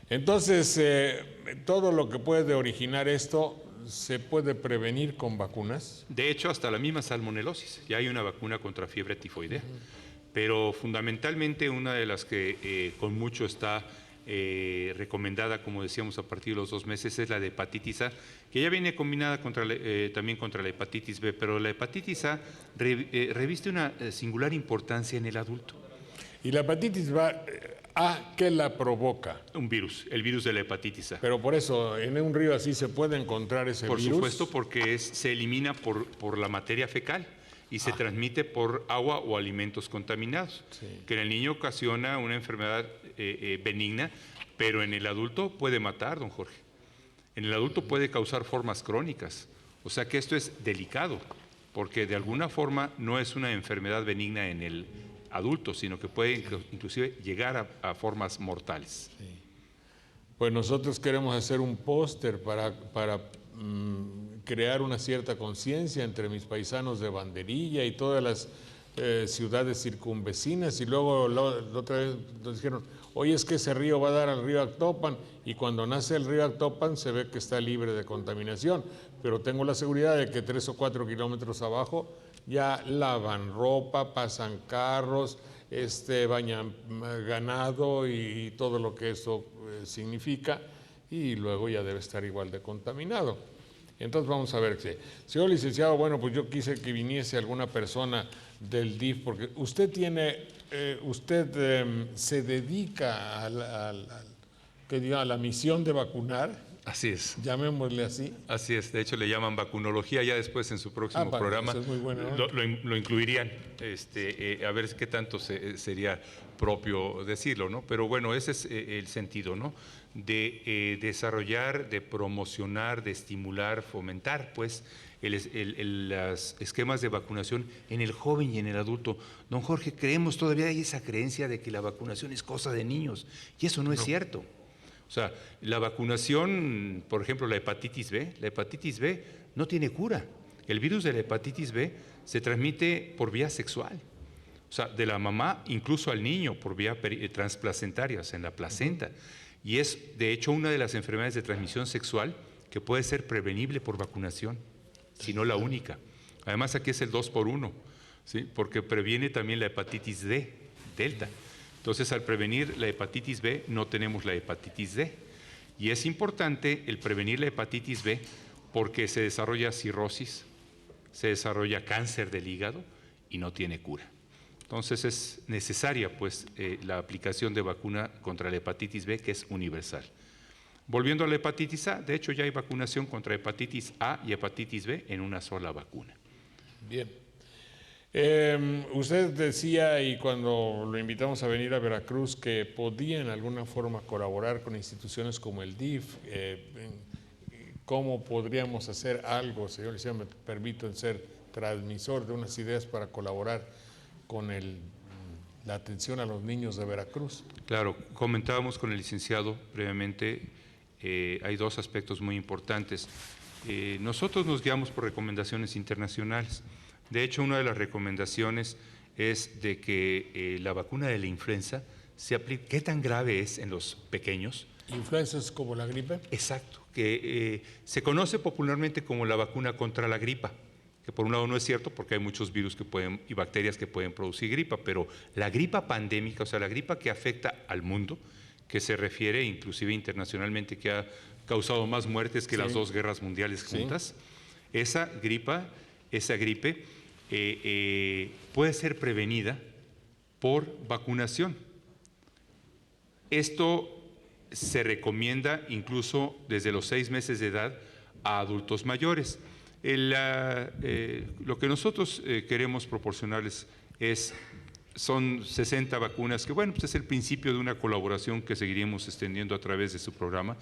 A: Entonces, todo lo que puede originar esto ¿se puede prevenir con vacunas?
K: De hecho, hasta la misma salmonelosis. Ya hay una vacuna contra fiebre tifoidea. Pero fundamentalmente una de las que con mucho está recomendada, como decíamos, a partir de los 2 meses, es la de hepatitis A, que ya viene combinada también contra la hepatitis B, pero la hepatitis A reviste una singular importancia en el adulto.
A: ¿Y la hepatitis A qué la provoca?
K: Un virus, el virus de la hepatitis A.
A: Pero por eso, ¿en un río así se puede encontrar ese virus?
K: Por supuesto, porque se elimina por la materia fecal y se transmite por agua o alimentos contaminados, que en el niño ocasiona una enfermedad benigna, pero en el adulto puede matar, don Jorge. En el adulto puede causar formas crónicas. O sea que esto es delicado, porque de alguna forma no es una enfermedad benigna en el adulto, sino que puede inclusive llegar a formas mortales.
A: Sí. Pues nosotros queremos hacer un póster para crear una cierta conciencia entre mis paisanos de Banderilla y todas las ciudades circunvecinas, y luego la otra vez nos dijeron, oye, es que ese río va a dar al río Actopan, y cuando nace el río Actopan se ve que está libre de contaminación, pero tengo la seguridad de que 3 o 4 kilómetros abajo ya lavan ropa, pasan carros, bañan ganado y todo lo que eso significa, y luego ya debe estar igual de contaminado. Entonces vamos a ver. Señor licenciado, bueno, pues yo quise que viniese alguna persona del DIF, porque usted se dedica a la misión de vacunar.
K: Así es.
A: Llamémosle así.
K: Así es, de hecho le llaman vacunología, ya después en su próximo programa
A: eso es muy bueno, ¿no?
K: lo incluirían, a ver qué tanto sería propio decirlo, ¿no? Pero bueno, ese es el sentido, ¿no? De desarrollar, de promocionar, de estimular, fomentar, pues, los esquemas de vacunación en el joven y en el adulto. Don Jorge, todavía hay esa creencia de que la vacunación es cosa de niños, y eso no es cierto. O sea, la vacunación, por ejemplo, la hepatitis B no tiene cura. El virus de la hepatitis B se transmite por vía sexual. O sea, de la mamá incluso al niño por vía transplacentaria, o sea, en la placenta. Y es, de hecho, una de las enfermedades de transmisión sexual que puede ser prevenible por vacunación, si no la única. Además, aquí es el 2x1, ¿sí? Porque previene también la hepatitis D, delta. Entonces, al prevenir la hepatitis B, no tenemos la hepatitis D. Y es importante el prevenir la hepatitis B porque se desarrolla cirrosis, se desarrolla cáncer del hígado y no tiene cura. Entonces, es necesaria pues, la aplicación de vacuna contra la hepatitis B, que es universal. Volviendo a la hepatitis A, de hecho ya hay vacunación contra hepatitis A y hepatitis B en una sola vacuna.
A: Bien. Usted decía, y cuando lo invitamos a venir a Veracruz, que podía en alguna forma colaborar con instituciones como el DIF. ¿Cómo podríamos hacer algo, señor licenciado? Me permito ser transmisor de unas ideas para colaborar con la atención a los niños de Veracruz.
K: Claro, comentábamos con el licenciado previamente, hay dos aspectos muy importantes. Nosotros nos guiamos por recomendaciones internacionales. De hecho, una de las recomendaciones es de que la vacuna de la influenza se aplique. ¿Qué tan grave es en los pequeños?
A: ¿Influenza es como la gripe?
K: Exacto, que se conoce popularmente como la vacuna contra la gripa, que por un lado no es cierto porque hay muchos virus y bacterias que pueden producir gripa, pero la gripa pandémica, o sea, la gripa que afecta al mundo, que se refiere inclusive internacionalmente, que ha causado más muertes que las 2 guerras mundiales juntas, esa gripe puede ser prevenida por vacunación. Esto se recomienda incluso desde los 6 meses de edad a adultos mayores. Lo que nosotros queremos proporcionarles son 60 vacunas, que bueno, pues es el principio de una colaboración que seguiremos extendiendo a través de su programa,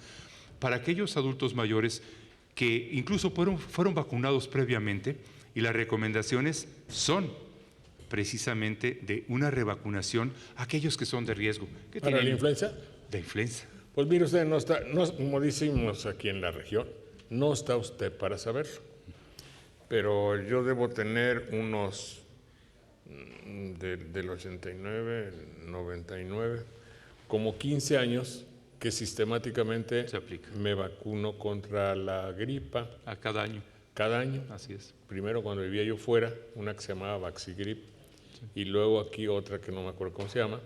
K: para aquellos adultos mayores que incluso fueron vacunados previamente, y las recomendaciones son precisamente de una revacunación a aquellos que son de riesgo.
A: ¿Para la influenza?
K: De influenza.
A: Pues mire usted, como decimos aquí en la región, no está usted para saberlo. Pero yo debo tener unos, del 89, 99, como 15 años que sistemáticamente me vacuno contra la gripa.
K: ¿A cada año?
A: Cada año.
K: Así es.
A: Primero cuando vivía yo fuera, una que se llamaba Vaxigrip, y luego aquí otra que no me acuerdo cómo se llama,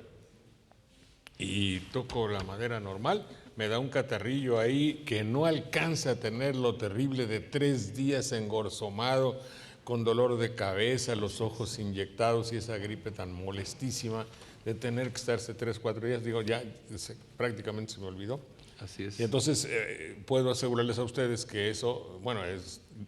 A: y toco la madera normal, me da un catarrillo ahí que no alcanza a tener lo terrible de 3 días engorzomado, con dolor de cabeza, los ojos inyectados y esa gripe tan molestísima de tener que estarse 3, 4 días. Digo, ya prácticamente se me olvidó.
K: Así es.
A: Y entonces puedo asegurarles a ustedes que eso, bueno,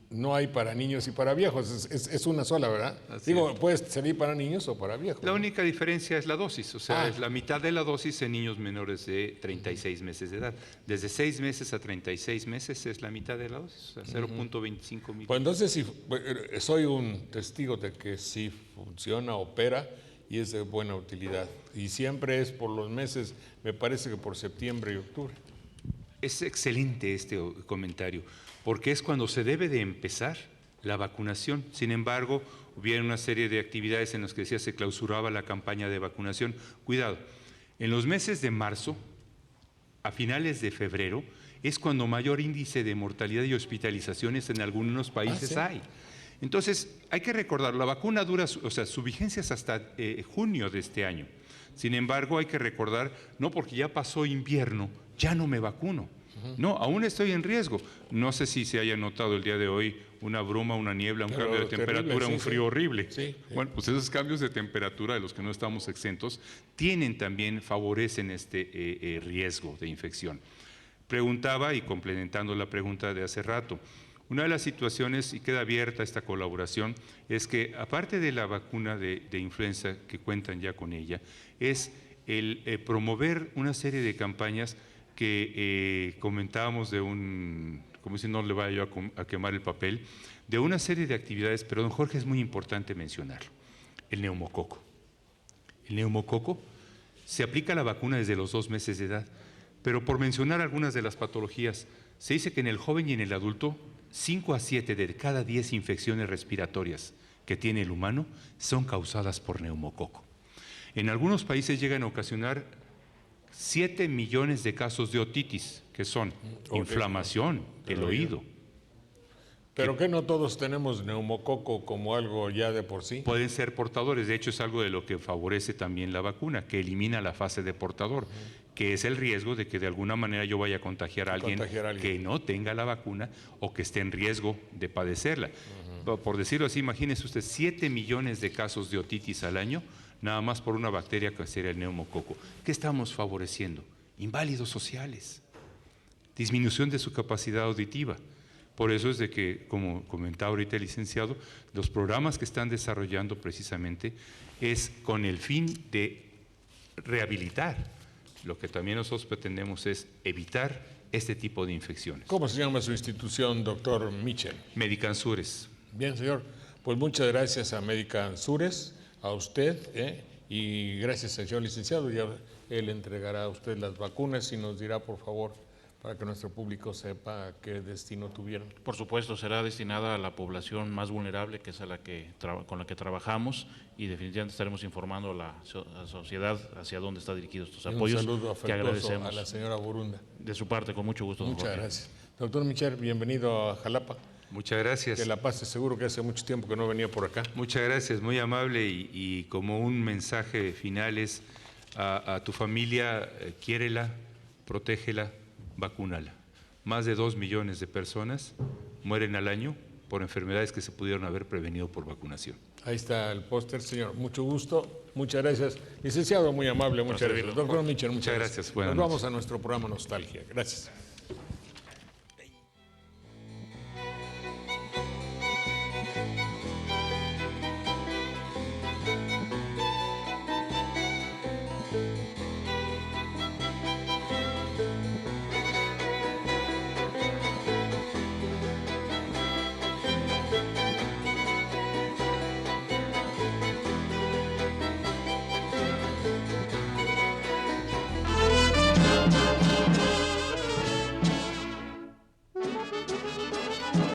A: no hay para niños y para viejos, es una sola, ¿verdad? Digo, puede servir para niños o para viejos.
K: La única diferencia es la dosis, o sea, es la mitad de la dosis en niños menores de 36 meses de edad. Desde 6 meses a 36 meses es la mitad de la dosis, o sea, 0.25 mil.
A: Pues entonces soy un testigo de que sí funciona, opera y es de buena utilidad. Y siempre es por los meses, me parece que por septiembre y octubre.
K: Es excelente este comentario, porque es cuando se debe de empezar la vacunación. Sin embargo, hubiera una serie de actividades en las que decía se clausuraba la campaña de vacunación. Cuidado, en los meses de marzo, a finales de febrero, es cuando mayor índice de mortalidad y hospitalizaciones en algunos países hay. Entonces, hay que recordar, la vacuna dura, o sea, su vigencia es hasta junio de este año. Sin embargo, hay que recordar, no porque ya pasó invierno, ya no me vacuno. No, aún estoy en riesgo. No sé si se haya notado el día de hoy una bruma, una niebla, un cambio de temperatura, un frío horrible. Bueno, pues esos cambios de temperatura de los que no estamos exentos favorecen este riesgo de infección. Preguntaba, y complementando la pregunta de hace rato, una de las situaciones, y queda abierta esta colaboración, es que aparte de la vacuna de influenza, que cuentan ya con ella, es el promover una serie de campañas que comentábamos como si no le vaya yo a quemar el papel, de una serie de actividades, pero don Jorge, es muy importante mencionarlo. El neumococo. El neumococo se aplica la vacuna desde los 2 meses de edad, pero por mencionar algunas de las patologías, se dice que en el joven y en el adulto, 5 a 7 de cada 10 infecciones respiratorias que tiene el humano son causadas por neumococo. En algunos países llegan a ocasionar 7 millones de casos de otitis, que son inflamación del oído.
A: ¿Pero que no todos tenemos neumococo como algo ya de por sí?
K: Pueden ser portadores, de hecho es algo de lo que favorece también la vacuna, que elimina la fase de portador, que es el riesgo de que de alguna manera yo vaya a contagiar a alguien que no tenga la vacuna o que esté en riesgo de padecerla. Por decirlo así, imagínese usted 7 millones de casos de otitis al año, nada más por una bacteria que sería el neumococo. ¿Qué estamos favoreciendo? Inválidos sociales, disminución de su capacidad auditiva, Por eso es de que, como comentaba ahorita el licenciado, los programas que están desarrollando precisamente es con el fin de rehabilitar. Lo que también nosotros pretendemos es evitar este tipo de infecciones.
A: ¿Cómo se llama su institución, doctor Mitchell?
K: Medicansures.
A: Bien, señor. Pues muchas gracias a Medicansures, a usted, y gracias al señor licenciado. Ya él entregará a usted las vacunas y nos dirá, por favor, para que nuestro público sepa qué destino tuvieron.
L: Por supuesto, será destinada a la población más vulnerable, que es a la que con la que trabajamos, y definitivamente estaremos informando a la sociedad hacia dónde están dirigidos estos apoyos.
A: Un saludo
L: que
A: afectuoso
L: agradecemos.
A: a la señora Burunda.
L: De su parte, con mucho gusto. Don
A: Muchas
L: Jorge.
A: gracias. Doctor Michel, bienvenido a Jalapa.
K: Muchas gracias.
A: Que la pase, seguro que hace mucho tiempo que no venía por acá.
K: Muchas gracias, muy amable, y como un mensaje final es a tu familia, quiérela, protégela, vacúnala. Más de 2 millones de personas mueren al año por enfermedades que se pudieron haber prevenido por vacunación.
A: Ahí está el póster, señor. Mucho gusto, muchas gracias. Licenciado, muy amable, muchas gracias. Doctor Michel, muchas gracias.
K: Buenas
A: Nos
K: noches.
A: vamos a nuestro programa Nostalgia. Gracias.